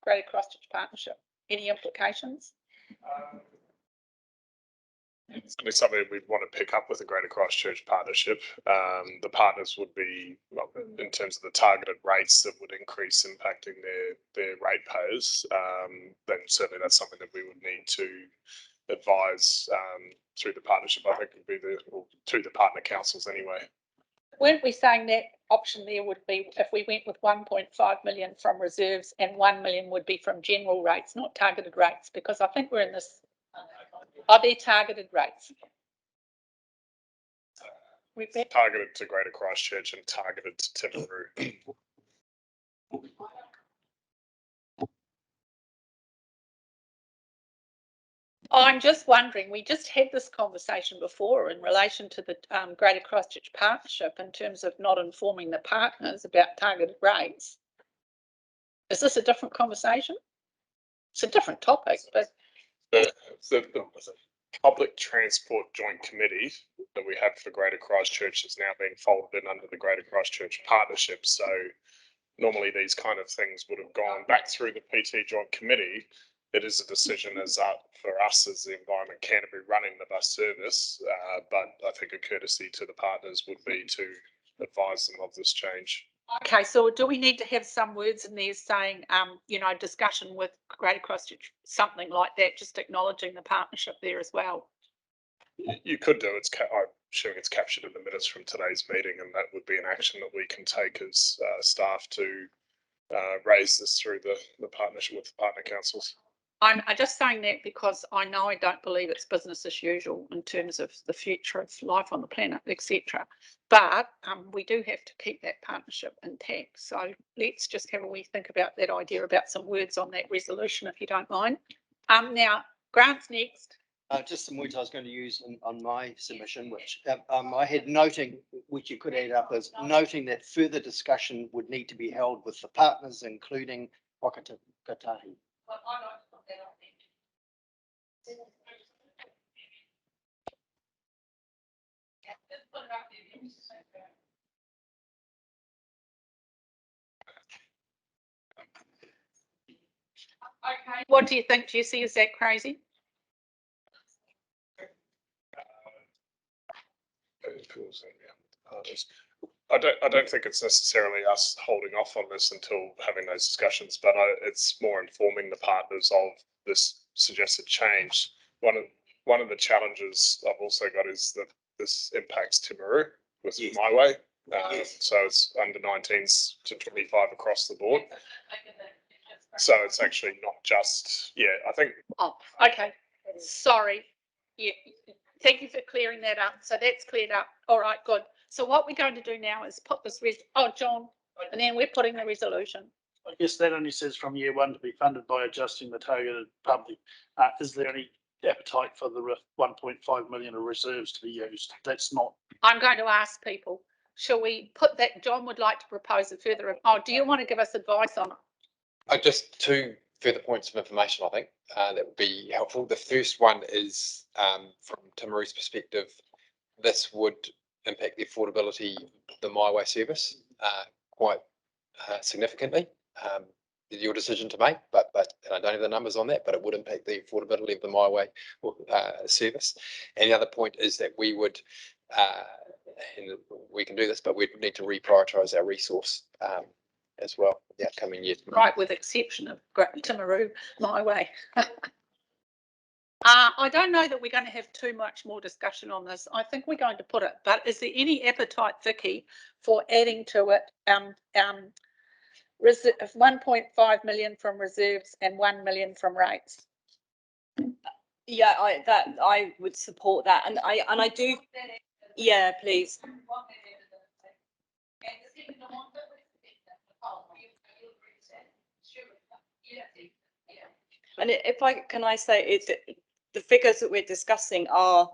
Christchurch Partnership? Any implications? It's going to be something we'd want to pick up with the Greater Christchurch Partnership. The partners would be, well, in terms of the targeted rates that would increase impacting their ratepayers, then certainly that's something that we would need to advise through the partnership. I think would be to the partner councils anyway. Weren't we saying that option there would be if we went with 1.5 million from reserves and 1 million would be from general rates, not targeted rates? Because I think we're in this. Are there targeted rates? Targeted to Greater Christchurch and targeted to Timaru. I'm just wondering, we just had this conversation before in relation to the Greater Christchurch Partnership in terms of not informing the partners about targeted rates. Is this a different conversation? It's a different topic, but the Public Transport Joint Committee that we have for Greater Christchurch is now being folded in under the Greater Christchurch Partnership. So normally these kind of things would have gone back through the PT Joint Committee. It is a decision for us as the Environment Canterbury running the bus service, but I think a courtesy to the partners would be to advise them of this change. okay, so do we need to have some words in there saying, discussion with Greater Christchurch, something like that, just acknowledging the partnership there as well? You could do. I'm sure it's captured in the minutes from today's meeting, and that would be an action that we can take as staff to raise this through the partnership with the partner councils. I'm just saying that because I know I don't believe it's business as usual in terms of the future of life on the planet, etc. But we do have to keep that partnership intact. So let's just have a wee think about that idea, about some words on that resolution, if you don't mind. Now, Grant's next. Just some words I was going to use on my submission, which I had noting, which you could add up as noting that further discussion would need to be held with the partners, including Whakatahi. Okay, what do you think, Jesse? Is that crazy? I don't think it's necessarily us holding off on this until having those discussions, but it's more informing the partners of this suggested change. One of the challenges I've also got is that this impacts Timaru with My Way. So it's under 19s to 25 across the board. So it's actually not just, I think. Oh, okay. Sorry. Yeah. Thank you for clearing that up. So that's cleared up. All right, good. So what we're going to do now is put this John, and then we're putting the resolution. I guess that only says from year one to be funded by adjusting the targeted public. Is there any appetite for the 1.5 million of reserves to be used? That's not. I'm going to ask people, shall we put that? John would like to propose a further. Oh, do you want to give us advice on it? Just two further points of information, I think, that would be helpful. The first one is from Timaru's perspective, this would impact the affordability of the My Way service quite significantly. Your decision to make, but I don't have the numbers on that, but it would impact the affordability of the My Way service. And the other point is that we would, and we can do this, but we'd need to reprioritise our resource as well the upcoming year. Right, with exception of Timaru, My Way. I don't know that we're going to have too much more discussion on this. I think we're going to put it, but is there any appetite, Vicky, for adding to it 1.5 million from reserves and 1 million from rates? Yeah, I would support that, and I do. Yeah, please. And if I can I say it's the figures that we're discussing are,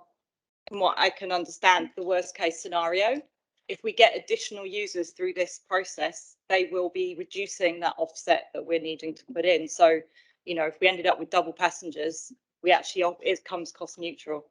from what I can understand, the worst case scenario. If we get additional users through this process, they will be reducing that offset that we're needing to put in. So, you know, if we ended up with double passengers, we actually, it comes cost neutral.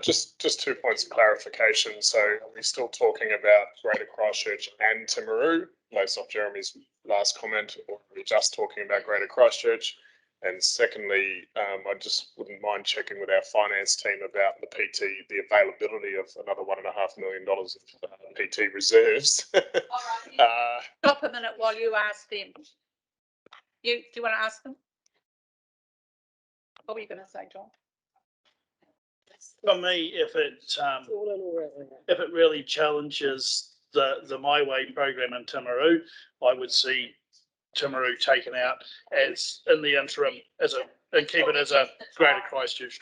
Just 2 points of clarification. So are we still talking about Greater Christchurch and Timaru, based off Jeremy's last comment, or are we just talking about Greater Christchurch? And secondly, I just wouldn't mind checking with our finance team about the PT, the availability of another $1.5 million of PT reserves. Stop a minute while you ask them. Do you want to ask them? What were you going to say, John? For me, if it really challenges the My Way program in Timaru, I would see Timaru taken out as in the interim and keep it as a Greater Christchurch.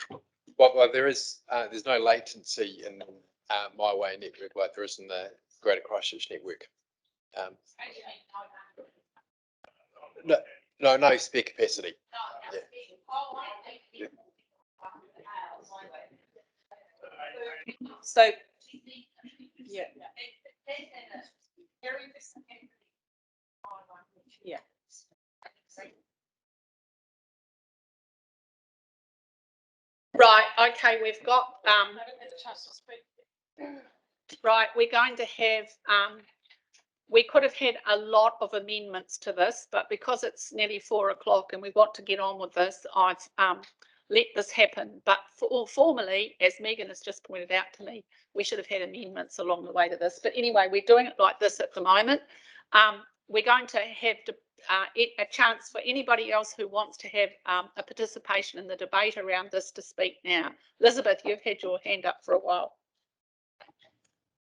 Well, there's no latency in My Way network like there is in the Greater Christchurch network. No spare capacity. Yeah. So, yeah. Yeah. Right, okay, we've got, right, we're going to have, we could have had a lot of amendments to this, but because it's nearly 4 o'clock and we want to get on with this, I've let this happen. But formally, as Megan has just pointed out to me, we should have had amendments along the way to this. But anyway, we're doing it like this at the moment. We're going to have a chance for anybody else who wants to have a participation in the debate around this to speak now. Elizabeth, you've had your hand up for a while.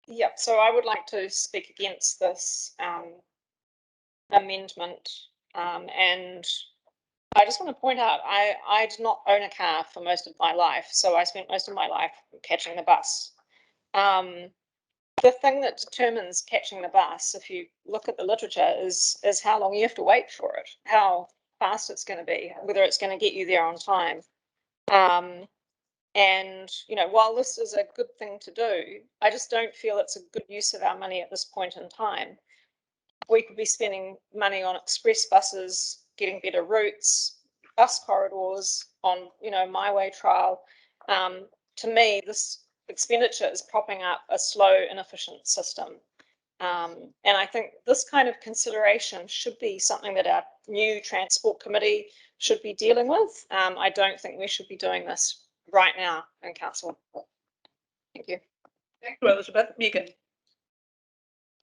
Yep, so I would like to speak against this amendment, and I just want to point out I did not own a car for most of my life, so I spent most of my life catching the bus. The thing that determines catching the bus, if you look at the literature, is how long you have to wait for it, how fast it's going to be, whether it's going to get you there on time. And, you know, while this is a good thing to do, I just don't feel it's a good use of our money at this point in time. We could be spending money on express buses, getting better routes, bus corridors, on, you know, My Way trial. To me, this expenditure is propping up a slow, inefficient system. And I think this kind of consideration should be something that our new Transport Committee should be dealing with. I don't think we should be doing this right now in council. Thank you. Thank you, Elizabeth. Megan.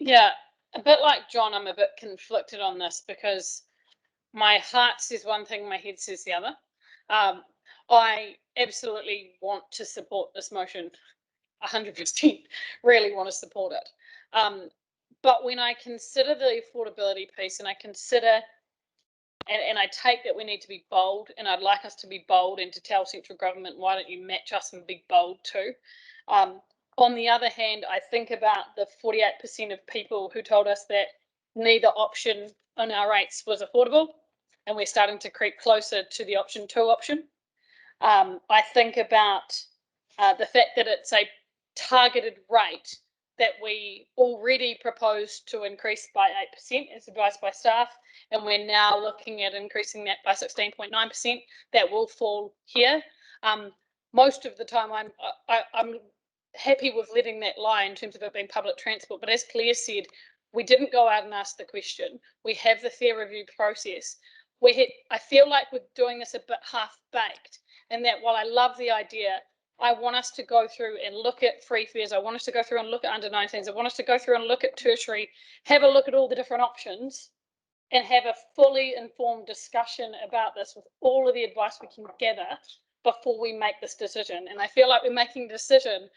Yeah, a bit like John, I'm a bit conflicted on this because my heart says one thing, my head says the other. I absolutely want to support this motion, 100%, really want to support it. But when I consider the affordability piece and I consider and I take that we need to be bold, and I'd like us to be bold and to tell central government, why don't you match us and be bold too? On the other hand, I think about the 48% of people who told us that neither option on our rates was affordable, and we're starting to creep closer to the option 2 option. I think about the fact that it's a targeted rate that we already proposed to increase by 8% as advised by staff, and we're now looking at increasing that by 16.9%. That will fall here. Most of the time I'm happy with letting that lie in terms of it being public transport, but as Claire said, we didn't go out and ask the question. We have the fair review process. I feel like we're doing this a bit half-baked, and that while I love the idea, I want us to go through and look at free fares. I want us to go through and look at under 19s. I want us to go through and look at tertiary, have a look at all the different options, and have a fully informed discussion about this with all of the advice we can gather before we make this decision. And I feel like we're making a decision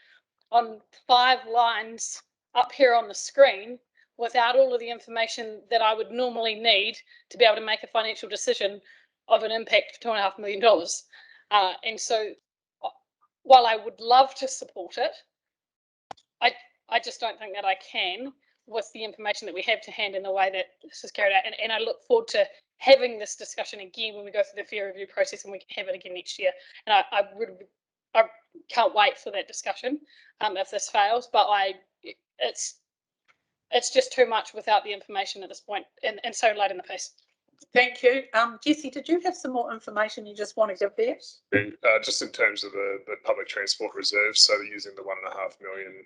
on 5 lines up here on the screen without all of the information that I would normally need to be able to make a financial decision of an impact of $2.5 million. And so while I would love to support it, I just don't think that I can with the information that we have to hand in the way that this is carried out. And I look forward to having this discussion again when we go through the fair review process, and we can have it again next year. And I can't wait for that discussion if this fails, but it's just too much without the information at this point, and so late in the piece. Thank you. Jessie, did you have some more information you just want to give there? Just in terms of the public transport reserves, so using the 1.5 million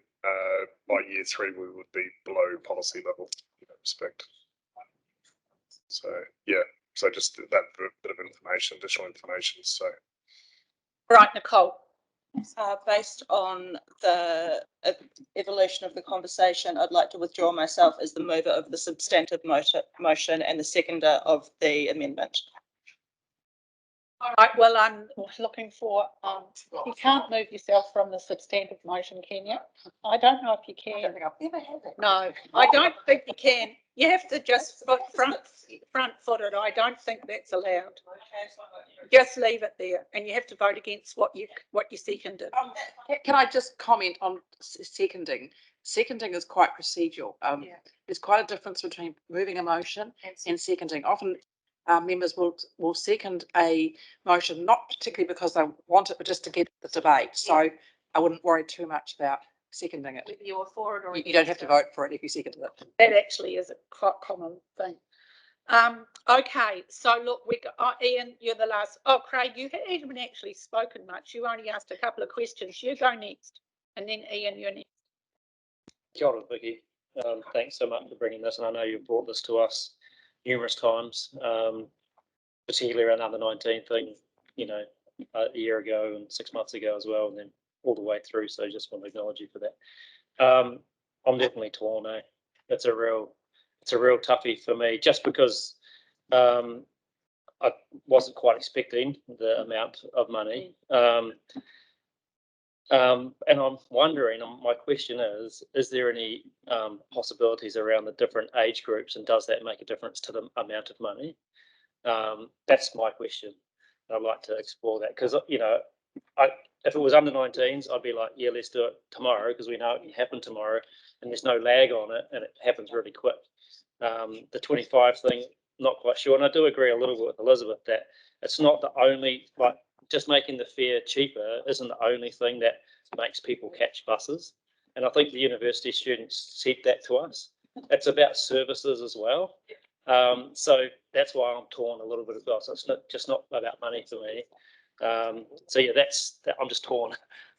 by year 3, we would be below policy level in that respect. So yeah, so just that bit of information, additional information. So right, Nicole. Based on the evolution of the conversation, I'd like to withdraw myself as the mover of the substantive motion and the seconder of the amendment. All right, well, I'm looking for, you can't move yourself from the substantive motion, can you? I don't know if you can. I don't think I've ever had it. No, I don't think you can. You have to just front foot it. I don't think that's allowed. Just leave it there, and you have to vote against what you seconded. Can I just comment on seconding? Seconding is quite procedural. There's quite a difference between moving a motion and seconding. Often members will second a motion, not particularly because they want it, but just to get the debate. So I wouldn't worry too much about seconding it. Whether you're for it or you don't have to vote for it if you seconded it. That actually is a quite common thing. Okay, so look, we got Ian, you're the last. Oh, Craig, you haven't actually spoken much. You only asked a couple of questions. You go next, and then Ian, you're next. Kia ora, Vicky. Thanks so much for bringing this, and I know you've brought this to us numerous times, particularly around under 19 thing, you know, a year ago and 6 months ago as well, and then all the way through. So just want to acknowledge you for that. I'm definitely torn. It's a real toughie for me, just because I wasn't quite expecting the amount of money. And I'm wondering, my question is there any possibilities around the different age groups, and does that make a difference to the amount of money? That's my question. I'd like to explore that, because, you know, if it was under 19s, I'd be like, yeah, let's do it tomorrow, because we know it can happen tomorrow and there's no lag on it and it happens really quick. The 25 thing, not quite sure. And I do agree a little bit with Elizabeth that it's not the only, like, just making the fare cheaper isn't the only thing that makes people catch buses. And I think the university students said that to us. It's about services as well. So that's why I'm torn a little bit as well. So it's not about money for me. So yeah, I'm just torn.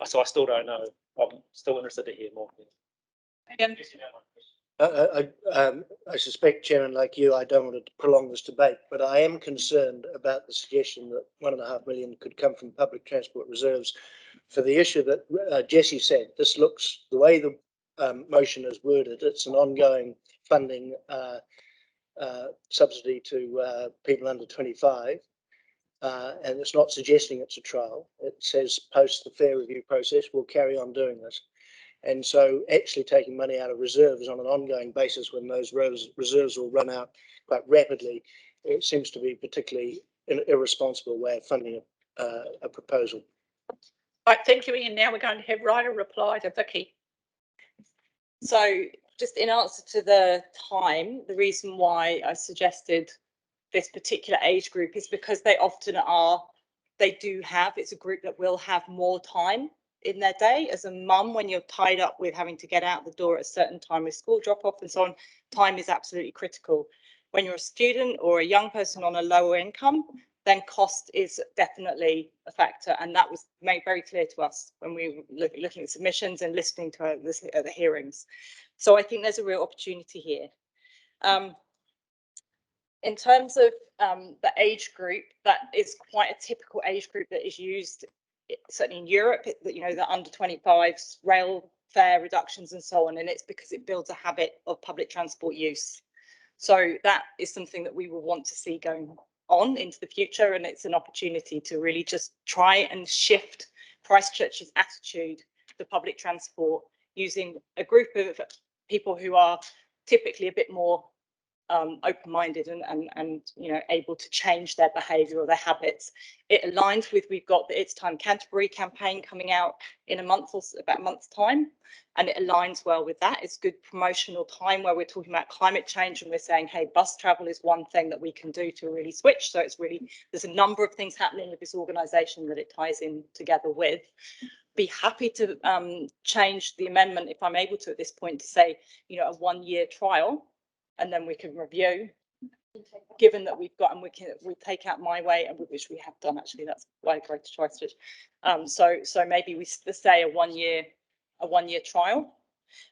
So I still don't know. I'm still interested to hear more. I suspect, Chairman, like you, I don't want to prolong this debate, but I am concerned about the suggestion that 1.5 million could come from public transport reserves for the issue that Jessie said. This looks, the way the motion is worded, it's an ongoing funding subsidy to people under 25. And it's not suggesting it's a trial. It says post the fair review process, we'll carry on doing this. And so actually taking money out of reserves on an ongoing basis when those reserves will run out quite rapidly, it seems to be particularly an irresponsible way of funding a proposal. Right, thank you, Ian. Now we're going to have a reply to Vicky. So just in answer to the time, the reason why I suggested this particular age group is because they often it's a group that will have more time in their day. As a mum, when you're tied up with having to get out the door at a certain time with school drop off and so on, time is absolutely critical. When you're a student or a young person on a lower income, then cost is definitely a factor, and that was made very clear to us when we were looking at submissions and listening to the hearings. So I think there's a real opportunity here. In terms of the age group, that is quite a typical age group that is used, certainly in Europe, you know, the under 25s, rail fare reductions and so on, and it's because it builds a habit of public transport use. So that is something that we will want to see going on into the future, and it's an opportunity to really just try and shift Christchurch's attitude to public transport using a group of people who are typically a bit more open-minded and you know, able to change their behaviour or their habits. It aligns with, we've got the It's Time Canterbury campaign coming out in about a month's time, and it aligns well with that. It's good promotional time where we're talking about climate change and we're saying, hey, bus travel is one thing that we can do to really switch. So it's really, there's a number of things happening with this organisation that it ties in together with. Be happy to change the amendment if I'm able to at this point to say, you know, a 1-year trial, and then we can review, given that we've got, and we take out My Way, and which we have done actually. That's why I tried to try switch. So maybe we say a 1-year trial.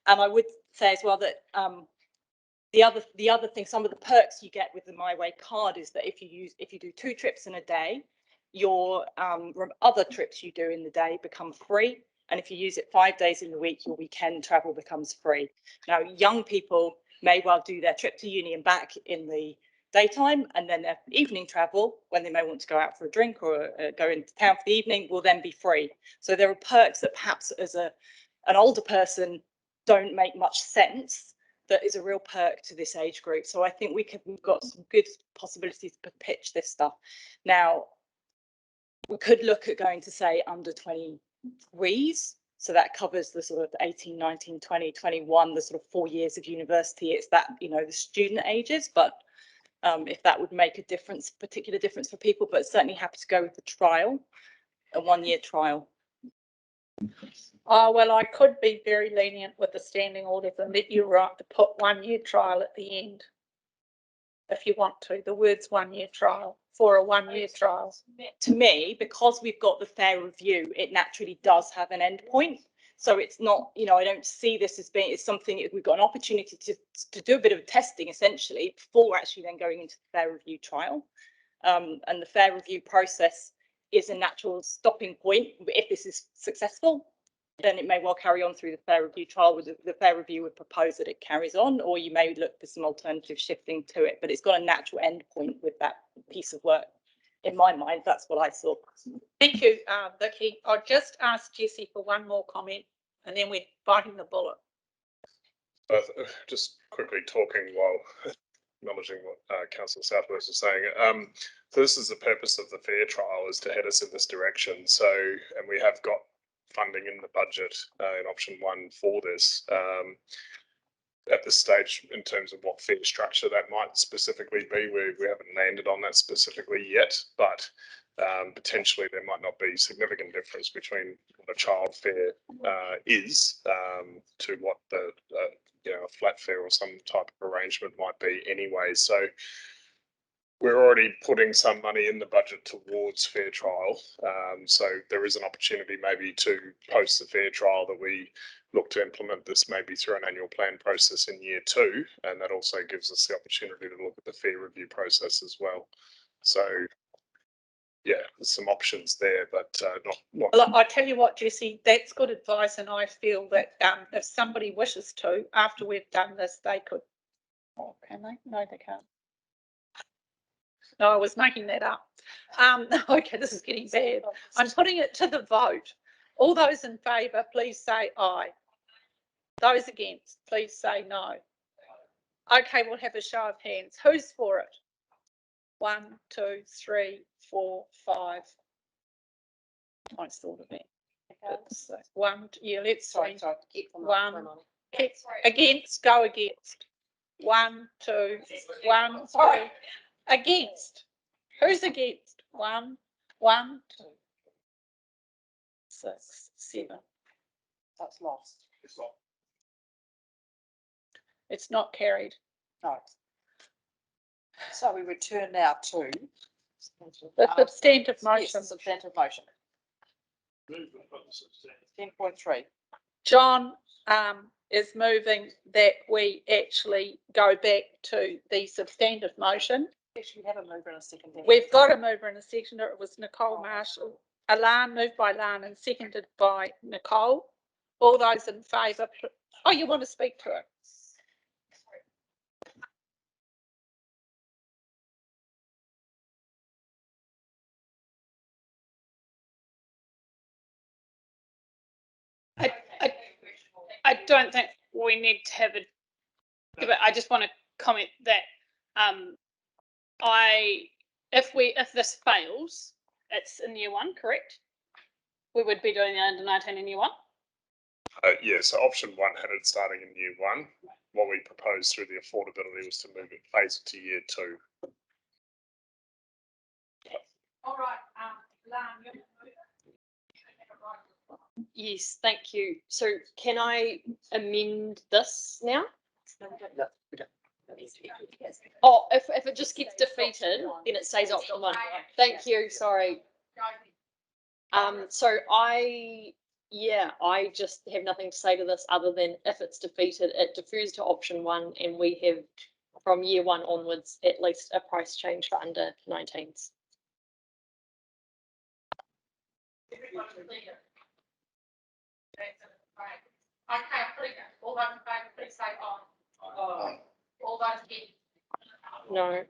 And I would say as well that the other thing, some of the perks you get with the My Way card is that if you do 2 trips in a day, your other trips you do in the day become free. And if you use it 5 days in the week, your weekend travel becomes free. Now, young people may well do their trip to uni and back in the daytime, and then their evening travel, when they may want to go out for a drink or go into town for the evening, will then be free. So there are perks that perhaps as an older person don't make much sense, that is a real perk to this age group. So I think we've got some good possibilities to pitch this stuff. Now, we could look at going to say under 23s. So that covers the sort of 18, 19, 20, 21, the sort of 4 years of university. It's that, you know, the student ages, but if that would make a difference, particular difference for people, but certainly happy to go with the trial, a 1-year trial. Oh, well, I could be very lenient with the standing orders and let you put 1-year trial at the end. If you want to, the words 1-year trial for a 1-year trial. To me, because we've got the fair review, it naturally does have an end point. So it's not, you know, I don't see this as being, it's something we've got an opportunity to do a bit of testing essentially before actually then going into the fair review trial. And the fair review process is a natural stopping point. If this is successful, then it may well carry on through the fair review trial. With the fair review would propose that it carries on, or you may look for some alternative shifting to it, but it's got a natural end point with that piece of work. In my mind, that's what I saw. Thank you, Vicky. I'll just ask Jessie for one more comment and then we're biting the bullet. Just quickly talking while acknowledging what Councillor Southwest is saying. So this is the purpose of the fair trial, is to head us in this direction. So, and we have got funding in the budget in option 1 for this. At this stage, in terms of what fare structure that might specifically be, we haven't landed on that specifically yet, but potentially there might not be significant difference between what a child fare is to what the you know, a flat fare or some type of arrangement might be anyway. So we're already putting some money in the budget towards fair trial. So there is an opportunity maybe to post the fair trial that we look to implement this maybe through an annual plan process in year 2. And that also gives us the opportunity to look at the fair review process as well. So yeah, there's some options there, but not. Well, I tell you what, Jessie, that's good advice. And I feel that if somebody wishes to, after we've done this, they could. Oh, can they? No, they can't. No, I was making that up. Okay, this is getting bad. I'm putting it to the vote. All those in favour, please say aye. Those against, please say no. Okay, we'll have a show of hands. Who's for it? 1, 2, 3, 4, 5. I thought of it. It's, 1, yeah, let's see. 1, against, go against. 1, 2, 1, 2. Against. Who's against? 1, 1, 2, 6, 7. That's lost. It's not carried. No. So we return now to the substantive motion. Yes, the substantive motion. 10.3. John is moving that we actually go back to the substantive motion. Actually, we have a mover and a seconder. We've got a mover and a seconder. It was Nicole Marshall. Alan, moved by Alan and seconded by Nicole. All those in favour. Oh, you want to speak to it? I don't think we need to have a debate. I just want to comment that if this fails, it's in year one, correct? We would be doing the under 19 in year one. Yeah, so option one had it starting in year one. What we proposed through the affordability was to move it, phase it to year two. All right, Yes, thank you. So can I amend this now? Oh, if it just gets defeated, then it stays option one. Thank you, sorry. So I just have nothing to say to this other than if it's defeated, it defers to option one and we have from year one onwards, at least a price change for under 19s. Okay, all those in favour, please say aye. All those against? No. Okay,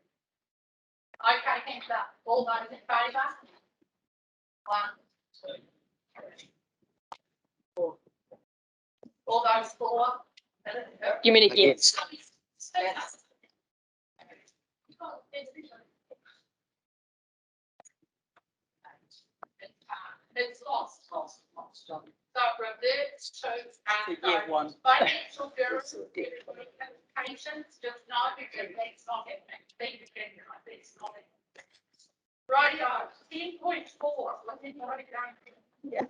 hands up. All those in favour? 1, 2, 4. All those for? You mean against? It's lost. So it reverts to year one. financial girls, patients, just know because that's not happening. That's not happening. Rightio, 10.4. Yeah.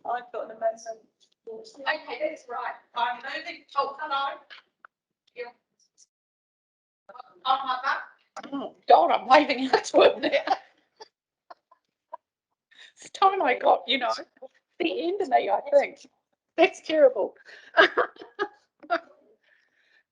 I've got an amazing. Okay, that's right. I'm moving. Oh, hello. Yeah. On my back. Oh, God, I'm waving out to him there. It's time I got, the end of me, I think. That's terrible.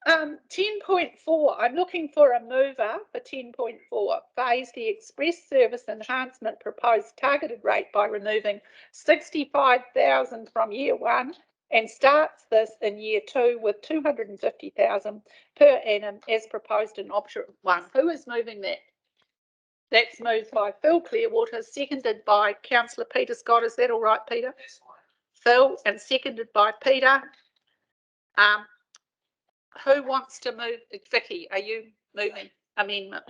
10.4, I'm looking for a mover for 10.4. Phase the express service enhancement proposed targeted rate by removing 65,000 from year one and starts this in year two with 250,000 per annum as proposed in option one. Who is moving that? That's moved by Phil Clearwater, seconded by Councillor Peter Scott. Is that all right, Peter? Phil, and seconded by Peter. Who wants to move? Vicky, are you moving amendment?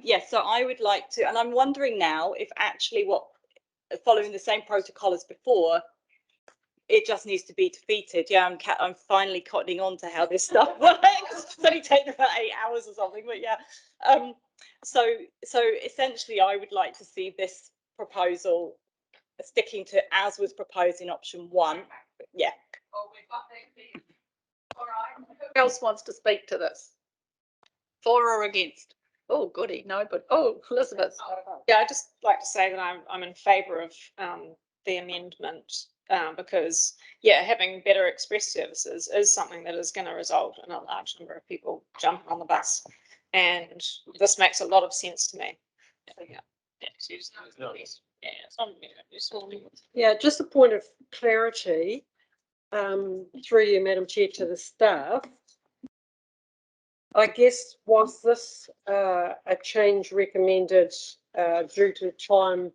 Yes, so I would like to, and I'm wondering now if actually following the same protocol as before, it just needs to be defeated. Yeah, I'm finally cottoning on to how this stuff works. It's only taken about 8 hours or something, but yeah. So essentially, I would like to see this proposal sticking to as was proposed in option one. Yeah. Who else wants to speak to this? For or against? Oh, goody, no, but Elizabeth. Yeah, I'd just like to say that I'm in favour of the amendment because having better express services is something that is going to result in a large number of people jumping on the bus, and this makes a lot of sense to me. Yeah, just a point of clarity, through you, Madam Chair, to the staff. I guess was this a change recommended due to time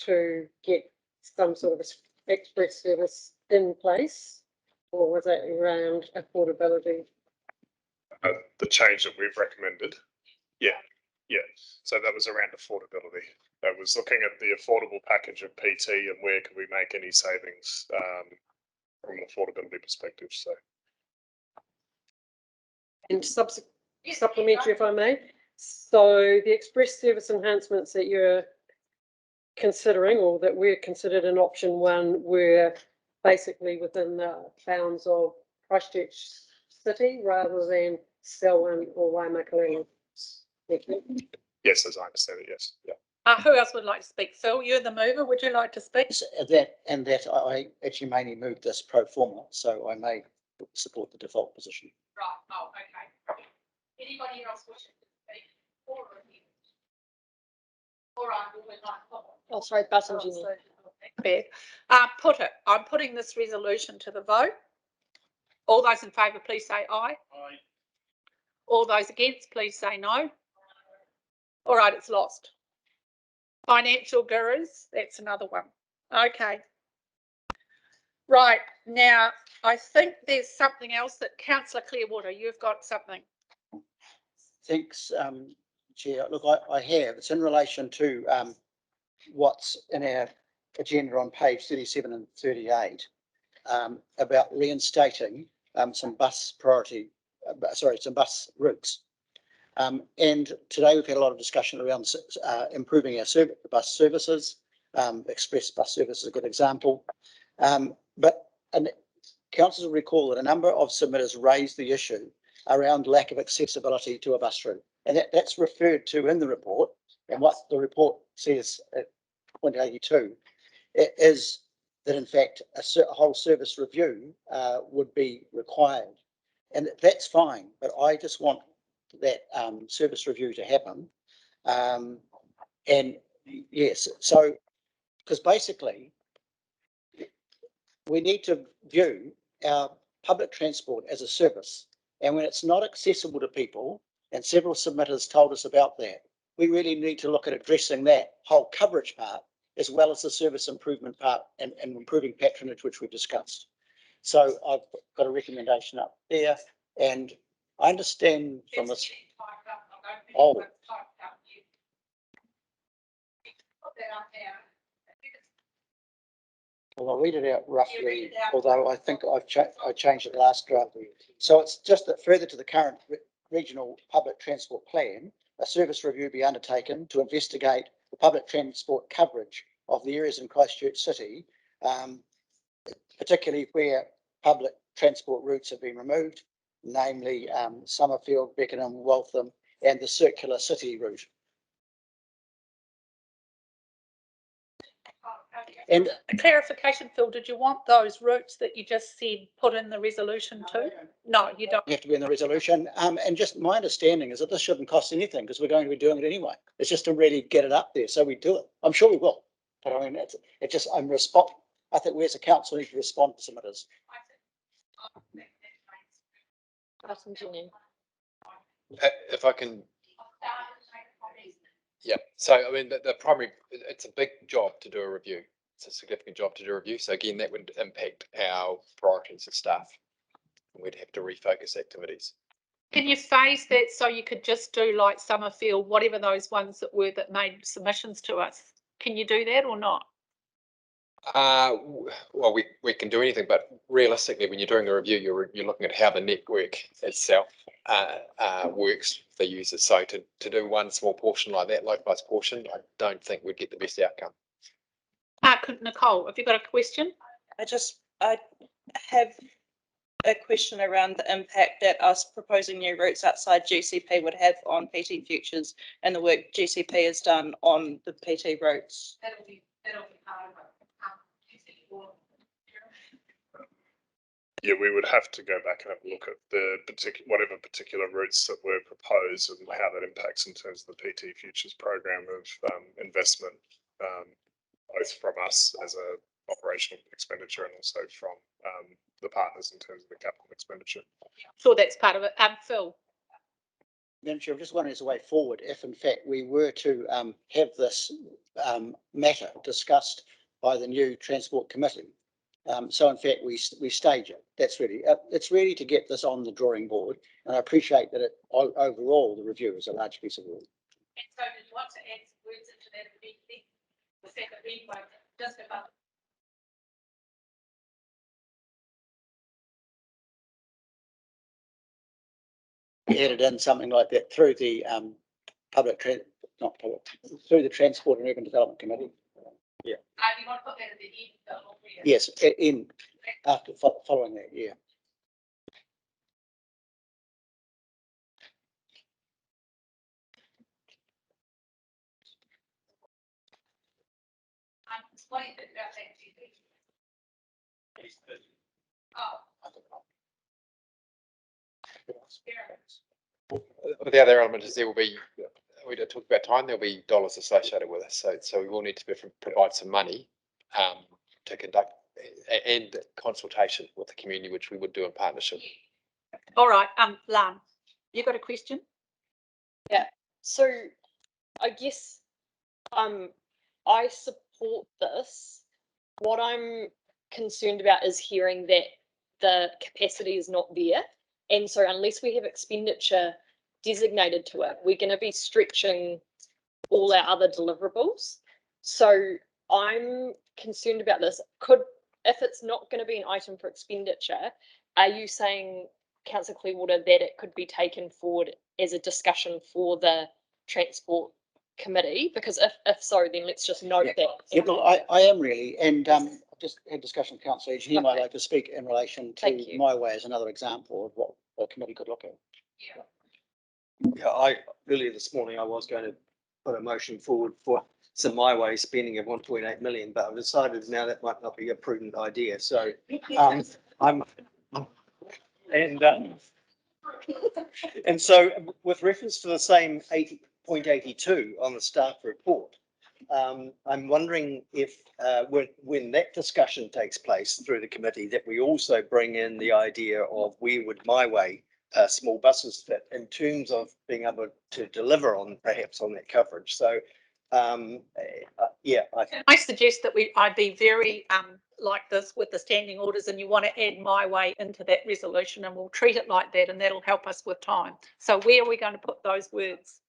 to get some sort of express service in place, or was it around affordability? The change that we've recommended. Yeah. So that was around affordability. That was looking at the affordable package of PT and where could we make any savings from an affordability perspective. So. And supplementary, if I may. So the express service enhancements that you're considering, or that were considered in option one, were basically within the bounds of Christchurch City rather than Selwyn or Waimakariri. Yes, as I understand it, yes. Yeah. Who else would like to speak? Phil, you're the mover. Would you like to speak? That I actually mainly moved this pro forma, so I may support the default position. Right, oh, okay. Anybody else wishing to speak for or against? All right, Oh, sorry, button, Jenny. Bad. I'm putting this resolution to the vote. All those in favour, please say aye. Aye. All those against, please say no. All right, it's lost. Financial gurus, that's another one. Okay. Right, now I think there's something else that Councillor Clearwater, you've got something. Thanks, Chair. Look, I have. It's in relation to what's in our agenda on page 37 and 38 about reinstating some bus priority, some bus routes. And today we've had a lot of discussion around improving our bus services. Express bus service is a good example. But councillors will recall that a number of submitters raised the issue around lack of accessibility to a bus route. And that's referred to in the report. And what the report says at point 82 is that in fact a whole service review would be required. And that's fine, but I just want that service review to happen. And yes, so because basically we need to view our public transport as a service, and when it's not accessible to people, and several submitters told us about that, we really need to look at addressing that whole coverage part as well as the service improvement part and improving patronage, which we've discussed. So I've got a recommendation up there, and I understand from this. Oh. Well, I'll read it out roughly, although I think I changed it last draft. So it's just that further to the current regional public transport plan, a service review be undertaken to investigate the public transport coverage of the areas in Christchurch City, particularly where public transport routes have been removed, namely Summerfield, Beckenham, Waltham, and the circular city route. And a clarification, Phil, did you want those routes that you just said put in the resolution too? No, you don't. You have to be in the resolution. And just my understanding is that this shouldn't cost anything because we're going to be doing it anyway. It's just to really get it up there. So we do it. I'm sure we will. But I mean, it just, I think we as a council need to respond to submitters. If I can. Yeah, so I mean, the primary, it's a big job to do a review. It's a significant job to do a review. So again, that would impact our priorities of staff. We'd have to refocus activities. Can you phase that so you could just do like Summerfield, whatever those ones that were that made submissions to us? Can you do that or not? Well, we can do anything, but realistically, when you're doing a review, you're looking at how the network itself works for users. So to do one small portion like that, localized portion, I don't think we'd get the best outcome. Nicole, have you got a question? I have a question around the impact that us proposing new routes outside GCP would have on PT Futures and the work GCP has done on the PT routes. That'll be part of it. Yeah, we would have to go back and have a look at the whatever particular routes that were proposed and how that impacts in terms of the PT Futures program of investment, both from us as a operational expenditure and also from the partners in terms of the capital expenditure. Sure, that's part of it. Phil. Madam Chair, I'm just wondering as a way forward, if in fact we were to have this matter discussed by the new Transport Committee. So in fact we stage it. That's really it's really to get this on the drawing board, and I appreciate that overall the review is a large piece of work. And so did you want to add some words into that immediately? The second read one, just about. Added in something like that through the through the Transport and Urban Development Committee. Yeah. You want to put that at the end? Yes, in after following that, yeah. What do you think about that, GP? The other element is there will be, we don't talk about time, there'll be dollars associated with us. So we will need to provide some money to conduct and consultation with the community, which we would do in partnership. All right, Lan, you got a question? Yeah, so I guess I support this. What I'm concerned about is hearing that the capacity is not there. And so unless we have expenditure designated to it, we're going to be stretching all our other deliverables. So I'm concerned about this. If it's not going to be an item for expenditure, are you saying, Councillor Clearwater, that it could be taken forward as a discussion for the Transport Committee? Because if so, then let's just note that. Yeah, look, I am really, and I've just had discussion with Councillor Edge. He might like to speak in relation to My Way as another example of what a committee could look at. Yeah, earlier this morning, I was going to put a motion forward for some My Way spending of 1.8 million, but I've decided now that might not be a prudent idea. So and so with reference to the same 80.82 on the staff report, I'm wondering if when that discussion takes place through the committee, that we also bring in the idea of where would My Way small buses fit in terms of being able to deliver on perhaps on that coverage. So yeah, I suggest that I'd be very like this with the standing orders, and you want to add My Way into that resolution, and we'll treat it like that, and that'll help us with time. So where are we going to put those words?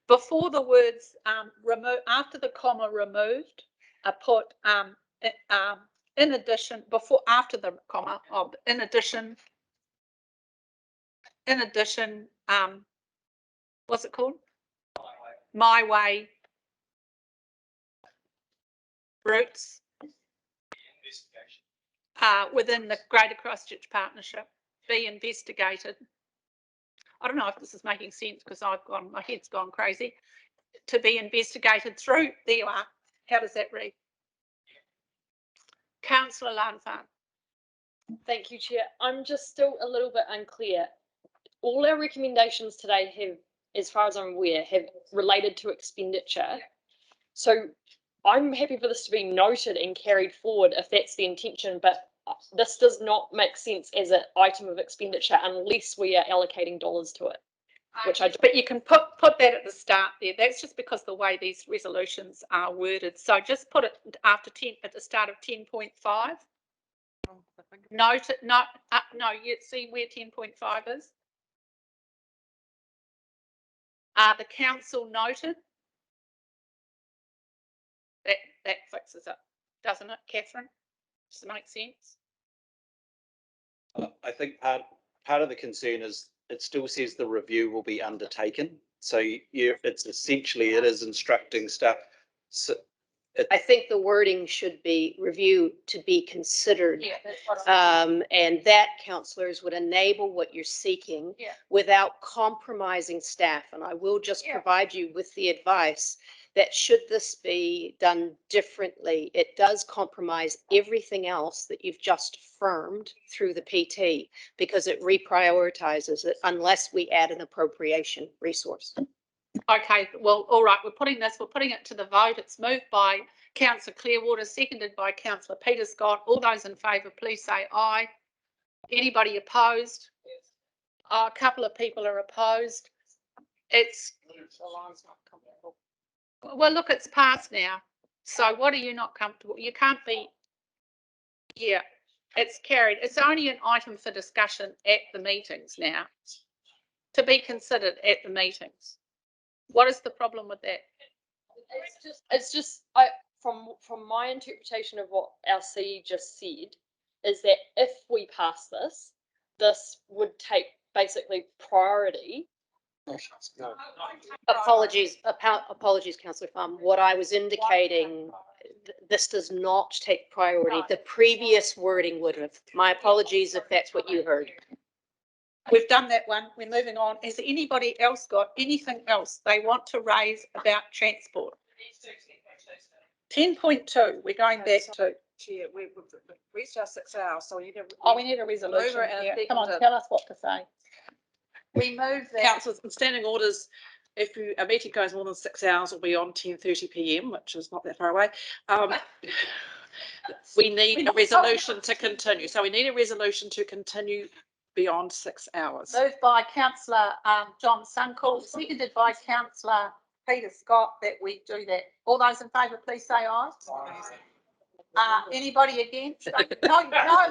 Before the words remove, after the comma removed, I put in addition, before, after the comma of in addition, what's it called? My Way routes within the Greater Christchurch Partnership be investigated. I don't know if this is making sense because my head's gone crazy. To be investigated through, there you are. How does that read? Councillor Lanfan. Thank you, Chair. I'm just still a little bit unclear. All our recommendations today have, as far as I'm aware, have related to expenditure. So I'm happy for this to be noted and carried forward if that's the intention, but this does not make sense as an item of expenditure unless we are allocating dollars to it. But you can put that at the start there. That's just because the way these resolutions are worded. So just put it after 10 at the start of 10.5. Note it. No, you see where 10.5 is. The council noted. That fixes it, doesn't it, Catherine? Does it make sense? I think part of the concern is it still says the review will be undertaken. So it's essentially, it is instructing staff. So I think the wording should be review to be considered. Yeah, that's what and that, councillors, would enable what you're seeking without compromising staff. And I will just provide you with the advice that should this be done differently, it does compromise everything else that you've just affirmed through the PT, because it reprioritizes it unless we add an appropriation resource. Okay, well, all right, we're putting it to the vote. It's moved by Councillor Clearwater, seconded by Councillor Peter Scott. All those in favour, please say aye. Anybody opposed? A couple of people are opposed. Well, look, it's passed now. So what are you not comfortable? You can't be, it's carried. It's only an item for discussion at the meetings now, to be considered at the meetings. What is the problem with that? It's just from my interpretation of what our CE just said, is that if we pass this, this would take basically priority. No. Apologies, Councillor Farm. What I was indicating, this does not take priority. The previous wording would have. My apologies if that's what you heard. We've done that one. We're moving on. Has anybody else got anything else they want to raise about transport? 10.2, we're going back to. Chair, we've reached our 6 hours, so we need a resolution. Come on, seconder. tell us what to say. We move that. Councillors, in standing orders, if a meeting goes more than 6 hours, will be on 10:30 PM, which is not that far away. We need a resolution to continue. So we need a resolution to continue beyond 6 hours. Moved by Councillor John Sunkel, seconded by Councillor Peter Scott that we do that. All those in favour, please say aye. Anybody against? No, no,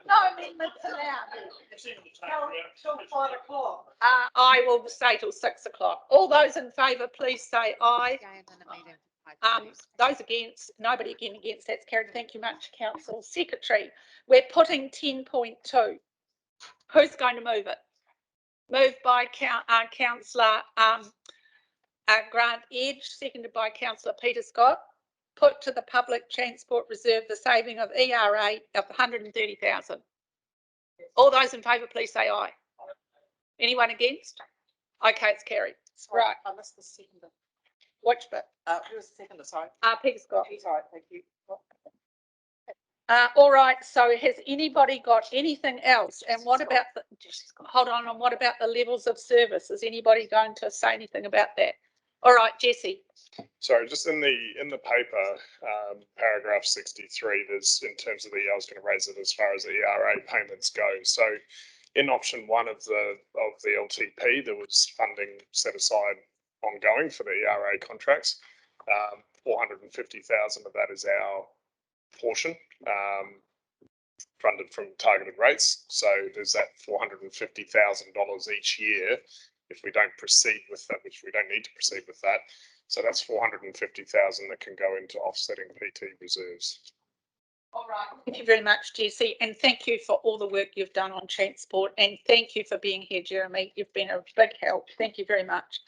no amendments allowed. Till 5 o'clock. I will say till 6 o'clock. All those in favour, please say aye. Those against, nobody against, that's carried. Thank you much, Council Secretary. We're putting 10.2. Who's going to move it? Moved by Councillor Grant Edge, seconded by Councillor Peter Scott. Put to the public transport reserve the saving of ERA of 130,000. All those in favour, please say aye. Anyone against? Okay, it's carried. Right. I missed the second. Which bit? Who was the second? Sorry. Peter Scott. Sorry, thank you. All right, so has anybody got anything else? And what about the, hold on, and what about the levels of service? Is anybody going to say anything about that? All right, Jesse. Sorry, just in the paper, paragraph 63, there's in terms of I was going to raise it as far as the ERA payments go. So in option 1 of the LTP, there was funding set aside ongoing for the ERA contracts. 450,000 of that is our portion, funded from targeted rates. So there's that $450,000 each year if we don't proceed with that, which we don't need to proceed with that. So that's 450,000 that can go into offsetting PT reserves. All right, thank you very much, Jesse, and thank you for all the work you've done on transport, and thank you for being here, Jeremy. You've been a big help. Thank you very much.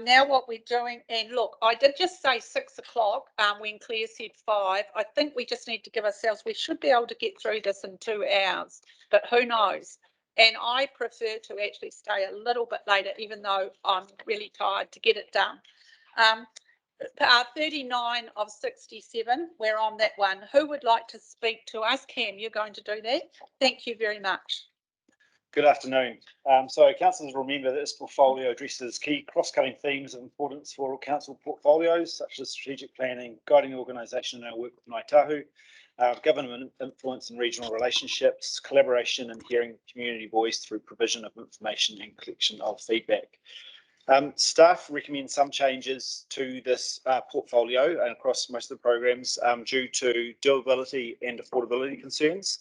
Now what we're doing, and look, I did just say 6 o'clock when Claire said 5. I think we just need to give ourselves, we should be able to get through this in 2 hours, but who knows? And I prefer to actually stay a little bit later, even though I'm really tired, to get it done. 39 of 67, we're on that one. Who would like to speak to us? Cam, you're going to do that. Thank you very much. Good afternoon. So councillors will remember that this portfolio addresses key cross-cutting themes of importance for all council portfolios, such as strategic planning, guiding organisation and our work with Ngāi Tahu, government influence and regional relationships, collaboration and hearing community voice through provision of information and collection of feedback. Staff recommend some changes to this portfolio and across most of the programs due to doability and affordability concerns,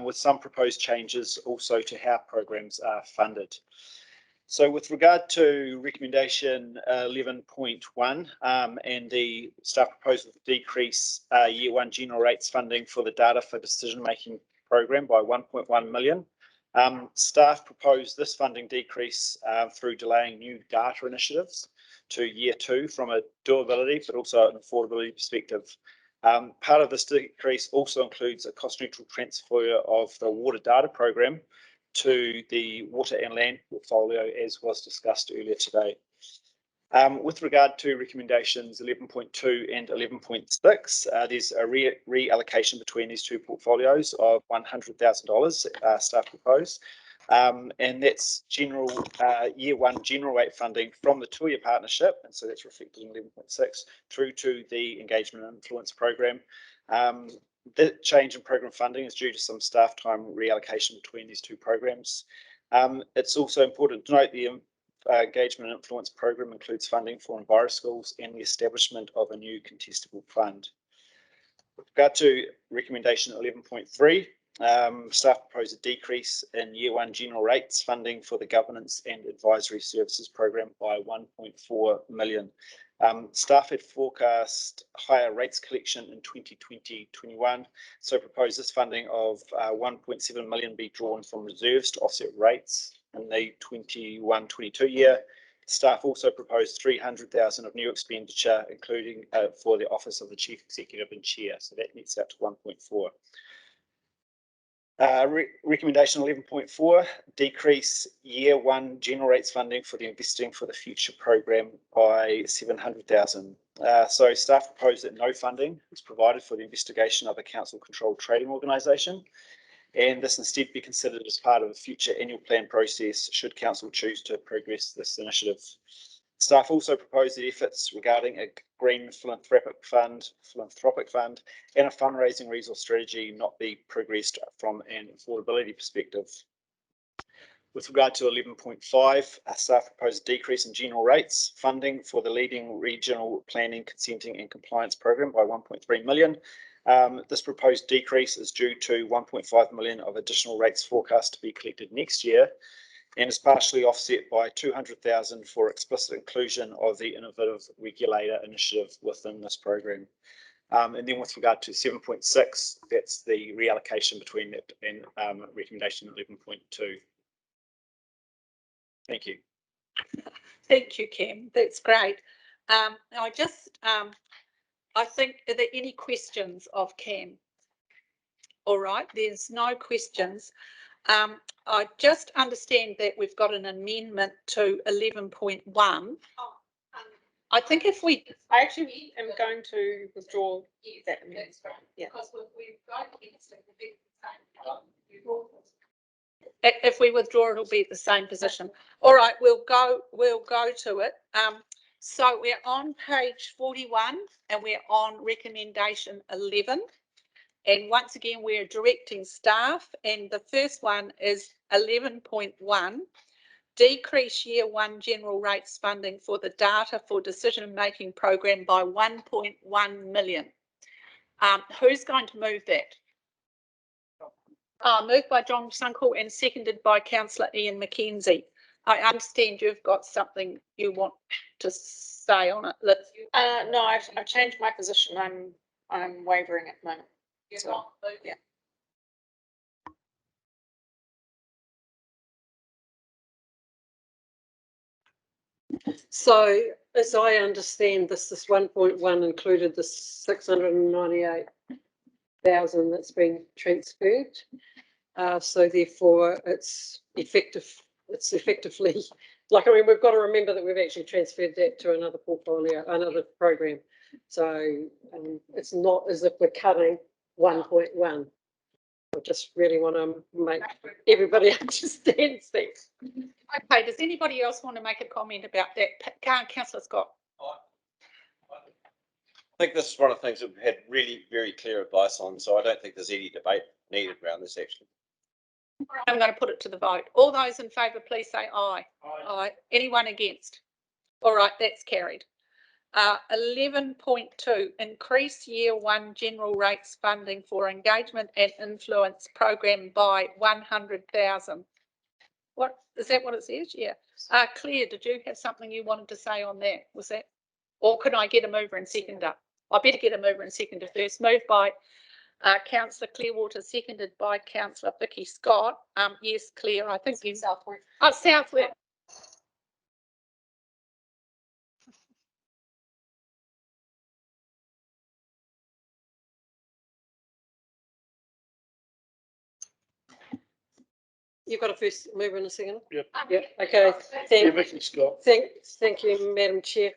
with some proposed changes also to how programs are funded. So with regard to recommendation 11.1 and the staff proposal to decrease year 1 general rates funding for the data for decision making program by 1.1 million. Staff proposed this funding decrease through delaying new data initiatives to year 2 from a doability but also an affordability perspective. Part of this decrease also includes a cost neutral transfer of the water data program to the water and land portfolio, as was discussed earlier today. With regard to recommendations 11.2 and 11.6, there's a reallocation between these two portfolios of $100,000 staff proposed. And that's general year 1 general rate funding from the Tuia partnership, and so that's reflected in 11.6 through to the engagement and influence program. The change in program funding is due to some staff time reallocation between these two programs. It's also important to note the engagement and influence program includes funding for EnviroSchools and the establishment of a new contestable fund. With regard to recommendation 11.3, staff propose a decrease in year 1 general rates funding for the governance and advisory services program by 1.4 million. Staff had forecast higher rates collection in 2020-21, so propose this funding of 1.7 million be drawn from reserves to offset rates in the 21-22 year. Staff also proposed 300,000 of new expenditure, including for the Office of the Chief Executive and Chair, so that nets out to 1.4. Recommendation 11.4, decrease year 1 general rates funding for the Investing for the Future program by 700,000. So staff propose that no funding is provided for the investigation of a council controlled trading organisation, and this instead be considered as part of a future annual plan process should council choose to progress this initiative. Staff also propose that efforts regarding a green philanthropic fund and a fundraising resource strategy not be progressed from an affordability perspective. With regard to 11.5, staff proposed decrease in general rates funding for the leading regional planning, consenting and compliance program by 1.3 million. This proposed decrease is due to 1.5 million of additional rates forecast to be collected next year, and is partially offset by 200,000 for explicit inclusion of the Innovative Regulator initiative within this program. And then with regard to 7.6, that's the reallocation between it and recommendation 11.2. Thank you. Thank you, Kim. That's great. I think, are there any questions of Kim? All right, there's no questions. I just understand that we've got an amendment to 11.1. I think if we... I actually am going to withdraw that amendment. Yeah. If we withdraw, it'll be the same position. All right, we'll go to it. So we're on page 41 and we're on recommendation 11. And once again, we're directing staff, and the first one is 11.1, decrease year one general rates funding for the data for decision making program by 1.1 million. Who's going to move that? Moved by John Sunkel and seconded by Councillor Ian McKenzie. I understand you've got something you want to say on it. No, I've changed my position. I'm wavering at the moment. So, yeah. So as I understand this 1.1 included the 698,000 that's been transferred. So therefore it's effectively, like, I mean, we've got to remember that we've actually transferred that to another portfolio, another program. So it's not as if we're cutting 1.1. I just really want to make everybody understand that. Okay, does anybody else want to make a comment about that? Councillor Scott. I think this is one of the things that we've had really very clear advice on, so I don't think there's any debate needed around this actually. I'm going to put it to the vote. All those in favour, please say aye. Aye. Anyone against? All right, that's carried. 11.2, increase year one general rates funding for engagement and influence program by 100,000. What is that? What it says? Yeah. Claire, did you have something you wanted to say on that? Was that, or could I get a mover and seconder? I better get a mover and seconder first. Moved by Councillor Clearwater, seconded by Councillor Vicky Scott. Yes, Claire, I think you. Southwest. Oh, Southwest. You've got a first mover and a second? Yep. Yep. Okay. Thank you, Madam Chair.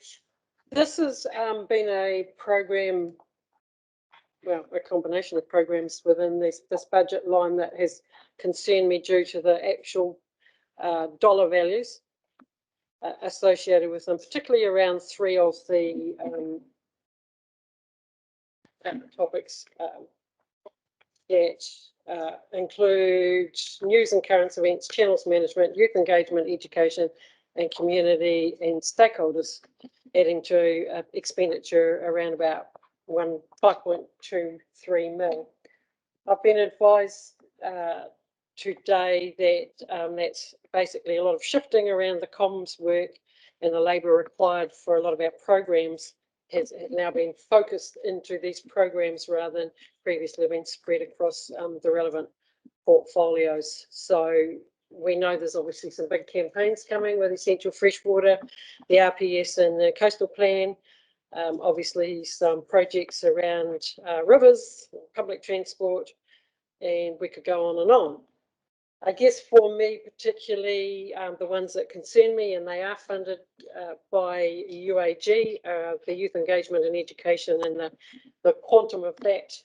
This has been a program, well, a combination of programs within this budget line that has concerned me due to the actual dollar values associated with them, particularly around three of the topics that include news and current events, channels management, youth engagement, education and community and stakeholders, adding to expenditure around about 5.23 mil. I've been advised today that that's basically a lot of shifting around the comms work, and the labour required for a lot of our programs has now been focused into these programs rather than previously been spread across the relevant portfolios. So we know there's obviously some big campaigns coming with Essential Freshwater, the RPS and the Coastal Plan, obviously some projects around rivers, public transport, and we could go on and on. I guess for me particularly, the ones that concern me, and they are funded by UAG, the Youth Engagement and Education, and the quantum of that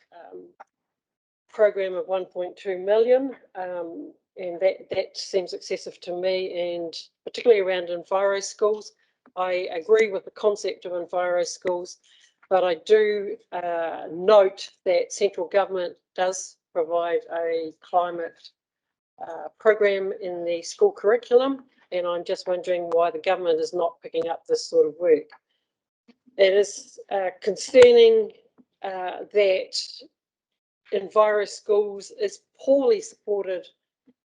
program of 1.2 million, and that seems excessive to me, and particularly around enviro schools. I agree with the concept of enviro schools, but I do note that central government does provide a climate program in the school curriculum, and I'm just wondering why the government is not picking up this sort of work. It is concerning that Enviro Schools is poorly supported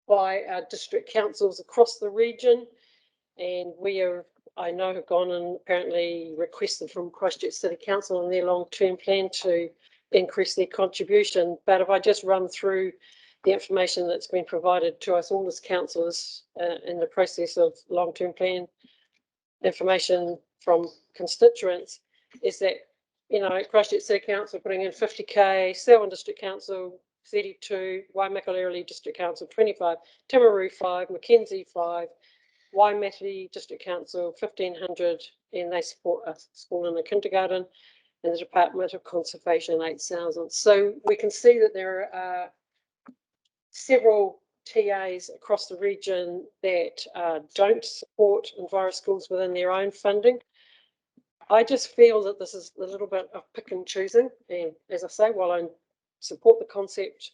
by our district councils across the region, and we are, I know, have gone and apparently requested from Christchurch City Council in their long-term plan to increase their contribution. But if I just run through the information that's been provided to us all as councillors in the process of long-term plan information from constituents, is that, you know, Christchurch City Council putting in 50k, Selwyn District Council 32, Waimakariri District Council 25, Timaru 5, Mackenzie 5, Waimate District Council 1500, and they support a school and a kindergarten, and the Department of Conservation 8,000. So we can see that there are several TAs across the region that don't support Enviro Schools within their own funding. I just feel that this is a little bit of pick and choosing, and as I say, while I support the concept,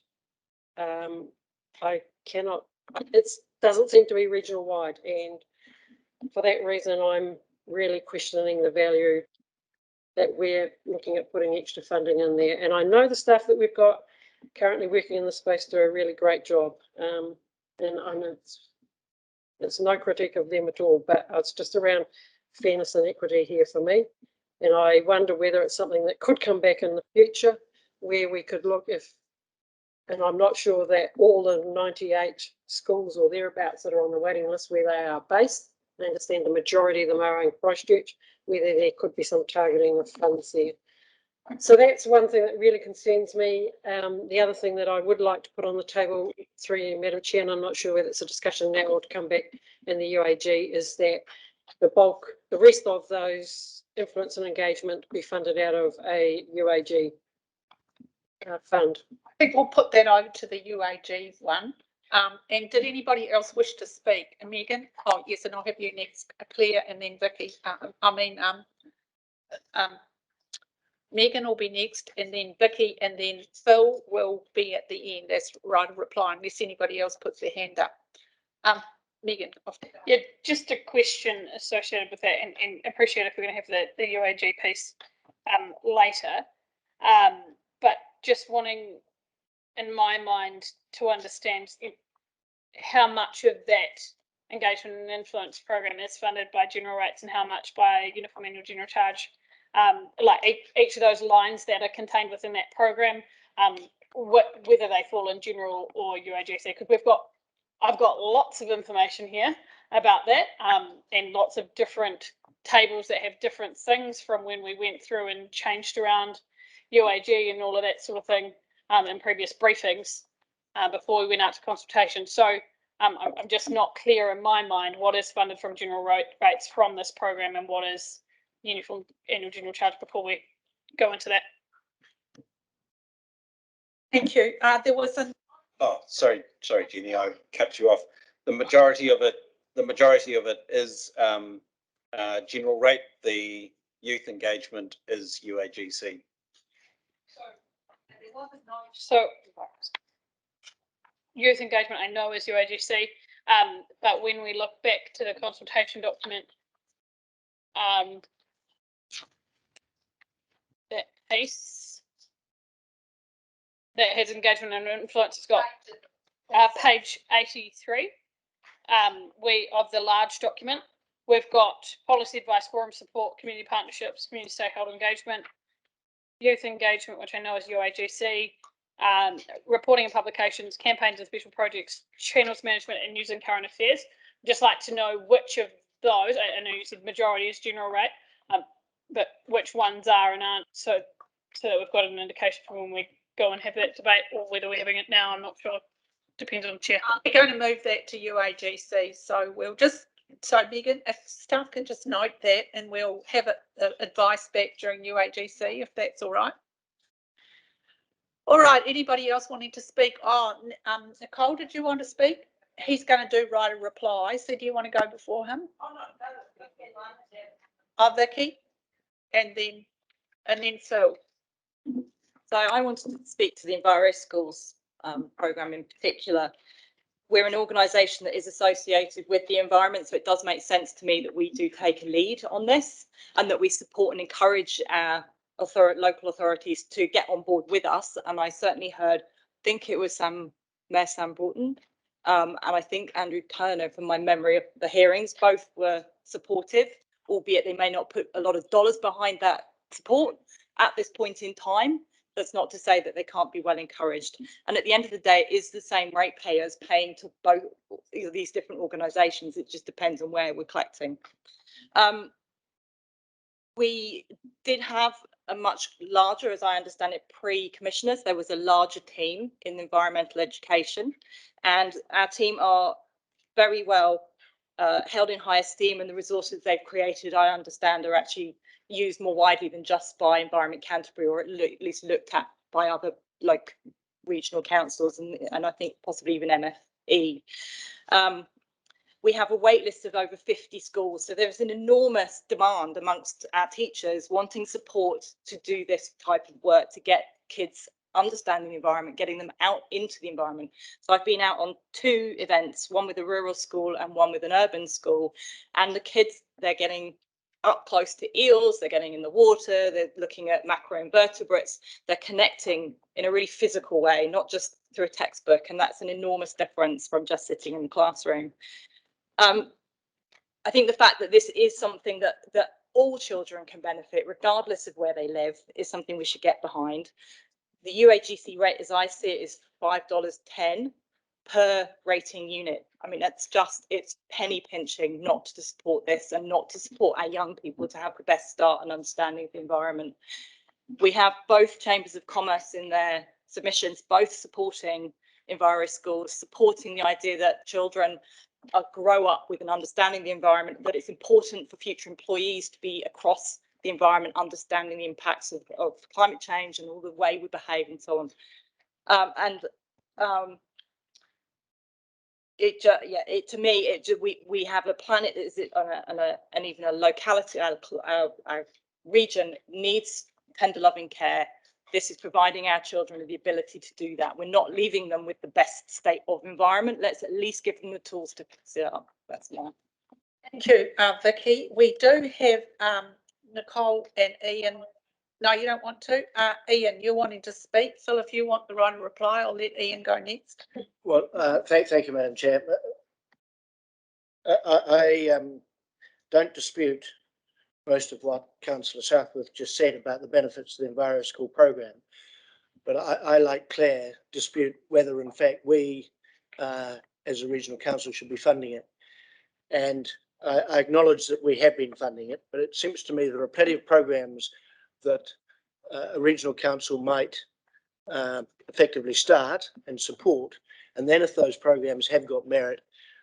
I cannot, it doesn't seem to be regional wide, and for that reason I'm really questioning the value that we're looking at putting extra funding in there. And I know the staff that we've got currently working in the space do a really great job, and it's no critique of them at all, but it's just around fairness and equity here for me. And I wonder whether it's something that could come back in the future where we could look if, and I'm not sure that all the 98 schools or thereabouts that are on the waiting list where they are based, I understand the majority of them are in Christchurch, whether there could be some targeting of funds there. So that's one thing that really concerns me. The other thing that I would like to put on the table through you, Madam Chair, and I'm not sure whether it's a discussion now or to come back in the UAG, is that the rest of those influence and engagement be funded out of a UAG fund. I think we'll put that over to the UAG one. And did anybody else wish to speak? Megan? Oh, yes, and I'll have you next, Claire, and then Vicky. Megan will be next, and then Vicky, and then Phil will be at the end as right of reply, unless anybody else puts their hand up. Megan, off to you. Yeah, just a question associated with that, and appreciate if we're going to have the UAG piece later. But just wanting, in my mind, to understand how much of that engagement and influence program is funded by general rates and how much by uniform annual general charge. Like each of those lines that are contained within that program, whether they fall in general or UAGC, because I've got lots of information here about that, and lots of different tables that have different things from when we went through and changed around UAG and all of that sort of thing in previous briefings before we went out to consultation. So I'm just not clear in my mind what is funded from general rates from this program and what is uniform annual general charge before we go into that. Thank you. There was a. Oh, sorry, Jenny, I cut you off. The majority of it is general rate. The youth engagement is UAGC. So youth engagement, I know, is UAGC, but when we look back to the consultation document, that piece that has engagement and influence has got page 83. Of the large document, we've got policy advice, forum support, community partnerships, community stakeholder engagement, youth engagement, which I know is UAGC, reporting and publications, campaigns and special projects, channels management, and news and current affairs. I'd just like to know which of those, I know you said majority is general rate, but which ones are and aren't, so that we've got an indication for when we go and have that debate, or whether we're having it now, I'm not sure. Depends on the chair. We're going to move that to UAGC, so we'll just, so Megan, if staff can just note that, and we'll have it advice back during UAGC, if that's all right. All right, anybody else wanting to speak? Oh, Nicole, did you want to speak? He's going to do right a reply, so do you want to go before him? Oh, Vicky, and then Phil. So I wanted to speak to the Enviro Schools program in particular. we're an organisation that is associated with the environment, so it does make sense to me that we do take a lead on this and that we support and encourage our local authorities to get on board with us. And I certainly heard, I think it was Mayor Sam Broughton, and I think Andrew Turner, from my memory of the hearings, both were supportive, albeit they may not put a lot of dollars behind that support at this point in time. That's not to say that they can't be well encouraged. And at the end of the day, it is the same ratepayers paying to both these different organisations. It just depends on where we're collecting. We did have a much larger, as I understand it, pre-commissioners. There was a larger team in environmental education, and our team are very well held in high esteem, and the resources they've created, I understand, are actually used more widely than just by Environment Canterbury, or at least looked at by other like regional councils and I think possibly even MFE. We have a wait list of over 50 schools, so there's an enormous demand amongst our teachers wanting support to do this type of work, to get kids understanding the environment, getting them out into the environment. So I've been out on 2 events, one with a rural school and one with an urban school, and the kids, they're getting up close to eels, they're getting in the water, they're looking at macroinvertebrates, they're connecting in a really physical way, not just through a textbook, and that's an enormous difference from just sitting in the classroom. I think the fact that this is something that all children can benefit, regardless of where they live, is something we should get behind. The UAGC rate, as I see it, is $5.10 per rating unit. I mean, it's penny pinching not to support this and not to support our young people to have the best start and understanding of the environment. We have both chambers of commerce in their submissions, both supporting Enviro schools, supporting the idea that children grow up with an understanding of the environment, that it's important for future employees to be across the environment, understanding the impacts of climate change and all the way we behave and so on. To me, we have a planet that is and even a locality, our region needs tender loving care. This is providing our children with the ability to do that. We're not leaving them with the best state of environment. Let's at least give them the tools to fix it up. That's mine. Thank you, Vicky. We do have Nicole and Ian. No, you don't want to. Ian, you're wanting to speak. Phil, if you want the right reply, I'll let Ian go next. Well, thank you, Madam Chair. I don't dispute most of what Councillor Southworth just said about the benefits of the Enviro School program, but I, like Claire, dispute whether in fact we, as a regional council, should be funding it. And I acknowledge that we have been funding it, but it seems to me there are plenty of programs that a regional council might effectively start and support, and then if those programs have got merit,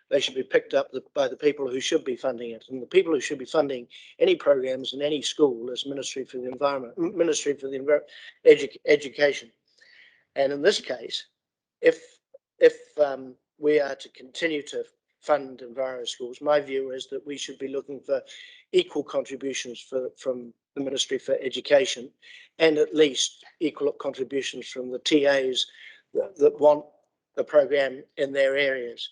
they should be picked up by the people who should be funding it. And the people who should be funding any programs in any school is Ministry for the Environment, Ministry for the Education. And in this case, if we are to continue to fund Enviro schools, my view is that we should be looking for equal contributions from the Ministry for Education, and at least equal contributions from the TAs that want the program in their areas.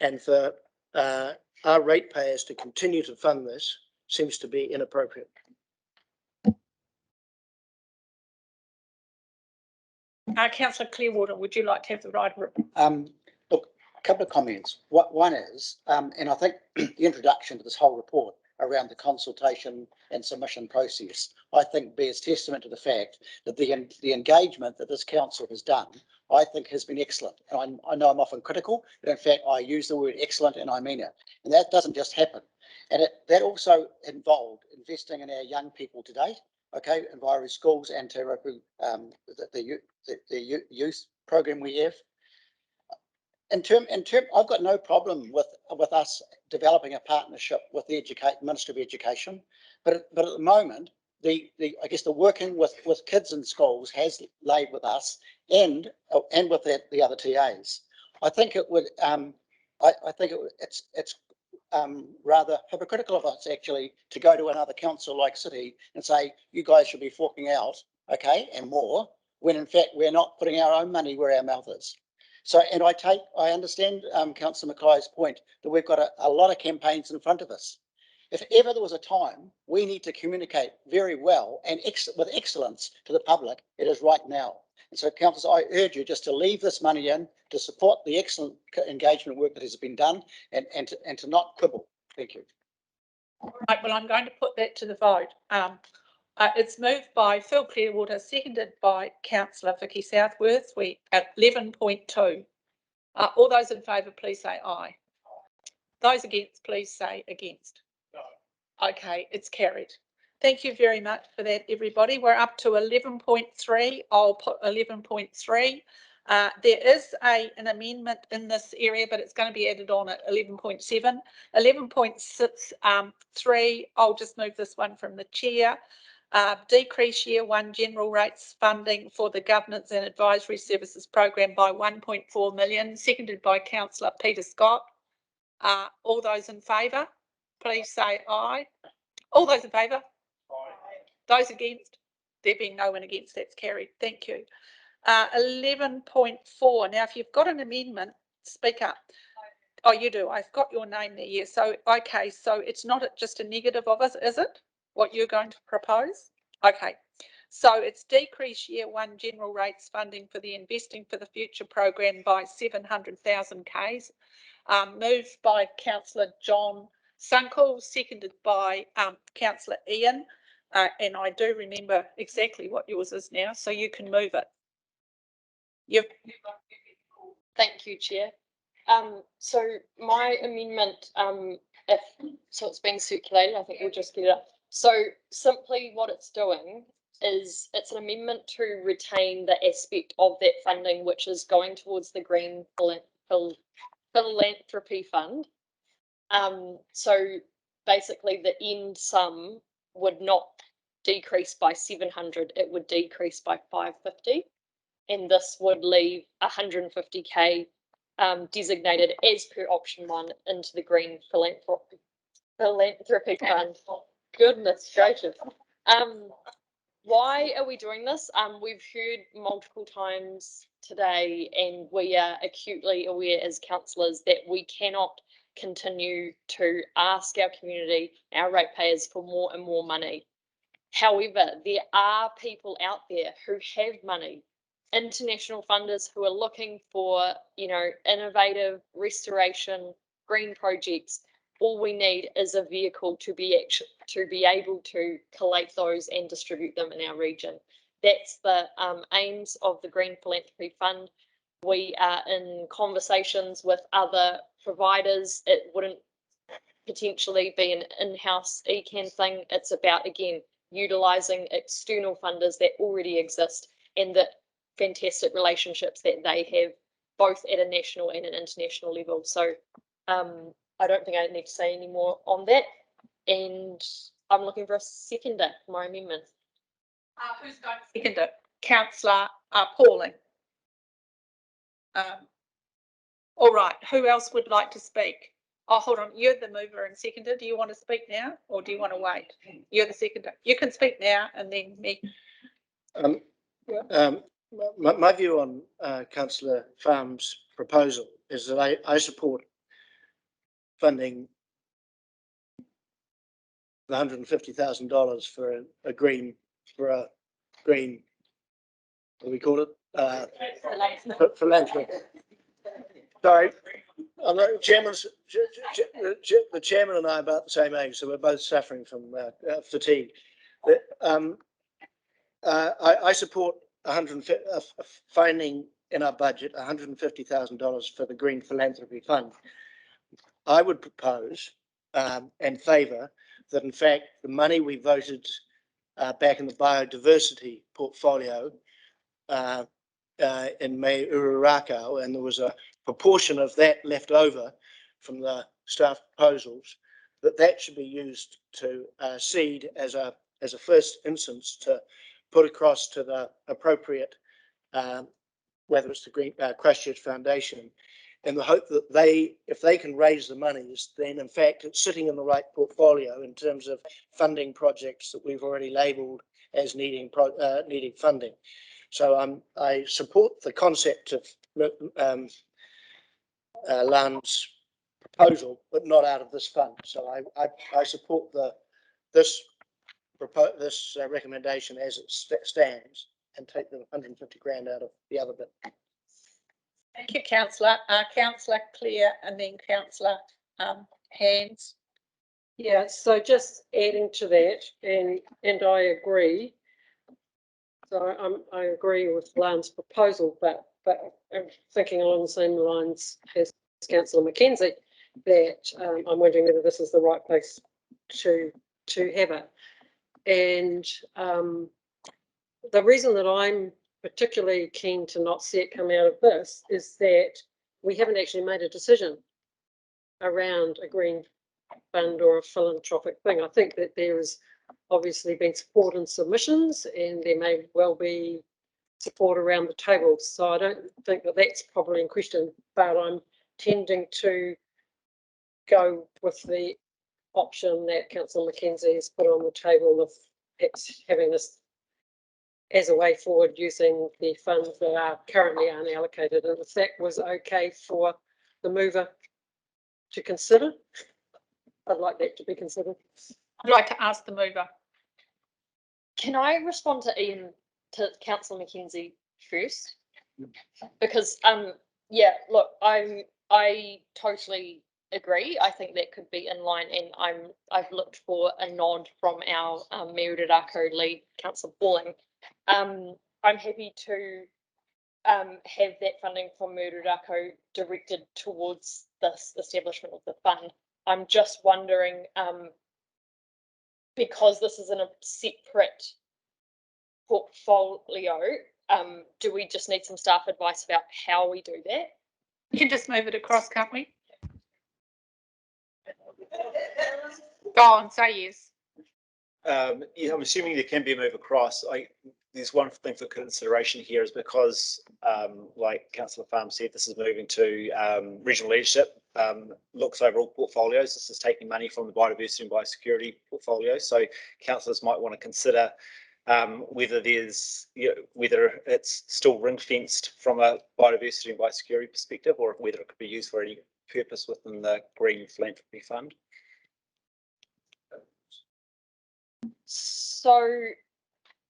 And for our ratepayers to continue to fund this seems to be inappropriate. Councillor Clearwater, would you like to have the right? Look, a couple of comments. One is, and I think the introduction to this whole report around the consultation and submission process, I think bears testament to the fact that the engagement that this council has done, I think has been excellent. And I know I'm often critical, but in fact I use the word excellent and I mean it. And that doesn't just happen. And that also involved investing in our young people today, okay, Enviro schools and Te Rapu, the youth program we have. I've got no problem with us developing a partnership with the Ministry of Education, but at the moment, I guess the working with kids in schools has laid with us and with the other TAs. I think it would. It's rather hypocritical of us actually to go to another council like City and say you guys should be forking out, okay, and more, when in fact we're not putting our own money where our mouth is. So, and I understand Councillor Mackay's point that we've got a lot of campaigns in front of us. If ever there was a time we need to communicate very well and with excellence to the public, it is right now. And so, councillors, I urge you just to leave this money in to support the excellent engagement work that has been done and to not quibble. Thank you. Right, well, I'm going to put that to the vote. It's moved by Phil Clearwater, seconded by Councillor Vicky Southworth. We at 11.2. All those in favour, please say aye. Those against, please say against. No. Okay, it's carried. Thank you very much for that, everybody. We're up to 11.3. I'll put 11.3. There is an amendment in this area, but it's going to be added on at 11.7. 11.6, I'll just move this one from the chair. Decrease year one general rates funding for the governance and advisory services program by 1.4 million, seconded by Councillor Peter Scott. All those in favour, please say aye. All those in favour? Aye. Those against? There being no one against, that's carried. Thank you. 11.4. Now, if you've got an amendment, speak up. Oh, you do. I've got your name there. Yeah. So, okay. So it's not just a negative of us, is it? What you're going to propose? Okay. So it's decrease year one general rates funding for the Investing for the Future program by 700,000 Ks. Moved by Councillor John Sunkel, seconded by Councillor Ian. And I do remember exactly what yours is now, so you can move it. Thank you, Chair. So my amendment, it's being circulated, I think we'll just get it up. So simply what it's doing is it's an amendment to retain the aspect of that funding which is going towards the Green Philanthropy Fund. So basically the end sum would not decrease by 700, it would decrease by 550. And this would leave 150k designated as per option 1 into the Green Philanthropy Fund. Goodness gracious. Why are we doing this? We've heard multiple times today, and we are acutely aware as councillors that we cannot continue to ask our community, our ratepayers, for more and more money. However, there are people out there who have money, international funders who are looking for, innovative restoration, green projects. All we need is a vehicle to be able to collate those and distribute them in our region. That's the aims of the Green Philanthropy Fund. We are in conversations with other providers. It wouldn't potentially be an in-house ECAN thing. It's about, again, utilising external funders that already exist and the fantastic relationships that they have, both at a national and an international level. So I don't think I need to say any more on that. And I'm looking for a seconder for my amendment. Who's going to second it? Councillor Pauling. All right. Who else would like to speak? Oh, hold on. You're the mover and seconder. Do you want to speak now or do you want to wait? You're the seconder. You can speak now and then me. My view on Councillor Farm's proposal is that I support funding the $150,000 for a green, what do we call it? Philanthropy. Sorry, I'm not, the chairman and I are about the same age, so we're both suffering from fatigue. I support finding in our budget $150,000 for the Green Philanthropy Fund. I would propose and favour that, in fact, the money we voted back in the biodiversity portfolio in May Ururako, and there was a proportion of that left over from the staff proposals, that should be used to seed as a first instance to put across to the appropriate, whether it's the Green Christchurch Foundation, in the hope that if they can raise the monies, then in fact it's sitting in the right portfolio in terms of funding projects that we've already labelled as needing funding. So I support the concept of Lan's proposal, but not out of this fund. So I support this recommendation as it stands and take the 150 grand out of the other bit. Thank you, councillor. Councillor Clare and then councillor Hands. Yeah, so just adding to that, and I agree. So I agree with Lan's proposal, but I'm thinking along the same lines as Councillor Mackenzie, that I'm wondering whether this is the right place to have it. And the reason that I'm particularly keen to not see it come out of this is that we haven't actually made a decision around a green fund or a philanthropic thing. I think that there has obviously been support and submissions, and there may well be support around the table. So I don't think that that's probably in question, but I'm tending to go with the option that Councillor Mackenzie has put on the table of perhaps having this as a way forward using the funds that are currently unallocated. And if that was okay for the mover to consider, I'd like that to be considered. I'd like to ask the mover. Can I respond to Ian, to Councillor Mackenzie first? Because yeah, look, I totally agree. I think that could be in line, and I've looked for a nod from our Mayor Rurako lead, Councillor Pauling. I'm happy to have that funding from Mayor Rurako directed towards this establishment of the fund. I'm just wondering, because this is in a separate portfolio, do we just need some staff advice about how we do that? We can just move it across, can't we? Go on, say yes. Yeah, I'm assuming there can be a move across. There's one thing for consideration here is because, like Councillor Farm said, this is moving to regional leadership, looks over all portfolios. This is taking money from the biodiversity and biosecurity portfolio. So councillors might want to consider whether there's, whether it's still ring fenced from a biodiversity and biosecurity perspective, or whether it could be used for any purpose within the Green Philanthropy Fund. So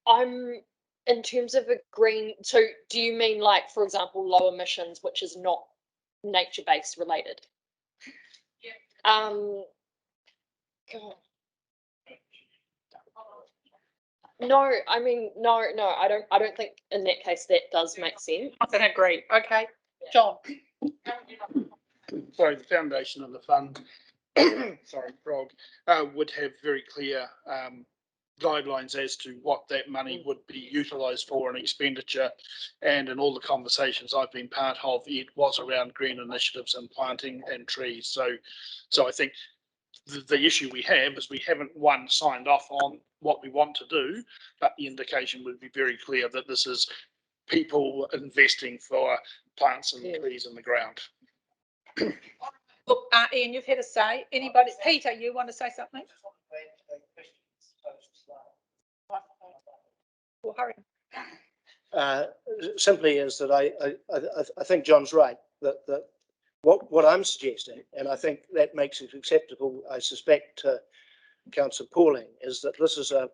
I'm, in terms of a green, so do you mean like, for example, low emissions, which is not nature-based related? Yeah. God. No, I mean, no, I don't think in that case that does make sense. I can agree. Okay, John. So the foundation of the fund, sorry, Frog, would have very clear guidelines as to what that money would be utilised for and expenditure. And in all the conversations I've been part of, it was around green initiatives and planting and trees. So I think the issue we have is we haven't signed off on what we want to do, but the indication would be very clear that this is people investing for plants and trees in the ground. Look, Ian, you've had a say. Anybody? Peter, you want to say something? Well, hurry. Simply is that I think John's right, that what I'm suggesting, and I think that makes it acceptable, I suspect, to Councillor Pauling, is that this is a,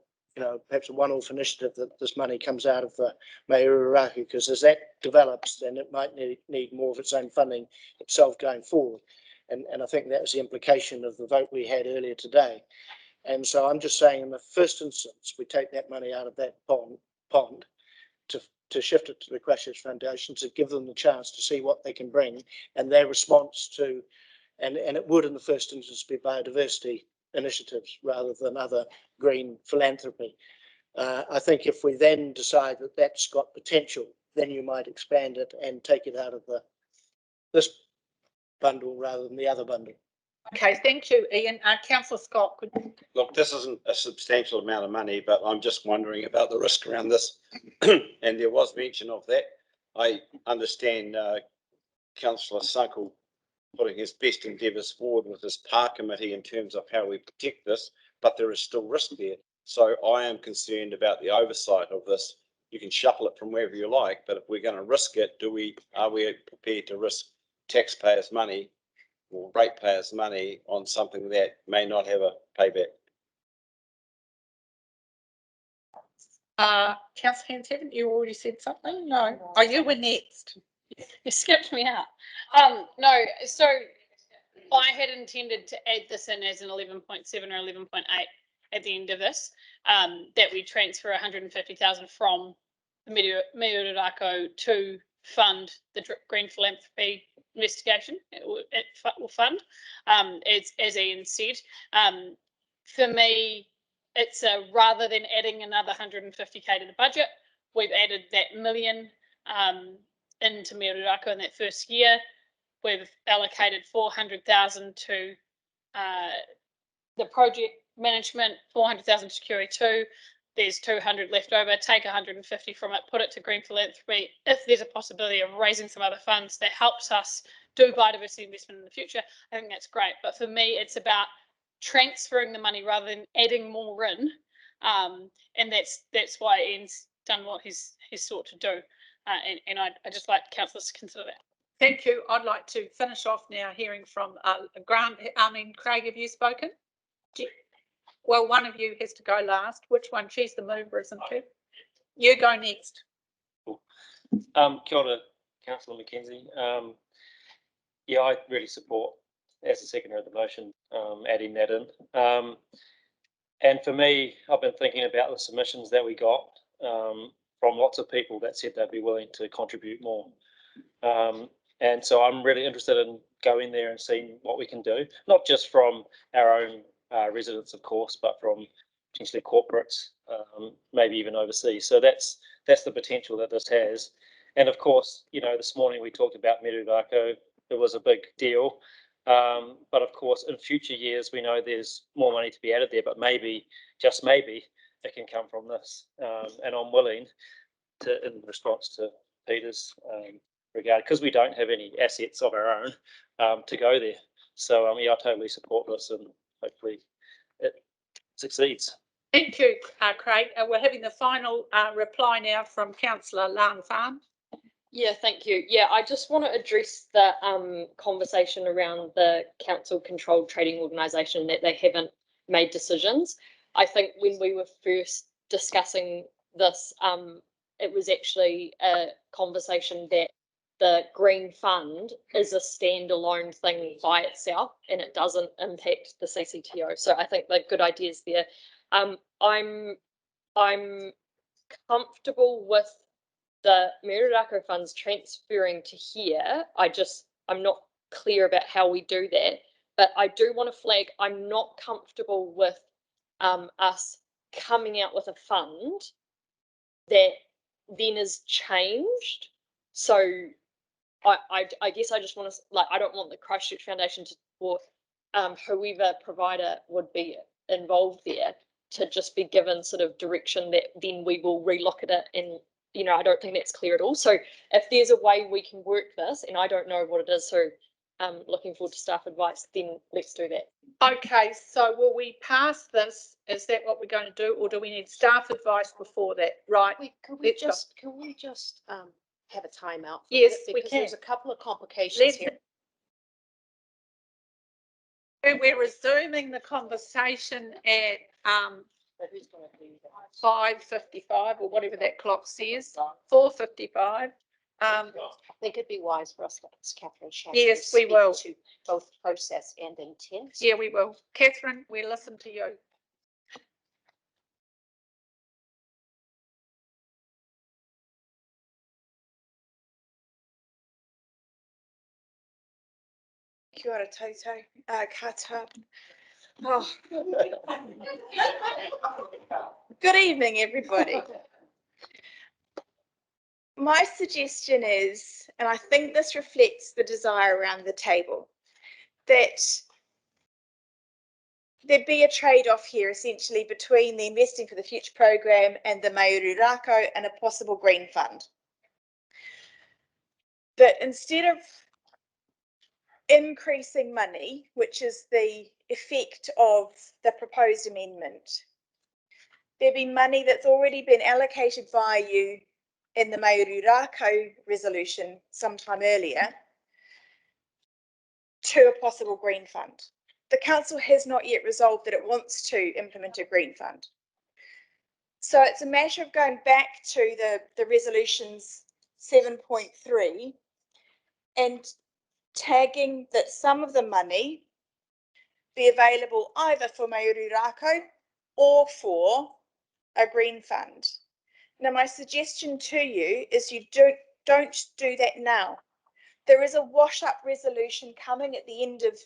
perhaps a one-off initiative, that this money comes out of the Mayor Rurako, because as that develops, then it might need more of its own funding itself going forward. And I think that was the implication of the vote we had earlier today. And so I'm just saying, in the first instance, we take that money out of that pond to shift it to the Christchurch Foundation, to give them the chance to see what they can bring, and their response to, and it would in the first instance be biodiversity initiatives rather than other green philanthropy. I think if we then decide that that's got potential, then you might expand it and take it out of this bundle rather than the other bundle. Okay, thank you, Ian. Councillor Scott, could Look, this isn't a substantial amount of money, but I'm just wondering about the risk around this. And there was mention of that. I understand Councillor Sunkle putting his best endeavours forward with his park committee in terms of how we protect this, but there is still risk there. So I am concerned about the oversight of this you can shuffle it from wherever you like, but if we're going to risk it, are we prepared to risk taxpayers' money or ratepayers' money on something that may not have a payback? Councillor Hans, haven't you already said something? No. Oh, you were next. You skipped me out. No, so I had intended to add this in as an 11.7 or 11.8 at the end of this, that we transfer 150,000 from the Mirurako to fund the Green Philanthropy investigation. It will fund, as Ian said. For me, it's rather than adding another 150k to the budget, we've added that million into Mirurako in that first year. We've allocated 400,000 to the project management, 400,000 to QE2. There's 200 left over. Take 150 from it, put it to Green Philanthropy. If there's a possibility of raising some other funds that helps us do biodiversity investment in the future, I think that's great. But for me, it's about transferring the money rather than adding more in, and that's why Ian's done what he's sought to do, and I just like councillors to consider that. Thank you. I'd like to finish off now hearing from Grant. Craig, have you spoken? Well, one of you has to go last. Which one? She's the mover, isn't she? You go next. Kia ora, Councillor Mackenzie. Yeah, I really support, as the seconder of the motion, adding that in. And for me, I've been thinking about the submissions that we got from lots of people that said they'd be willing to contribute more. And so I'm really interested in going there and seeing what we can do, not just from our own residents, of course, but from potentially corporates, maybe even overseas. So that's the potential that this has. And of course, you know, this morning we talked about Mirurako. It was a big deal. But of course, in future years, we know there's more money to be added there, but maybe, just maybe, it can come from this. And I'm willing to, in response to Peter's regard, because we don't have any assets of our own, to go there. So yeah, I totally support this, and hopefully it succeeds. Thank you, Craig. We're having the final reply now from Councillor Lan Fan. Yeah, thank you. Yeah, I just want to address the conversation around the council controlled trading organisation, that they haven't made decisions. I think when we were first discussing this, it was actually a conversation that the Green Fund is a standalone thing by itself and it doesn't impact the CCTO. So I think the good ideas there. I'm comfortable with the Mirurako funds transferring to here. I'm not clear about how we do that, but I do want to flag, I'm not comfortable with us coming out with a fund that then is changed. So I guess I just want to, like, I don't want the Christchurch Foundation to, or whoever provider would be involved there, to just be given sort of direction that then we will relook at it, and you know, I don't think that's clear at all. So if there's a way we can work this, and I don't know what it is, so looking forward to staff advice, then let's do that. Okay, so will we pass this? Is that what we're going to do, or do we need staff advice before that? Right. Can we just have a timeout? Yes, we because can. There's a couple of complications here. We're resuming the conversation at 5:55 or whatever that clock says. 4:55. I think it'd be wise for us to ask Catherine Shannon. Yes, we will. To both process and intent. Yeah, we will. Catherine, we listen to you. Kia ora tautau, kata. Oh. Good evening, everybody. My suggestion is, and I think this reflects the desire around the table, that there be a trade-off here essentially between the Investing for the Future programme and the Mirurako and a possible green fund. That instead of increasing money, which is the effect of the proposed amendment, there be money that's already been allocated by you in the Mauri Rako resolution sometime earlier to a possible green fund. The council has not yet resolved that it wants to implement a green fund. So it's a matter of going back to the resolutions 7.3 and tagging that some of the money be available either for Mauri Rako or for a green fund. Now, my suggestion to you is you don't do that now. There is a wash-up resolution coming at the end of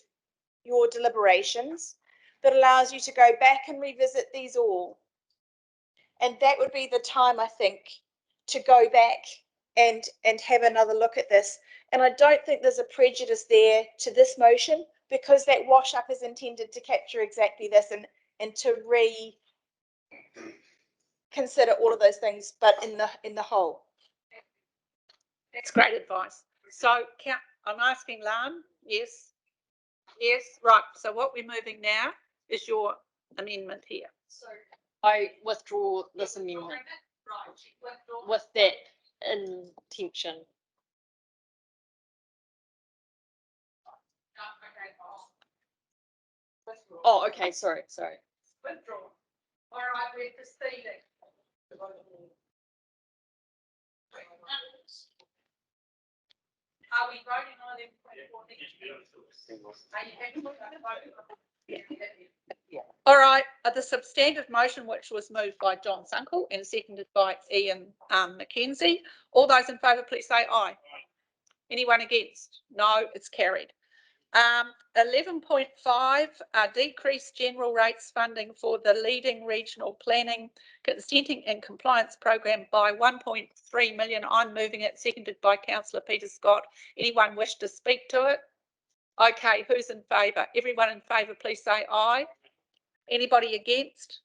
your deliberations that allows you to go back and revisit these all. And that would be the time, I think, to go back and have another look at this. And I don't think there's a prejudice there to this motion, because that wash up is intended to capture exactly this and to consider all of those things, but in the whole. That's great advice. So I'm asking Lan, yes, yes, right. So what we're moving now is your amendment here. So I withdraw this amendment with that intention. Oh, okay, sorry. Withdraw. All right, we're proceeding. Are we voting on them? All right, the substantive motion, which was moved by John Sunkel and seconded by Ian Mackenzie. All those in favour, please say aye. Anyone against? No, it's carried. 11.5, decreased general rates funding for the leading regional planning consenting and compliance program by 1.3 million. I'm moving it, seconded by Councillor Peter Scott. Anyone wish to speak to it? Okay, who's in favour? Everyone in favour, please say aye. Anybody against?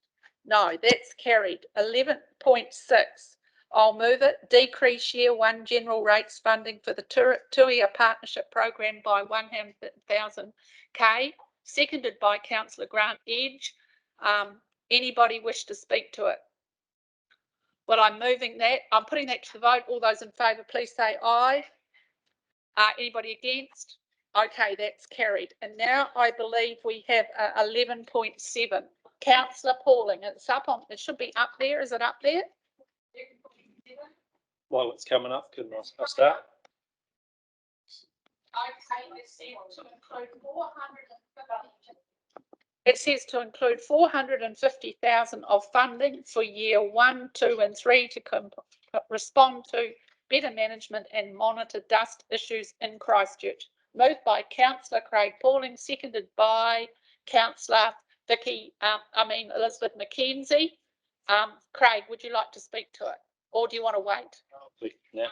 No, that's carried. 11.6. I'll move it. Decrease year one general rates funding for the two-year partnership program by 100,000 K. Seconded by Councillor Grant Edge. Anybody wish to speak to it? Well, I'm moving that. I'm putting that to the vote. All those in favour, please say aye. Anybody against? Okay, that's carried. And now I believe we have 11.7. Councillor Pauling, it's up on. It should be up there. Is it up there? While it's coming up, can I start? It says to include 450,000 of funding for year 1, 2 and 3 to respond to better management and monitor dust issues in Christchurch. Moved by Councillor Craig Pauling, seconded by Councillor Elizabeth Mackenzie. Craig, would you like to speak to it, or do you want to wait? Yeah.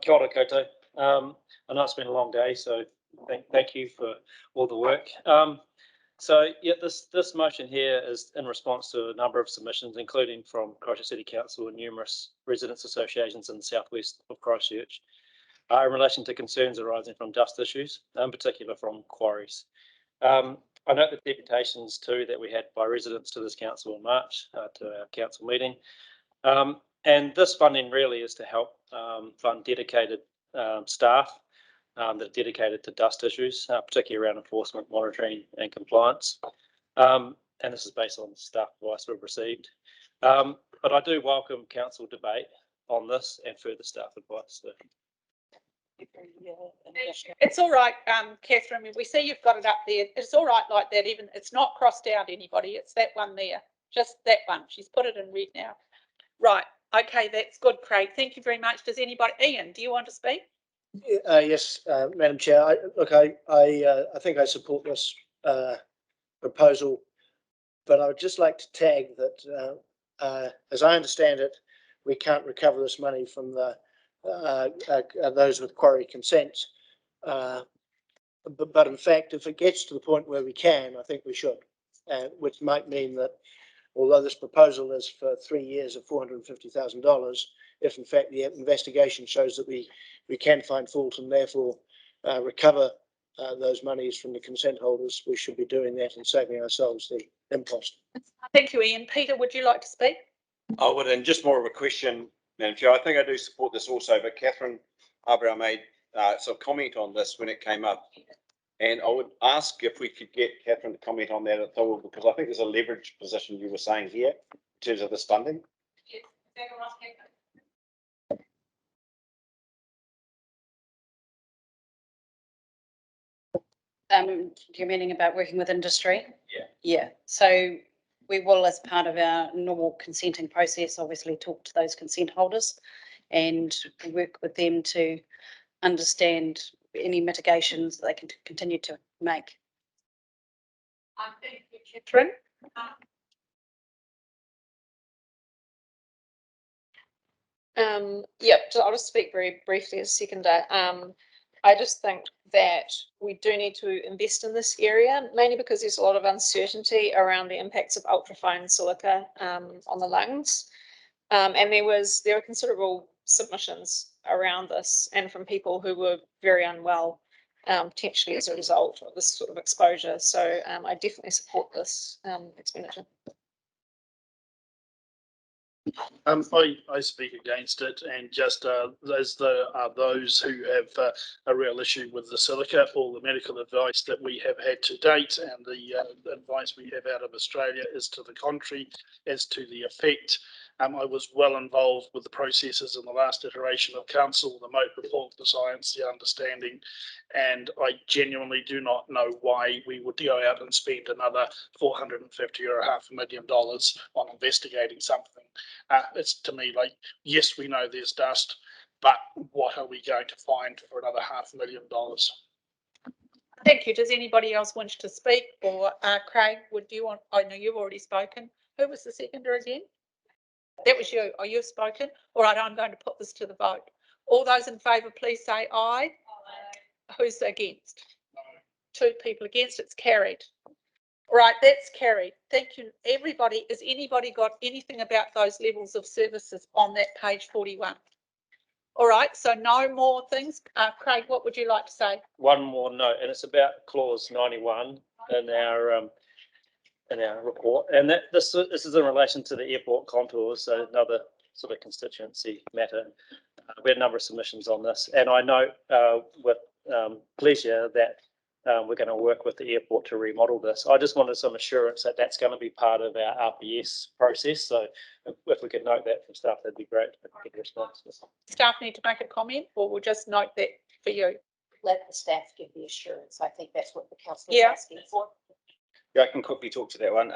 Kia ora koutou. I know it's been a long day, so thank you for all the work. So yeah, this motion here is in response to a number of submissions, including from Christchurch City Council and numerous residents associations in the southwest of Christchurch, in relation to concerns arising from dust issues, in particular from quarries. I note the deputations too that we had by residents to this council in March, to our council meeting. And this funding really is to help fund dedicated staff that are dedicated to dust issues, particularly around enforcement, monitoring and compliance. And this is based on staff advice we've received. But I do welcome council debate on this and further staff advice. So. It's all right, Catherine. We see you've got it up there. It's all right like that. Even it's not crossed out anybody. It's that one there, just that one. She's put it in red now. Right. Okay, that's good, Craig. Thank you very much. Does anybody, Ian? Do you want to speak? Yes, Madam Chair. I think I support this proposal, but I would just like to tag that, as I understand it, we can't recover this money from the those with quarry consent. But in fact, if it gets to the point where we can, I think we should, which might mean that although this proposal is for 3 years of $450,000, if in fact the investigation shows that we can find fault and therefore recover those monies from the consent holders, we should be doing that and saving ourselves impossible. Thank you, Ian. Peter, would you like to speak? I would, and just more of a question, Madam Chair. I think I do support this also, but Catherine Arbrow made some comment on this when it came up. And I would ask if we could get Catherine to comment on that at all, because I think there's a leverage position you were saying here in terms of this funding. You're meaning about working with industry? Yeah. Yeah, so we will, as part of our normal consenting process, obviously talk to those consent holders and work with them to understand any mitigations they can continue to make. Thank you, Catherine. Yep, so I'll just speak very briefly as seconder. I just think that we do need to invest in this area, mainly because there's a lot of uncertainty around the impacts of ultrafine silica on the lungs. And there were considerable submissions around this and from people who were very unwell, potentially as a result of this sort of exposure. So I definitely support this expenditure. I speak against it, and just as there are those who have a real issue with the silica, all the medical advice that we have had to date and the advice we have out of Australia is to the contrary as to the effect. I was well involved with the processes in the last iteration of council, the moat report, the science, the understanding, and I genuinely do not know why we would go out and spend another $450,000 or $500,000 on investigating something. It's to me like, yes, we know there's dust, but what are we going to find for another $500,000? Thank you. Does anybody else wish to speak? Or Craig, would you want? I know you've already spoken. Who was the seconder again? That was you. Oh, you've spoken. All right, I'm going to put this to the vote. All those in favour, please say aye. Who's against? No. 2 people against. It's carried. All right, that's carried. Thank you, everybody. Has anybody got anything about those levels of services on that page 41? All right, so no more things. Craig, what would you like to say? One more note, and it's about clause 91 in our report, and that this is in relation to the airport contours, so another sort of constituency matter. We had a number of submissions on this, and I note with pleasure that we're going to work with the airport to remodel this. I just wanted some assurance that that's going to be part of our RPS process. So if we could note that from staff, that'd be great. Get a response. Staff need to make a comment, or we'll just note that for you. Let the staff give the assurance. I think that's what the council is asking for. Yeah, I can quickly talk to that one.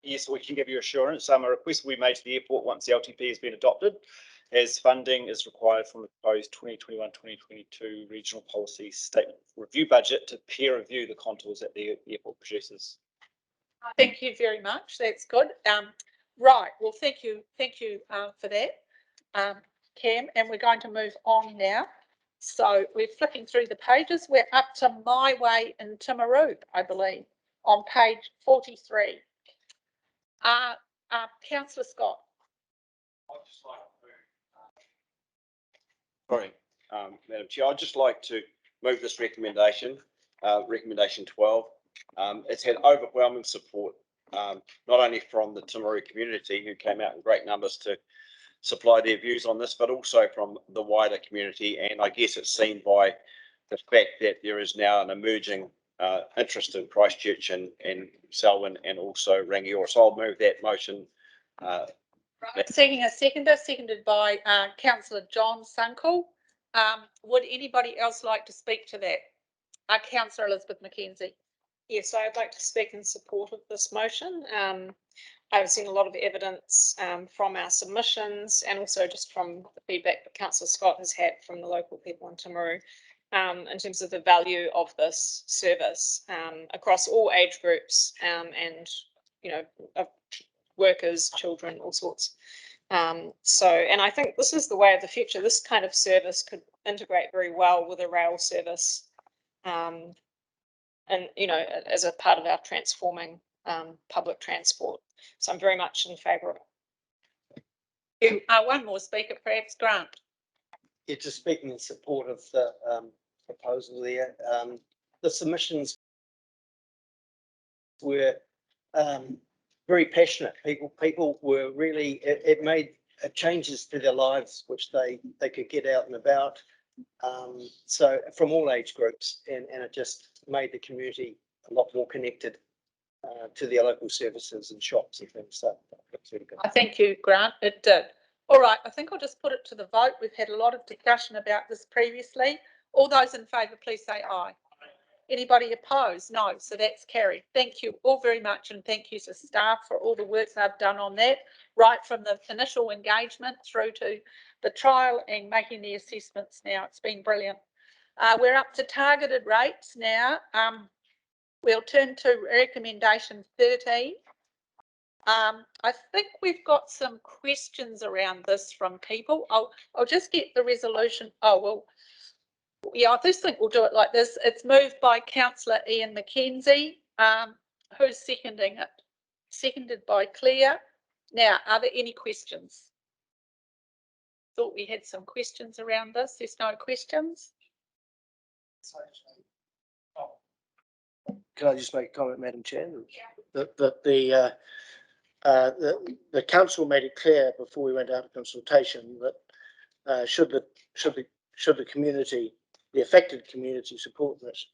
Yes, we can give you assurance. A request we made to the airport once the LTP has been adopted, as funding is required from the proposed 2021-2022 regional policy statement review budget to peer review the contours that the airport produces. Thank you very much. That's good. Right. Well, thank you for that, Cam. And we're going to move on now. So we're flicking through the pages. We're up to My Way in Timaru, I believe, on page 43. Councillor Scott. Sorry, Madam Chair, I'd just like to move this recommendation, recommendation 12. It's had overwhelming support, not only from the Timaru community, who came out in great numbers to supply their views on this, but also from the wider community. And I guess it's seen by the fact that there is now an emerging interest in Christchurch and Selwyn and also Rangiora. So I'll move that motion. Seeking a seconder, seconded by Councillor John Sunkel. Would anybody else like to speak to that? Councillor Elizabeth McKenzie. Yes, I'd like to speak in support of this motion. I've seen a lot of evidence from our submissions and also just from the feedback that Councillor Scott has had from the local people in Timaru in terms of the value of this service across all age groups and, you know, workers, children, all sorts. And I think this is the way of the future. This kind of service could integrate very well with a rail service and, you know, as a part of our transforming public transport. So I'm very much in favour of it. One more speaker, perhaps Grant. Yeah, just speaking in support of the proposal there. The submissions were very passionate. People were really, it made changes to their lives, which they could get out and about. So from all age groups, and it just made the community a lot more connected to their local services and shops and things. So that's really good. I thank you, Grant. It did. All right, I think I'll just put it to the vote. We've had a lot of discussion about this previously. All those in favour, please say aye. Anybody opposed? No, so that's carried. Thank you all very much, and thank you to staff for all the work they've done on that, right from the initial engagement through to the trial and making the assessments now. It's been brilliant. We're up to targeted rates now. We'll turn to recommendation 13. I think we've got some questions around this from people. I'll just get the resolution. Oh, well, yeah, I just think we'll do it like this. It's moved by Councillor Ian McKenzie. Who's seconding it? Seconded by Claire. Now, are there any questions? Thought we had some questions around this. There's no questions. Can I just make a comment, Madam Chair? That the council made it clear before we went out of consultation that should the community, the affected community, support this,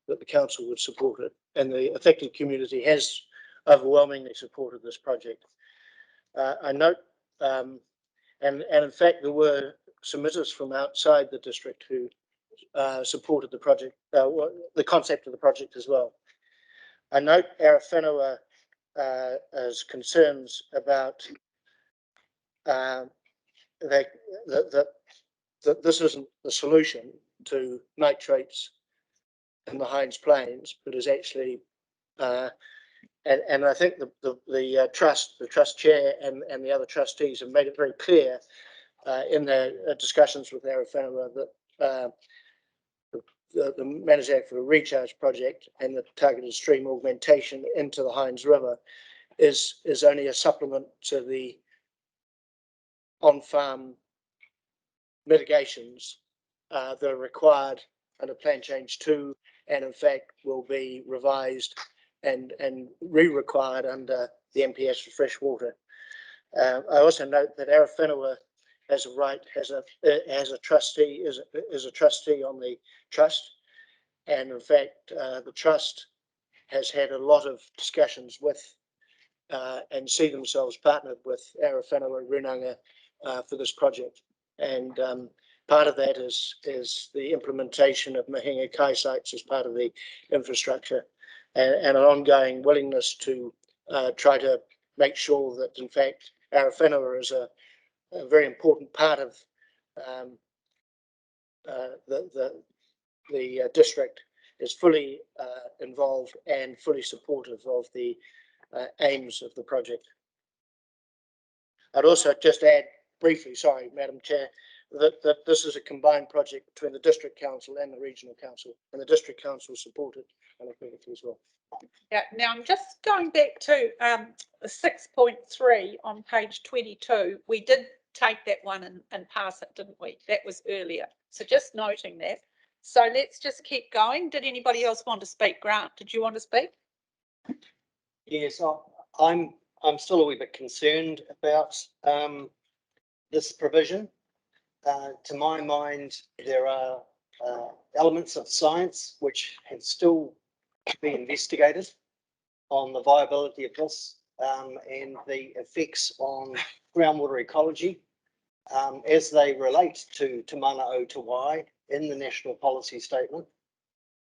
that the council would support it, and the affected community has overwhelmingly supported this project. I note, and in fact, there were submitters from outside the district who supported the project, the concept of the project as well. I note our whenua as concerns about that this isn't the solution to nitrates in the Hinds Plains, but is actually, and I think the trust chair and the other trustees have made it very clear in their discussions with our whenua that the Managed Aquifer Recharge project and the targeted stream augmentation into the Hinds River is only a supplement to the on-farm mitigations that are required under Plan Change 2, and in fact will be revised and re-required under the MPS for fresh water. I also note that our whenua has a right, as a trustee, is a trustee on the trust, and in fact the trust has had a lot of discussions with and see themselves partnered with our whenua Runanga for this project, and part of that is the implementation of Mahinga Kai sites as part of the infrastructure, and an ongoing willingness to try to make sure that in fact our whenua is a very important part of the district, is fully involved and fully supportive of the aims of the project. I'd also just add briefly, sorry, Madam Chair, that this is a combined project between the District Council and the Regional Council, and the District Council supported unequivocally as well. Yeah, now I'm just going back to 6.3 on page 22. We did take that one and pass it, didn't we? That was earlier. So just noting that. So let's just keep going. Did anybody else want to speak? Grant, did you want to speak? Yes, I'm still a wee bit concerned about this provision. To my mind, there are elements of science which have still to be investigated on the viability of this and the effects on groundwater ecology as they relate to Mana o Te Wai in the national policy statement.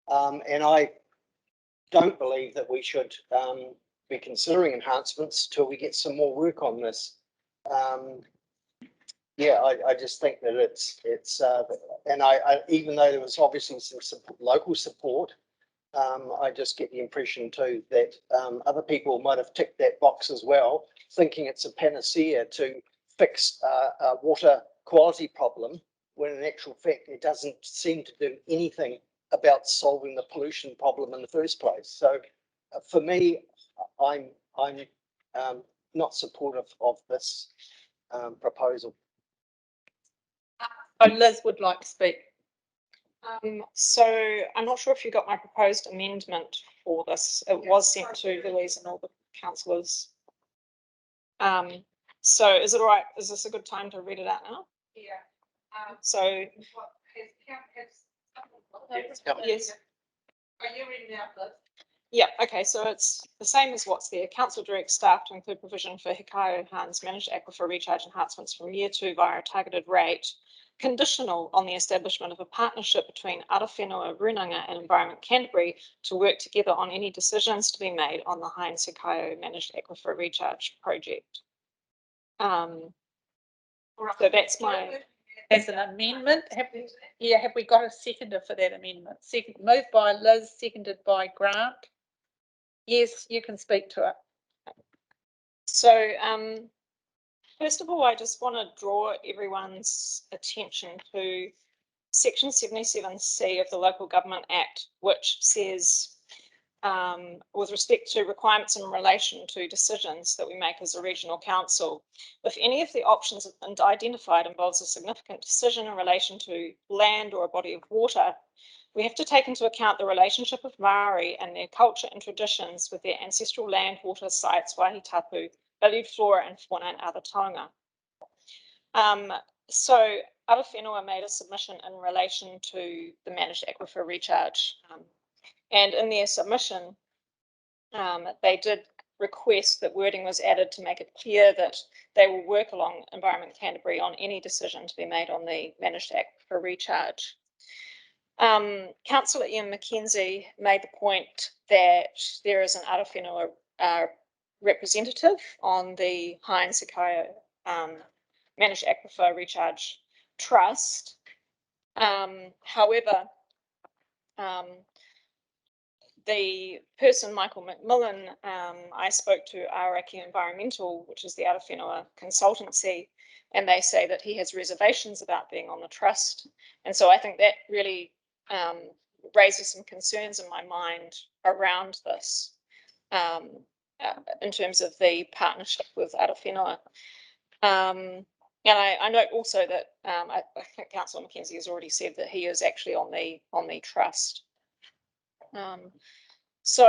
And I don't believe that we should be considering enhancements till we get some more work on this. Yeah, I just think that it's and I even though there was obviously some local support, I just get the impression too that other people might have ticked that box as well, thinking it's a panacea to fix a water quality problem, when in actual fact it doesn't seem to do anything about solving the pollution problem in the first place. So for me, I'm not supportive of this proposal. Oh, Liz would like to speak. So I'm not sure if you got my proposed amendment for this. It was sent to Louise and all the councillors. So is it all right? Is this a good time to read it out now? Yeah. So. Yes. Are you reading out this? Yeah, okay, so it's the same as what's there. Council directs staff to include provision for Hikaio Hans managed aquifer recharge enhancements from year 2 via a targeted rate, conditional on the establishment of a partnership between Arowhenua Runanga and Environment Canterbury to work together on any decisions to be made on the Hines Hikaio managed aquifer recharge project. So that's my. As an amendment, have we got a seconder for that amendment? Second, moved by Liz, seconded by Grant. Yes, you can speak to it. So, first of all, I just want to draw everyone's attention to Section 77C of the Local Government Act, which says, with respect to requirements in relation to decisions that we make as a regional council, if any of the options identified involves a significant decision in relation to land or a body of water, we have to take into account the relationship of Maori and their culture and traditions with their ancestral land, water sites, waihi tapu, valued flora and fauna and other taonga. So Arowhenua made a submission in relation to the managed aquifer recharge. And in their submission, they did request that wording was added to make it clear that they will work along Environment Canterbury on any decision to be made on the managed aquifer recharge. Councillor Ian Mackenzie made the point that there is an Arowhenua representative on the Hines Hikaio managed aquifer recharge trust. However, the person, Michael McMillan, I spoke to Aoraki Environmental, which is the Arowhenua consultancy, and they say that he has reservations about being on the trust. And so I think that really raises some concerns in my mind around this in terms of the partnership with Arowhenua. And I note also that I think Councillor Mackenzie has already said that he is actually on the trust. So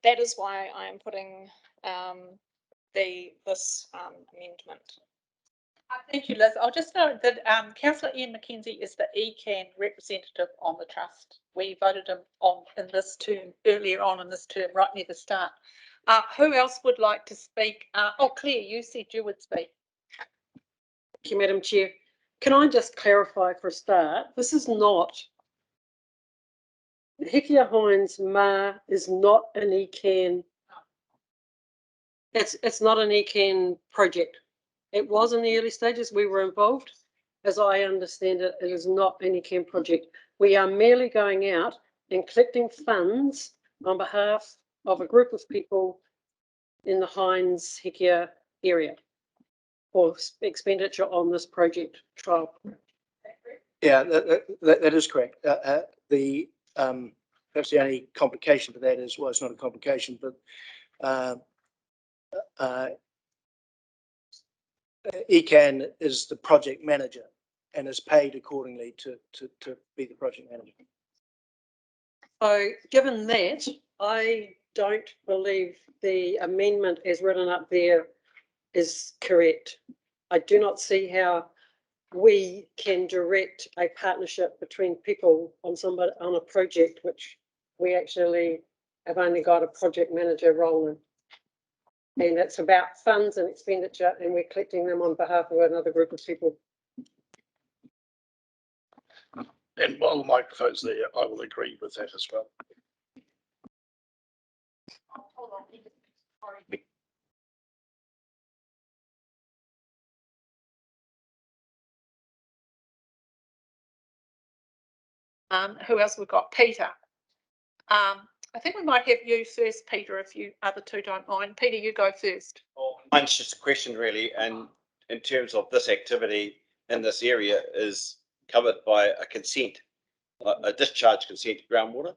that is why I am putting this amendment. Thank you, Liz. I'll just note that Councillor Ian Mackenzie is the ECAN representative on the trust. We voted him on in this term, earlier on in this term, right near the start. Who else would like to speak? Oh, Claire, you said you would speak. Thank you, Madam Chair. Can I just clarify for a start? This is not, Hikia Hines Ma is not an ECAN. It's not an ECAN project. It was in the early stages. We were involved. As I understand it, it is not an ECAN project. We are merely going out and collecting funds on behalf of a group of people in the Hines Hikia area for expenditure on this project trial. Yeah, that is correct. Perhaps the only complication to that is, well, it's not a complication, but ECAN is the project manager and is paid accordingly to be the project manager. So given that, I don't believe the amendment as written up there is correct. I do not see how we can direct a partnership between people on a project which we actually have only got a project manager role in. And it's about funds and expenditure, and we're collecting them on behalf of another group of people. And while the microphone's there, I will agree with that as well. Who else we've got? Peter. I think we might have you first, Peter, if you other two don't mind. Peter, you go first. Mine's just a question really, and in terms of this activity in this area is covered by a consent, a discharge consent to groundwater.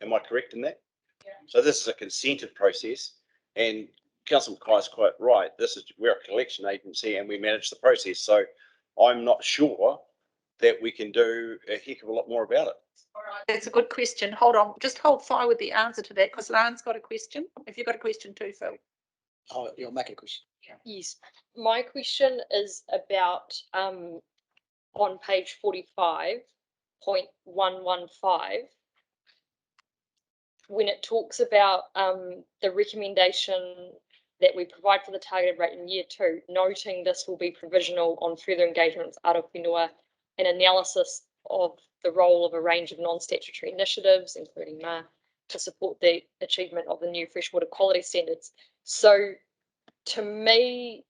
Am I correct in that? Yeah. So this is a consented process, and Councillor Mackay is quite right. We're a collection agency and we manage the process. So I'm not sure that we can do a heck of a lot more about it. That's a good question. Hold on, just hold fire with the answer to that because Lan's got a question. If you've got a question too, Phil. Oh, you'll make a question. Yes, my question is about on page 45.115 when it talks about the recommendation that we provide for the targeted rate in year 2, noting this will be provisional on further engagement with Arawhenua and analysis of the role of a range of non-statutory initiatives, including MA, to support the achievement of the new freshwater quality standards. So to me,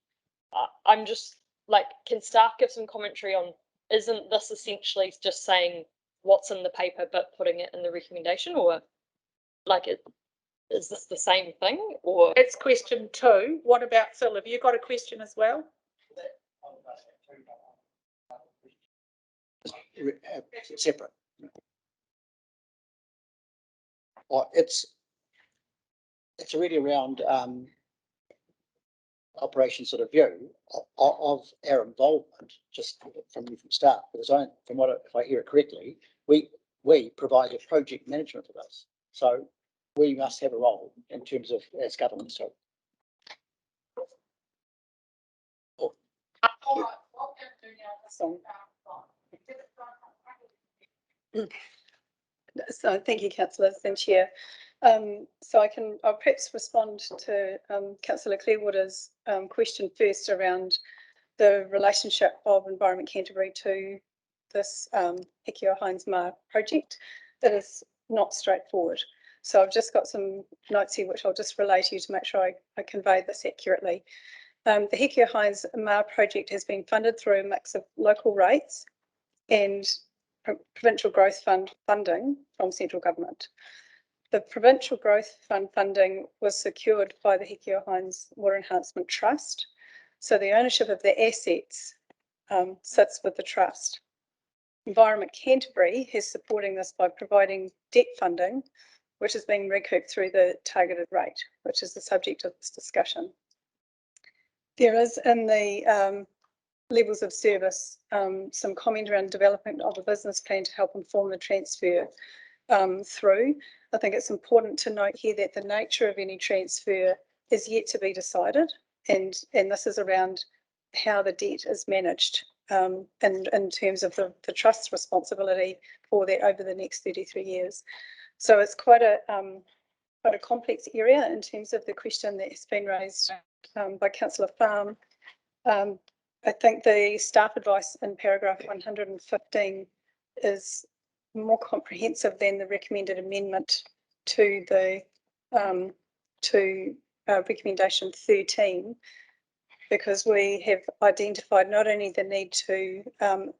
I'm just like, can staff give some commentary on, isn't this essentially just saying what's in the paper but putting it in the recommendation, or like is this the same thing? Or it's question 2. What about Phil? Have you got a question as well? Separate. Well, it's really around operation sort of view of our involvement just from start. Because if I hear it correctly, we provide a project management for this, so we must have a role in terms of as government. So. So thank you, Councillors and Chair. So I'll perhaps respond to Councillor Clearwater's question first around the relationship of Environment Canterbury to this Hikio Hines Mā project. That is not straightforward. So I've just got some notes here which I'll just relay to you to make sure I convey this accurately. The Hikio Hines Mā project has been funded through a mix of local rates and provincial growth fund funding from central government. The provincial growth fund funding was secured by the Hikio Hines Water Enhancement Trust. So the ownership of the assets sits with the trust. Environment Canterbury is supporting this by providing debt funding, which is being recouped through the targeted rate, which is the subject of this discussion. There is in the levels of service some comment around development of a business plan to help inform the transfer through. I think it's important to note here that the nature of any transfer is yet to be decided, and this is around how the debt is managed in terms of the trust's responsibility for that over the next 33 years. So it's quite a complex area in terms of the question that has been raised by Councillor Farm. I think the staff advice in paragraph 115 is more comprehensive than the recommended amendment to the recommendation 13, because we have identified not only the need to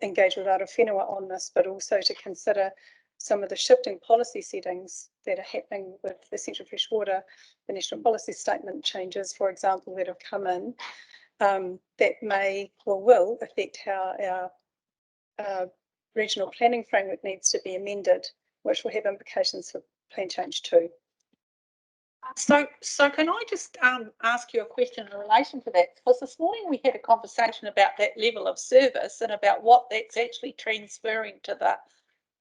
engage with Arawhenua on this, but also to consider some of the shifting policy settings that are happening with the Central Freshwater, the National Policy Statement changes, for example, that have come in, that may or will affect how our regional planning framework needs to be amended, which will have implications for plan change too. So can I just ask you a question in relation to that? Because this morning we had a conversation about that level of service and about what that's actually transferring to the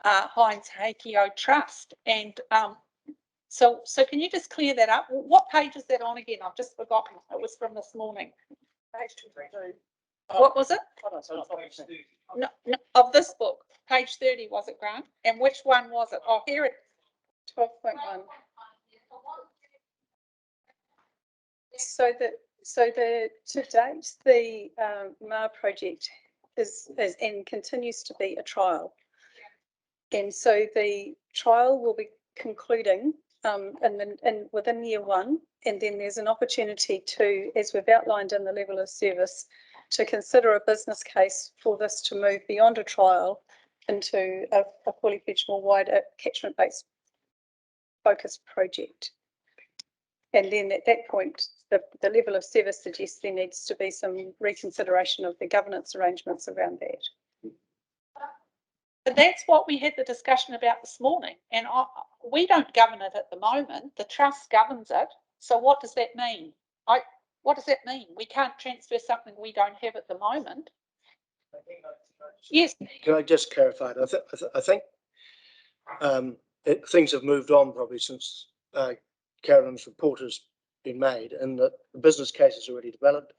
Hines Hikio Trust. And so can you just clear that up? What page is that on again? I've just forgotten. It was from this morning. Page 232. What was it? No, of this book, page 30, was it, Grant? And which one was it? Oh, here it is. 12.1. So to date, the MA project is and continues to be a trial, and so the trial will be concluding within year 1, and then there's an opportunity to, as we've outlined in the level of service, to consider a business case for this to move beyond a trial into a fully fledged, more wider catchment-based focused project. And then at that point, the level of service suggests there needs to be some reconsideration of the governance arrangements around that. But that's what we had the discussion about this morning, and we don't govern it at the moment. The trust governs it. So what does that mean? What does that mean? We can't transfer something we don't have at the moment. Yes. Can I just clarify? I think things have moved on probably since Carolyn's report has been made, and that the business case is already developed.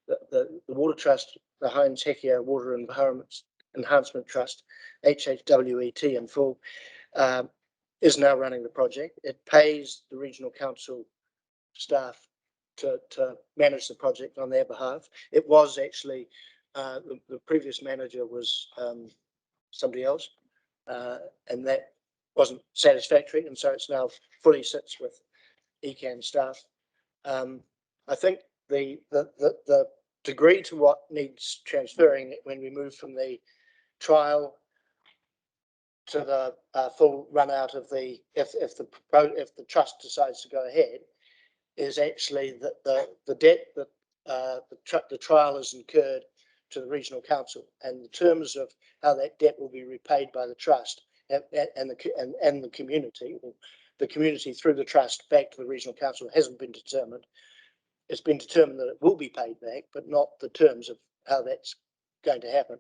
The Water Trust, the Heinz Hekia Water Enhancement Trust, HHWET in full, is now running the project. It pays the regional council staff to manage the project on their behalf. It was actually, the previous manager was somebody else, and that wasn't satisfactory, and so it's now fully sits with ECAN staff. I think the degree to what needs transferring when we move from the trial to the full run out of the, if the trust decides to go ahead, is actually that the debt that the trial has incurred to the regional council, and the terms of how that debt will be repaid by the trust and the community, or the community through the trust back to the regional council, hasn't been determined. It's been determined that it will be paid back, but not the terms of how that's going to happen.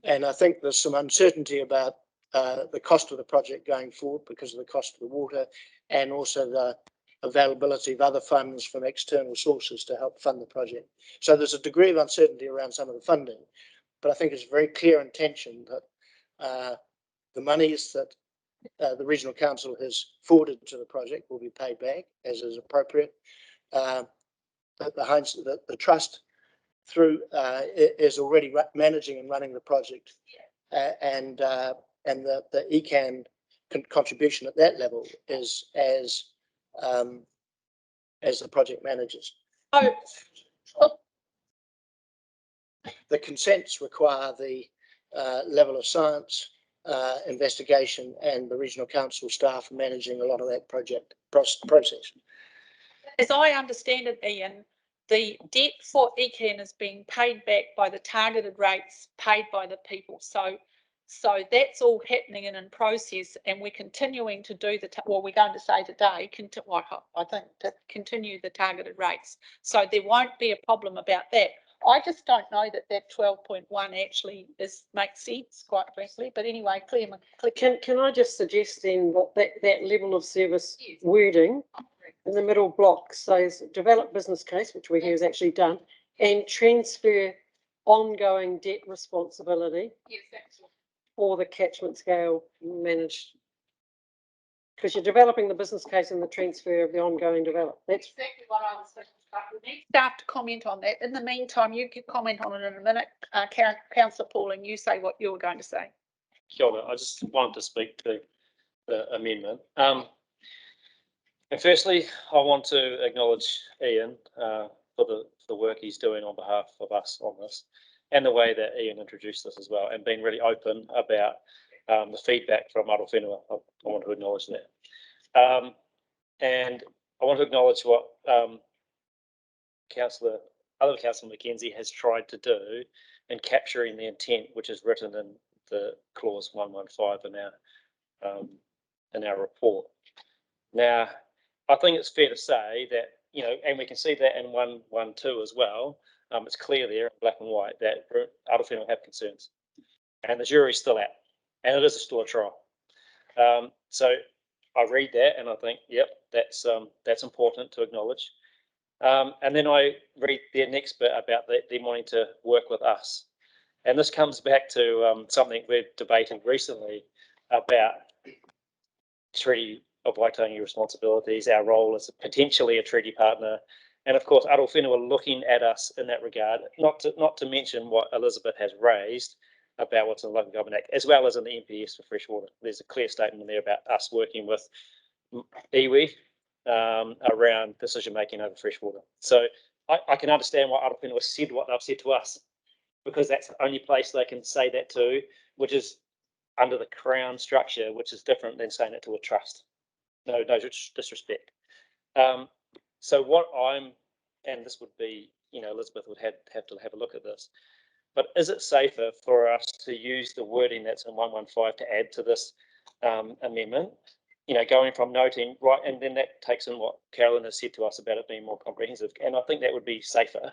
And I think there's some uncertainty about the cost of the project going forward because of the cost of the water, and also the availability of other funds from external sources to help fund the project. So there's a degree of uncertainty around some of the funding, but I think it's a very clear intention that the monies that the regional council has forwarded to the project will be paid back as is appropriate. The trust through is already managing and running the project, and the ECAN contribution at that level is as the project managers. The consents require the level of science, investigation, and the regional council staff managing a lot of that project process. As I understand it, Ian, the debt for ECAN is being paid back by the targeted rates paid by the people. So that's all happening and in process, and we're continuing to do well, we're going to say today, I think, to continue the targeted rates. So there won't be a problem about that. I just don't know that 12.1 actually makes sense, quite frankly. But anyway, Claire. Can I just suggest then that level of service wording in the middle block says develop business case, which we hear is actually done, and transfer ongoing debt responsibility for the catchment scale managed. Because you're developing the business case and the transfer of the ongoing development. That's exactly what I was thinking. We need staff to comment on that. In the meantime, you can comment on it in a minute. Councillor Pauling, you say what you were going to say. Kia ora. I just wanted to speak to the amendment. And firstly, I want to acknowledge Ian for the work he's doing on behalf of us on this, and the way that Ian introduced this as well, and being really open about the feedback from Aroha Whenua. I want to acknowledge that. And I want to acknowledge what Councillor Mackenzie has tried to do in capturing the intent which is written in the clause 115 in our report. Now, I think it's fair to say that, and we can see that in 112 as well. It's clear there in black and white that Aroha Whenua have concerns, and the jury's still out, and it is still a trial. So I read that and I think, yep, that's important to acknowledge. And then I read their next bit about them wanting to work with us. And this comes back to something we've debated recently about Treaty of Waitangi responsibilities, our role as potentially a treaty partner. And of course, Aroha Whenua are looking at us in that regard, not to mention what Elizabeth has raised about what's in the Local Government Act, as well as in the MPS for freshwater. There's a clear statement in there about us working with iwi around decision-making over freshwater. So I can understand why Aroha Whenua said what they've said to us, because that's the only place they can say that to, which is under the Crown structure, which is different than saying it to a trust. No disrespect. So what and this would be, Elizabeth would have to have a look at this, but is it safer for us to use the wording that's in 115 to add to this amendment? Going from noting, right, and then that takes in what Carolyn has said to us about it being more comprehensive, and I think that would be safer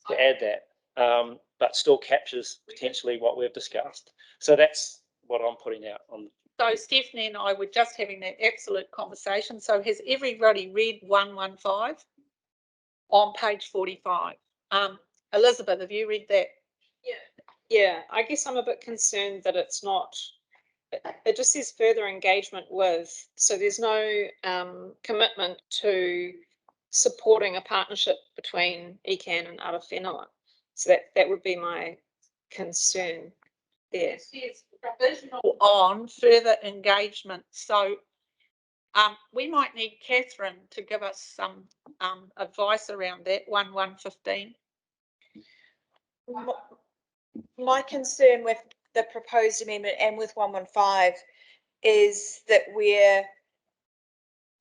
to add that, but still captures potentially what we've discussed. So that's what I'm putting out on So Stephanie and I were just having that absolute conversation. So has everybody read 115 on page 45? Elizabeth, have you read that? Yeah, I guess I'm a bit concerned that it's not, it just says further engagement with, so there's no commitment to supporting a partnership between ECAN and Arowhenua. So that would be my concern there. It says provisional on further engagement. So we might need Catherine to give us some advice around that 1115. My concern with the proposed amendment and with 115 is that we're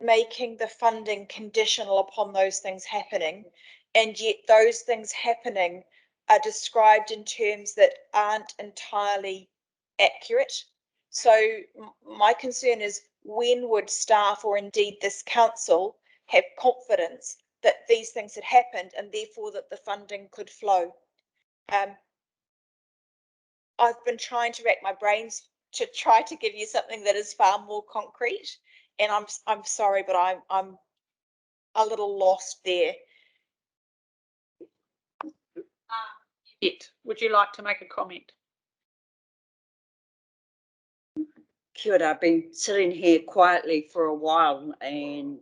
making the funding conditional upon those things happening, and yet those things happening are described in terms that aren't entirely accurate. So my concern is, when would staff or indeed this council have confidence that these things had happened and therefore that the funding could flow? I've been trying to rack my brains to try to give you something that is far more concrete, and I'm sorry, but I'm a little lost there. Would you like to make a comment? Kia ora, I've been sitting here quietly for a while and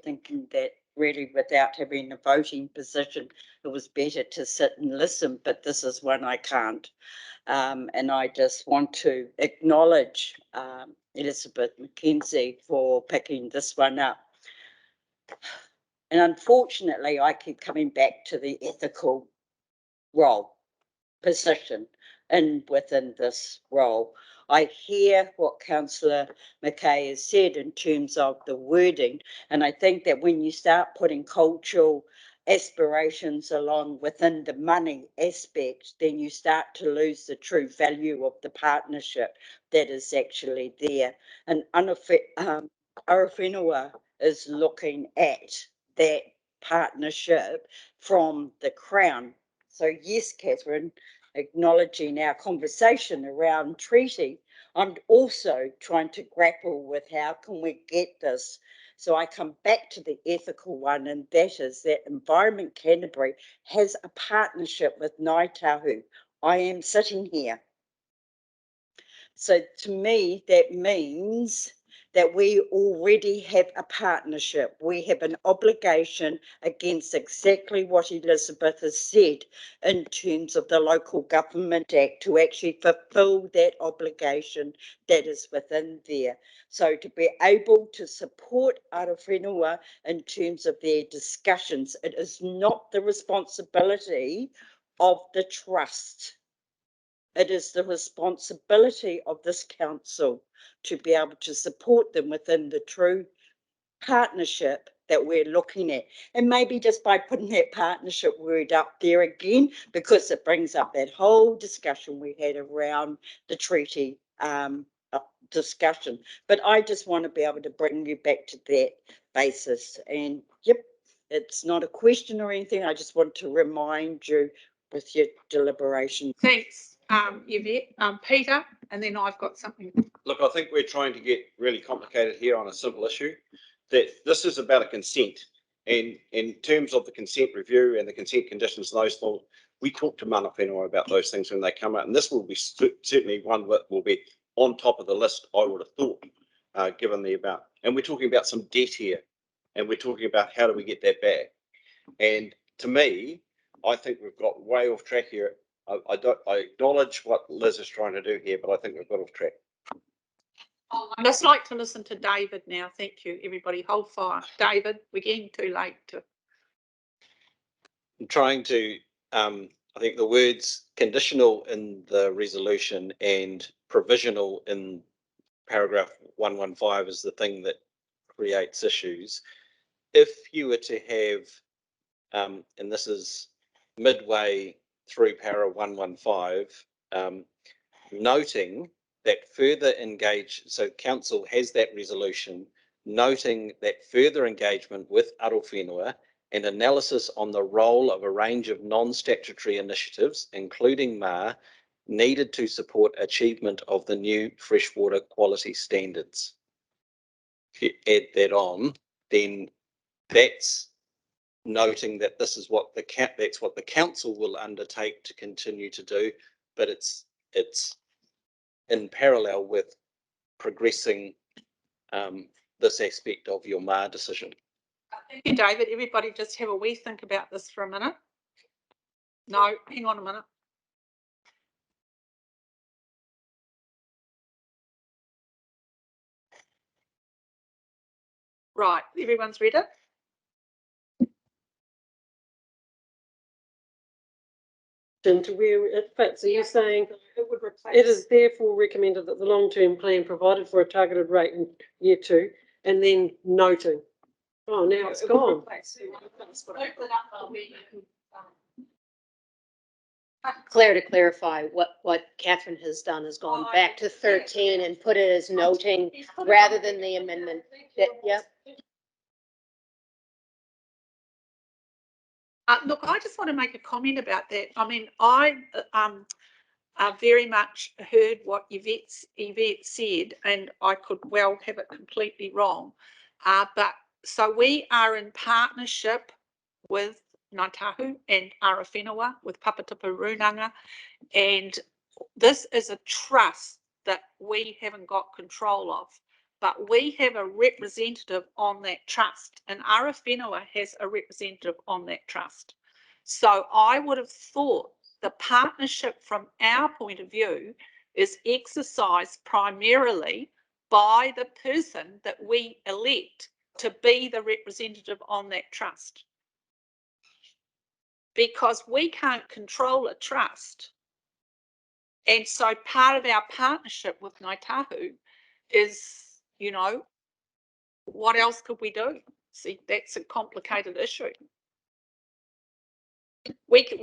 thinking that really without having a voting position, it was better to sit and listen, but this is one I can't. And I just want to acknowledge Elizabeth Mackenzie for picking this one up. And unfortunately, I keep coming back to the ethical role, position, and within this role. I hear what Councillor McKay has said in terms of the wording, and I think that when you start putting cultural aspirations along within the money aspect, then you start to lose the true value of the partnership that is actually there. And Arowhenua is looking at that partnership from the Crown. So yes, Catherine, acknowledging our conversation around treaty, I'm also trying to grapple with how can we get this. So I come back to the ethical one, and that is that Environment Canterbury has a partnership with Ngāi Tahu. I am sitting here. So to me, that means that we already have a partnership. We have an obligation against exactly what Elizabeth has said in terms of the Local Government Act to actually fulfil that obligation that is within there. So to be able to support Arowhenua in terms of their discussions, it is not the responsibility of the trust. It is the responsibility of this council to be able to support them within the true partnership that we're looking at. And maybe just by putting that partnership word up there again, because it brings up that whole discussion we had around the treaty discussion. But I just want to be able to bring you back to that basis. And yep, it's not a question or anything. I just want to remind you with your deliberation. Thanks, Yvette. Peter, and then I've got something. Look, I think we're trying to get really complicated here on a simple issue. That this is about a consent, and in terms of the consent review and the consent conditions and those things, we talk to mana whenua about those things when they come out, and this will be certainly one that will be on top of the list, I would have thought, given the amount. And we're talking about some debt here, and we're talking about how do we get that back. And to me, I think we've got way off track here. I acknowledge what Liz is trying to do here, but I think we've got off track. I'd just like to listen to David now. Thank you, everybody. Hold fire. David, we're getting too late to. I'm trying to, I think the words conditional in the resolution and provisional in paragraph 115 is the thing that creates issues. If you were to have, and this is midway through para 115, noting that further so council has that resolution, noting that further engagement with Arowhenua and analysis on the role of a range of non-statutory initiatives, including MA, needed to support achievement of the new freshwater quality standards. If you add that on, then that's noting that this is what that's what the council will undertake to continue to do, but it's in parallel with progressing this aspect of your MAR decision. Thank you, David. Everybody just have a wee think about this for a minute. No, hang on a minute. Right, everyone's read it? To where it fits. Are you saying it is therefore recommended that the long-term plan provided for a targeted rate in year 2 and then noting? Oh, now it's gone. Claire, to clarify, what Catherine has done is gone back to 13 and put it as noting rather than the amendment. Yep. Look, I just want to make a comment about that. I mean, I very much heard what Yvette said, and I could well have it completely wrong. But so we are in partnership with Ngāi Tahu and Arawhenua, with Papatapa Runanga, and this is a trust that we haven't got control of. But we have a representative on that trust, and Arawhenua has a representative on that trust. So I would have thought the partnership from our point of view is exercised primarily by the person that we elect to be the representative on that trust. Because we can't control a trust. And so part of our partnership with Ngāi Tahu is, you know, what else could we do? See, that's a complicated issue. We can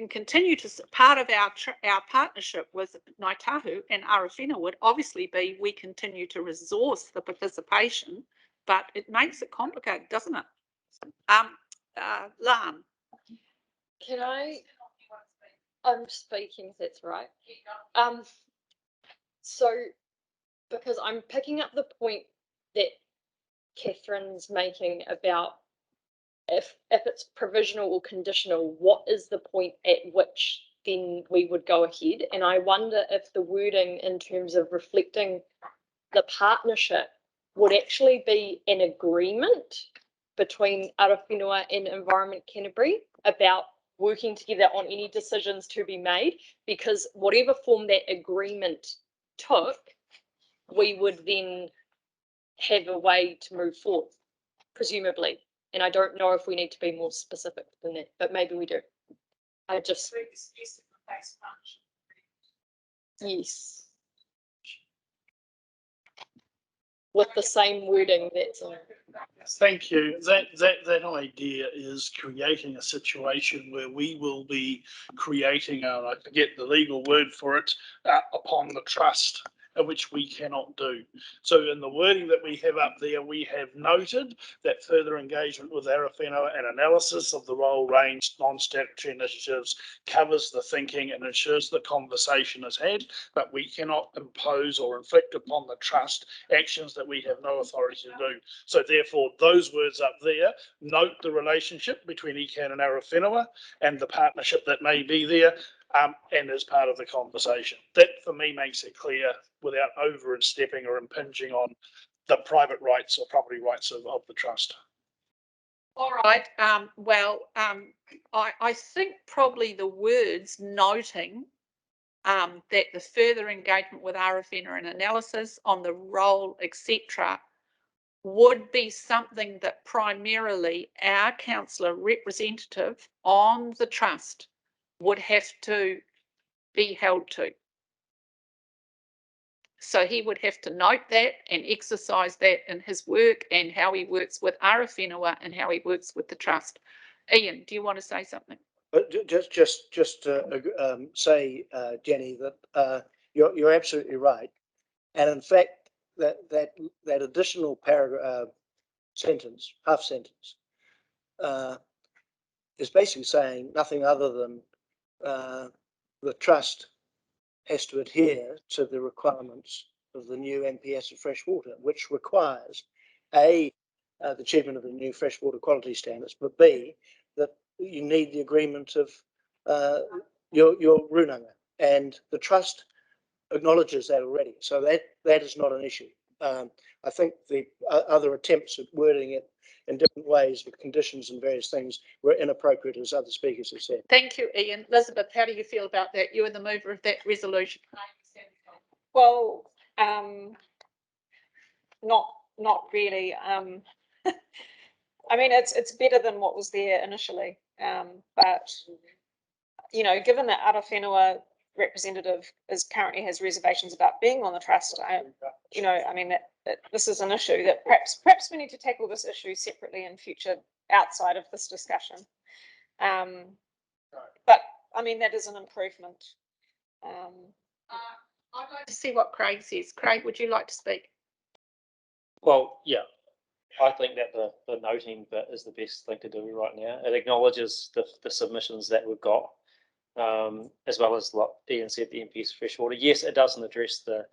continue to, part of our partnership with Ngāi Tahu and Arawhenua would obviously be we continue to resource the participation, but it makes it complicated, doesn't it? Lan. I'm speaking, if that's right. So, because I'm picking up the point that Catherine's making about if it's provisional or conditional, what is the point at which then we would go ahead? And I wonder if the wording in terms of reflecting the partnership would actually be an agreement between Arawhenua and Environment Canterbury about working together on any decisions to be made, because whatever form that agreement took, we would then have a way to move forward, presumably. And I don't know if we need to be more specific than that, but maybe we do. Yes. With the same wording that's on. Thank you. That idea is creating a situation where we will be creating I forget the legal word for it, upon the trust, which we cannot do. So in the wording that we have up there, we have noted that further engagement with Arawhenua and analysis of the role range non-statutory initiatives covers the thinking and ensures the conversation is had, but we cannot impose or inflict upon the trust actions that we have no authority to do. So therefore, those words up there note the relationship between ECAN and Arawhenua and the partnership that may be there, and as part of the conversation. That for me makes it clear without overstepping or impinging on the private rights or property rights of the trust. All right. I think probably the words noting that the further engagement with Arawhenua and analysis on the role, etc., would be something that primarily our councillor representative on the trust would have to be held to. So he would have to note that and exercise that in his work and how he works with Arawhenua and how he works with the trust. Ian, do you want to say something? Just to say, Jenny, that you're absolutely right, and in fact that additional paragraph, half sentence, is basically saying nothing other than the trust has to adhere to the requirements of the new NPS of fresh water, which requires A, the achievement of the new freshwater quality standards, but B, that you need the agreement of your runanga, and the trust acknowledges that already. So that is not an issue. I think the other attempts at wording it in different ways with conditions and various things were inappropriate, as other speakers have said. Thank you, Ian. Elizabeth, how do you feel about that? You are the mover of that resolution. Well, not really. I mean, it's better than what was there initially. But you know, given that Arawhenua representative currently has reservations about being on the trust, you know, I mean that this is an issue that perhaps we need to tackle this issue separately in future outside of this discussion. But I mean that is an improvement. I'd like to see what Craig says. Craig, would you like to speak? Well, yeah, I think that the noting bit is the best thing to do right now. It acknowledges the submissions that we've got, as well as what Ian said, the NPS freshwater. Yes, it doesn't address the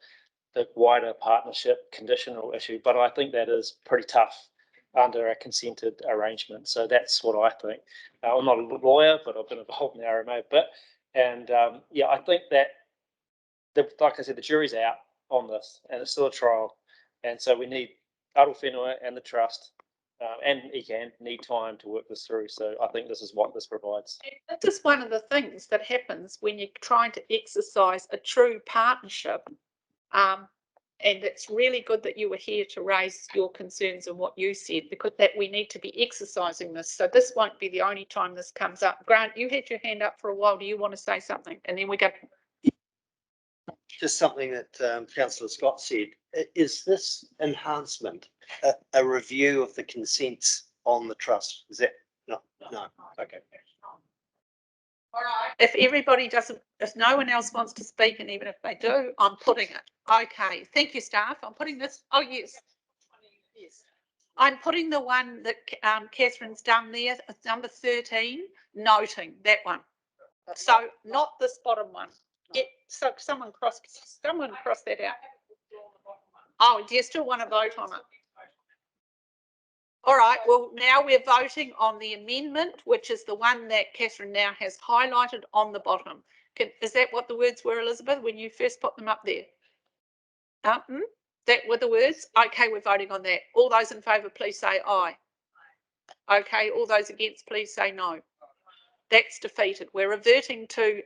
wider partnership conditional issue, but I think that is pretty tough under a consented arrangement. So that's what I think. I'm not a lawyer, but I've been involved in the RMA a bit. And yeah, I think that, like I said, the jury's out on this and it's still a trial. And so we need Arawhenua and the trust and ECAN need time to work this through. So I think this is what this provides. This is one of the things that happens when you're trying to exercise a true partnership. And it's really good that you were here to raise your concerns and what you said, because that we need to be exercising this. So this won't be the only time this comes up. Grant, you had your hand up for a while. Do you want to say something? And then we go. Just something that Councillor Scott said. Is this enhancement a review of the consents on the trust? Is that no? Okay. All right. If everybody doesn't, if no one else wants to speak, and even if they do, I'm putting it. Okay. Thank you, staff. I'm putting this. Oh, yes. Yes. I'm putting the one that Catherine's done there, number 13, noting that one. So not this bottom one. So someone cross that out. Oh, do you still want to vote on it? All right, well, now we're voting on the amendment, which is the one that Catherine now has highlighted on the bottom. Is that what the words were, Elizabeth, when you first put them up there? That were the words? Okay, we're voting on that. All those in favour, please say aye. Okay, all those against, please say no. That's defeated. We're reverting to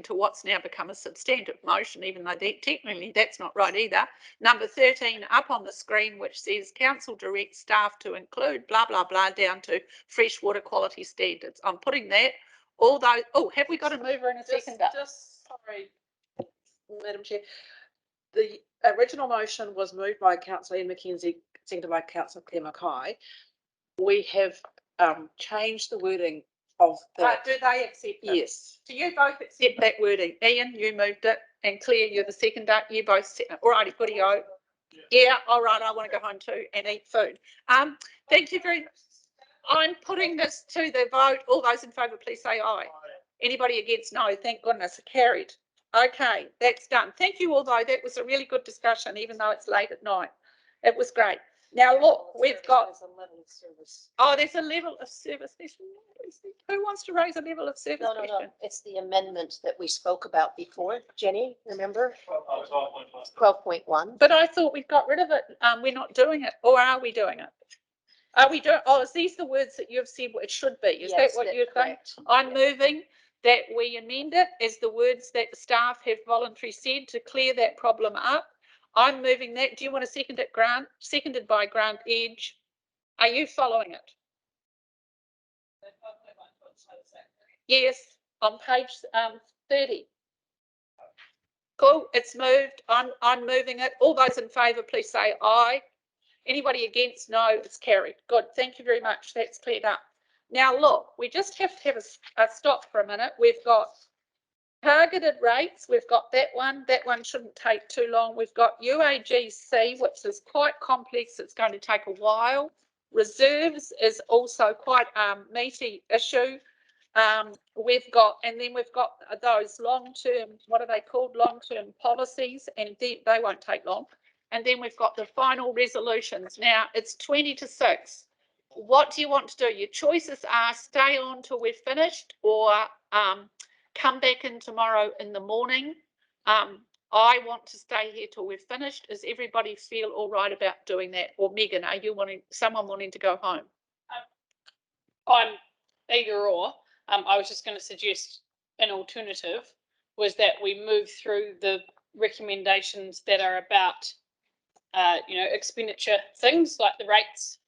what's now become a substantive motion, even though technically that's not right either. Number 13 up on the screen, which says council directs staff to include blah blah blah down to freshwater quality standards. I'm putting that. All those. Oh, have we got a mover and a seconder? Just sorry, Madam Chair. The original motion was moved by Councillor Ian McKenzie, seconded by Councillor Claire Mackay. We have changed the wording of the. Do they accept it? Yes. Do you both accept that wording? Ian, you moved it, and Claire, you're the seconder. You both said it. All righty, goodie-o. Yeah, all right, I want to go home too and eat food. Thank you very much. I'm putting this to the vote. All those in favour, please say aye. Anybody against? No, thank goodness, carried. Okay, that's done. Thank you, although that was a really good discussion, even though it's late at night. It was great. Now look, we've got. There's a level of service. Oh, there's a level of service. Who wants to raise a level of service? No. It's the amendment that we spoke about before. Jenny, remember? 12.1. But I thought we got rid of it. We're not doing it, or are we doing it? Are we doing? Oh, is these the words that you've said it should be? Is Yes, that what you're saying? correct. I'm moving that we amend it as the words that the staff have voluntarily said to clear that problem up. I'm moving that. Do you want to second it, Grant? Seconded by Grant Edge. Are you following it? Yes, on page 30. Cool, it's moved. I'm moving it. All those in favour, please say aye. Anybody against? No, it's carried. Good, thank you very much. That's cleared up. Now look, we just have to have a stop for a minute. We've got targeted rates. We've got that one. That one shouldn't take too long. We've got UAGC, which is quite complex. It's going to take a while. Reserves is also quite a meaty issue. We've got, and then we've got those long-term, what are they called? Long-term policies, and they won't take long. And then we've got the final resolutions. Now it's 20 to 6. What do you want to do? Your choices are stay on till we're finished, or come back in tomorrow in the morning. I want to stay here till we're finished. Does everybody feel all right about doing that? Or Megan, are you someone wanting to go home? I'm either or. I was just going to suggest an alternative was that we move through the recommendations that are about, expenditure things like the rates,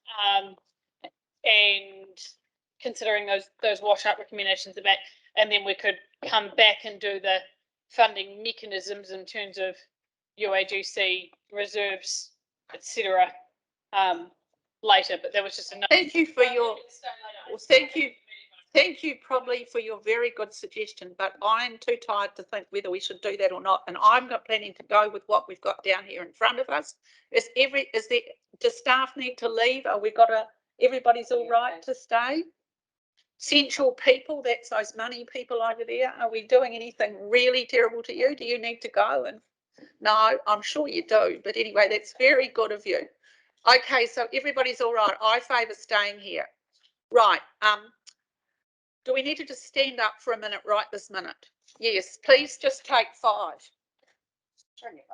and considering those wash-up recommendations about, and then we could come back and do the funding mechanisms in terms of UAGC reserves, etc. Later. But that was just another. Thank you for your. Well, thank you probably for your very good suggestion, but I'm too tired to think whether we should do that or not. And I'm not planning to go with what we've got down here in front of us. Does staff need to leave? Everybody's all right to stay? Central people, that's those money people over there. Are we doing anything really terrible to you? Do you need to go? And no, I'm sure you do. But anyway, that's very good of you. Okay, so everybody's all right. I favour staying here. Right. Do we need to just stand up for a minute right this minute? Yes, please just take 5. Turn your